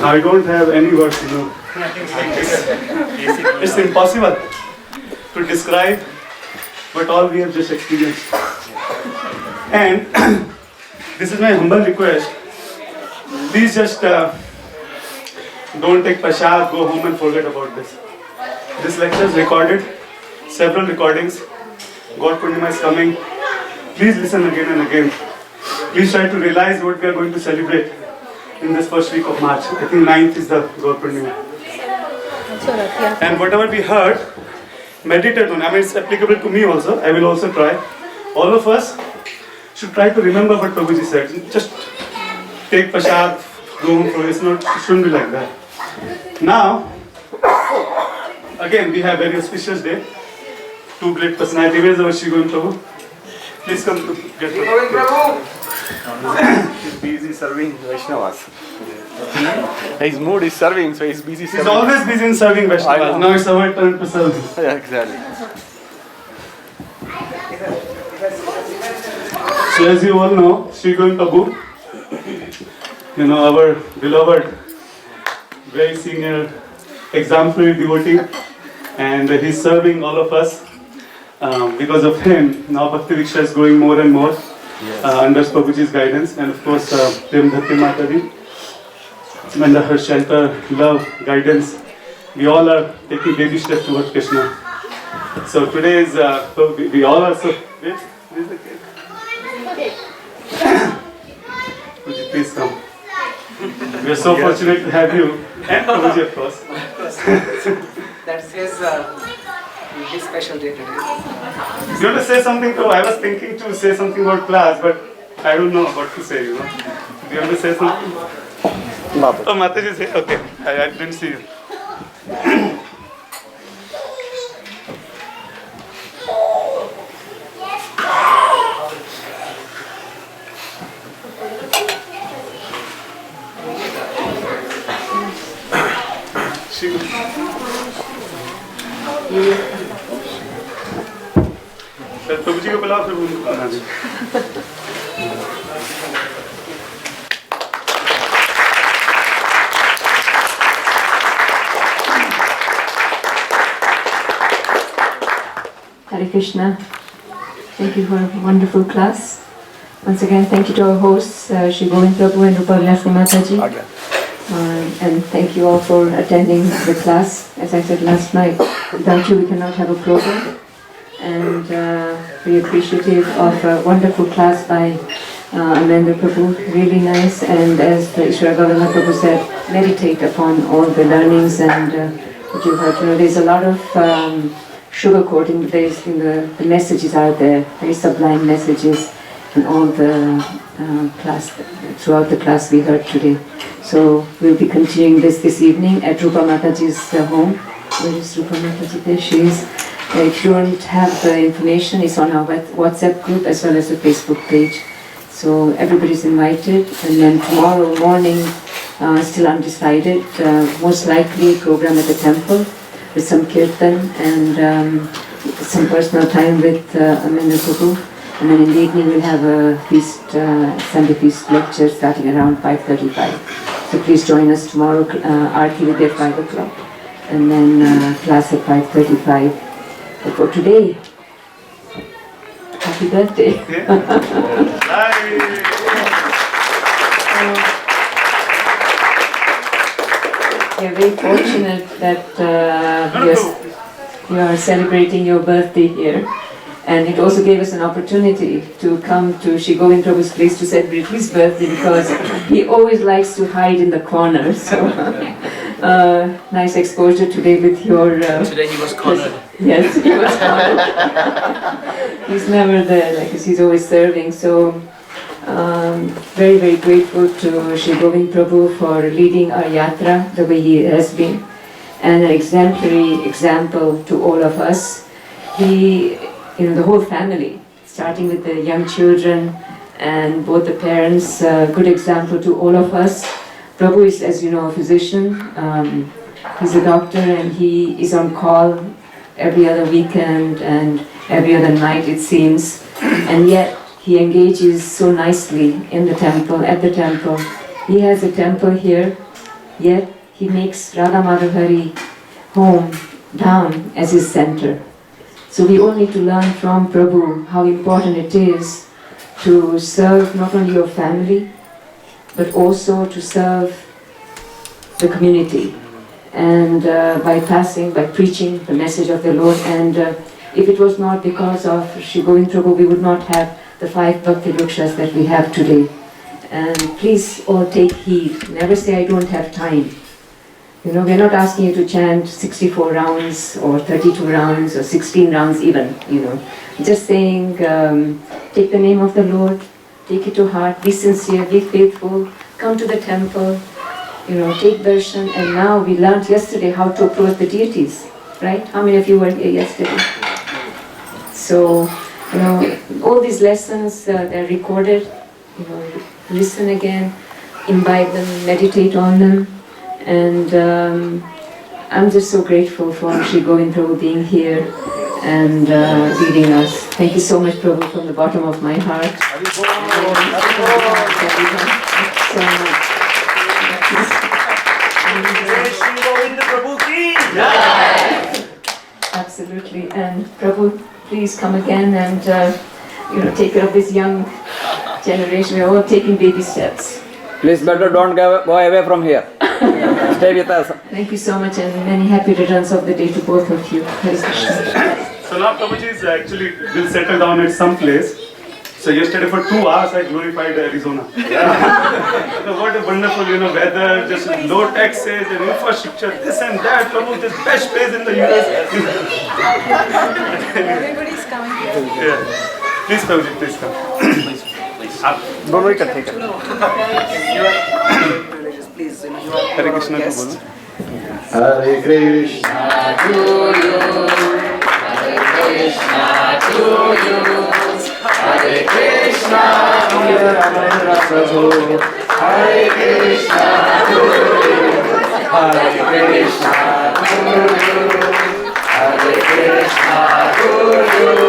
I don't have any words, It's impossible to describe what all we have just experienced. And this is my humble request. Please just don't take prasad, go home and forget about this. This lecture is recorded, several recordings. God Purnima is coming. Please listen again and again. Please try to realize what we are going to celebrate in this first week of March. I think 9th is the God Purnima. And whatever we heard, meditate on. I mean, it's applicable to me also. I will also try. All of us should try to remember what Prabhuji said. Just take prasad, go home for it. It shouldn't be like that. Now, again, we have very auspicious day. Two great personalities. Where is our SriGovinda Prabhu? Please come to get Prabhu. He's busy serving Vaishnavas. His mood is serving, so he's busy serving. He's always busy in serving Vaishnavas. Now it's our turn to serve. Yeah, exactly. So as you all know, SriGovinda Prabhu, our beloved, very senior, exemplary devotee, and he's serving all of us. Because of him, now Bhakti Diksha is growing more and more under Prabhuji's guidance, and of course, Mathaji, under her shelter, love, guidance, we all are taking baby steps towards Krishna. So today is, we all are so. Where's the cake? Prabhuji, please come. We are so fortunate to have you, and Prabhuji, of course. That's his special day today. You want to say something too? I was thinking to say something about class, but I don't know what to say, Do you want to say something? Mataji. Oh, Mathaji say, okay. I didn't see you. प्रभु जी को बुलाओ फिर उनको बना दें Hare Krishna. Thank you for a wonderful class. Once again, thank you to our hosts, SriGovinda Prabhu and RupaVilasini Mathaji. And thank you all for attending the class. As I said last night, without you we cannot have a program. And we are appreciative of a wonderful class by Amarendra Prabhu, really nice. And as SriGovinda Prabhu said, meditate upon all the learnings and what you heard. There's a lot of sugarcoating in the messages out there, very sublime messages in all the class, throughout the class we heard today. So we'll be continuing this evening at Rupa Mataji's home. Where is Rupa Mataji? There she is. If you don't have the information, it's on our WhatsApp group as well as the Facebook page. So everybody's invited. And then tomorrow morning, still undecided, most likely program at the temple with some kirtan and some personal time with Amarendra Prabhu. And then in the evening we'll have a feast, Sunday feast lecture starting around 5:35. So please join us tomorrow. Aarti will be at 5 o'clock. And then class at 5:35. But for today, happy birthday. We are very fortunate that you are celebrating your birthday here. And it also gave us an opportunity to come to SriGovinda Prabhu's place to celebrate his birthday because he always likes to hide in the corner. So, nice exposure today with your... Today he was cornered. Yes, he was cornered. He's never there, because he's always serving. So, very, very grateful to SriGovinda Prabhu for leading our yatra the way he has been. And an exemplary example to all of us. The whole family, starting with the young children and both the parents, good example to all of us. Prabhu is, as you know, a physician. He's a doctor and he is on call every other weekend and every other night, it seems. And yet he engages so nicely in the temple, at the temple. He has a temple here, yet he makes Radha Madhavari home down as his center. So we all need to learn from Prabhu how important it is to serve not only your family, but also to serve the community. And by preaching the message of the Lord. And if it was not because of SriGovinda Prabhu, we would not have the 5 Bhakti Vrikshas that we have today. And please all take heed. Never say, I don't have time. You know, we're not asking you to chant 64 rounds or 32 rounds or 16 rounds even, you know. Just saying, take the name of the Lord, take it to heart, be sincere, be faithful, come to the temple, you know, take darshan. And now we learned yesterday how to approach the deities, right? How many of you were here yesterday? So, you know, all these lessons, they're recorded, you know, listen again, imbibe them, meditate on them. And I'm just so grateful for SriGovinda Prabhu being here and leading us. Thank you so much, Prabhu, from the bottom of my heart. Thank you so much. Absolutely. And Prabhu, please come again and you know, take care of this young generation. We're all taking baby steps. Please better don't go away from here. Stay with us. Thank you so much, and many happy returns of the day to both of you. Hare Krishna. So now Prabhuji is actually will settle down at some place. So yesterday for 2 hours I glorified Arizona. So what a wonderful, you know, weather, just low taxes and infrastructure, this and that. Prabhu, the best place in the US. Everybody's coming here. Yeah. Please Prabhuji, please come. दोनों ही इकट्ठे कर Please, you are Hare Krishna को बोलो. Hare Krishna to you, Hare Krishna to you, Hare Krishna, Chandler Amarendra Prabhu, Hare Krishna to you, Hare Krishna to you, Hare Krishna to you,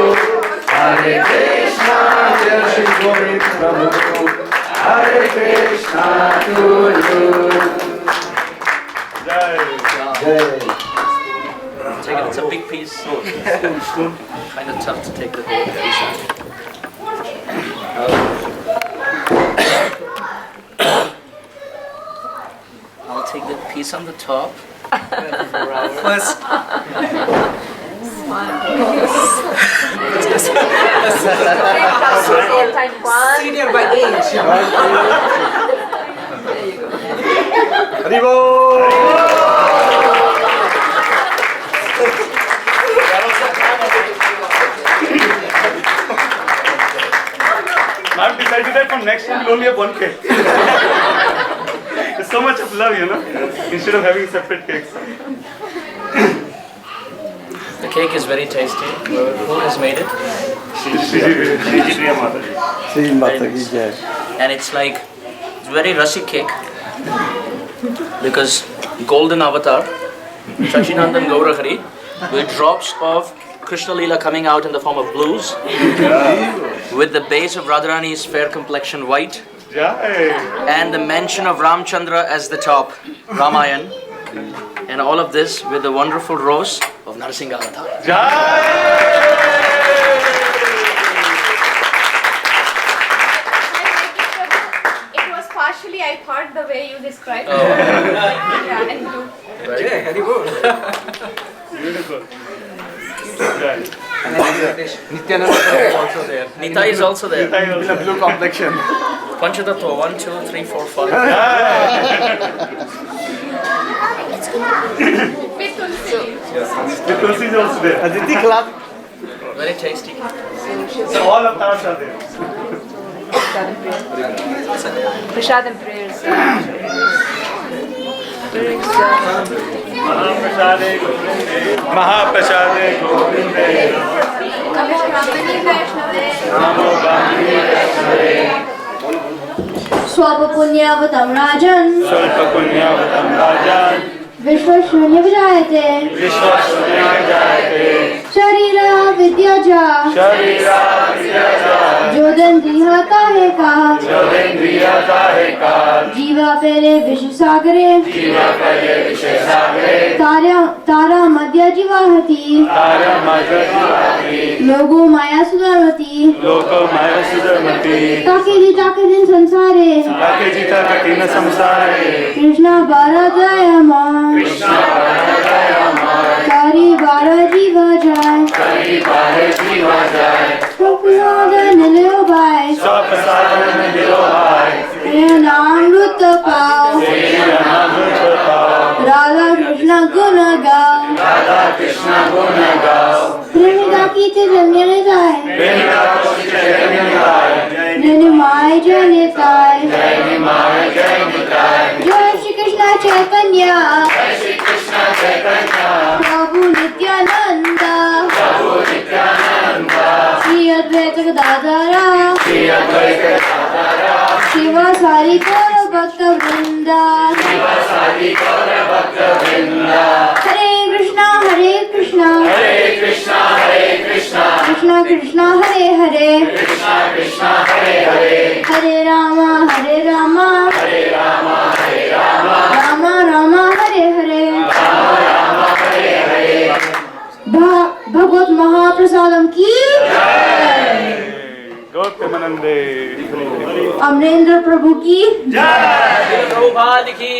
Hare Krishna, dear SriGovinda Prabhu, Hare Krishna to you. Jai. Take it, it's a big piece. Kind of tough to take the whole piece out. I'll take the piece on the top. first. Senior by age. Haribo! I've decided that from next time we'll only have 1 cake. There's so much of love, you know, instead of having separate cakes. The cake is very tasty. Who has made it? Shri Mathaji Jai. And it's like, it's very rushy cake. Because golden avatar, Sachinandan Gaura Hari, with drops of Krishna Lila coming out in the form of blues, with the base of Radharani's fair complexion white, and the mention of Ramchandra as the top, Ramayan, and all of this with the wonderful rose of Narasingha Avatar. It was partially, I thought, the way you described Oh. it. Yeah, and you. Yeah, very good. Beautiful. Jai. Nityananda Prabhu also there. Nita is also there. In a blue complexion. Panchatattva, 1, 2, 3, 4, 5. With Tulsi. The Tulsi is also there. Aditi clap. Very tasty. So all avatars are there. Prasad and prayers. Mahaprasade Govinde. Mahaprasade Govinde. Namo Brahmani Vaishnave. Namo Brahmani Vaishnave. Swapappunyavatam Rajan. Shalpa Punyavatam Rajan. Vishwashunya Vijayate. Vishwashunya Jayate. शरीरा विद्याजा जोदेन्द्रिया का जीवा पेरे विश्व सागरे तारा मध्य जीवाहति लोगो माया सुधरमति ताके दिन संसारे कृष्णा बारा दयामान तारी बारा जीवा जाए निलो भाई नामृत पाओ राधा कृष्ण गुण गाओ प्रेमिका की चैतन्य ने गाए माय जय निताय जय श्री कृष्ण चैतन्य प्रभु नित्यानंद श्री अद्वैत गदाधरा शिवा सारी गौर भक्त वृंदा हरे कृष्णा कृष्णा कृष्णा हरे हरे हरे रामा रामा हरे हरे भगवत महाप्रसादम की गौतमानंदे अमरेंद्र प्रभु की प्रभुपाद की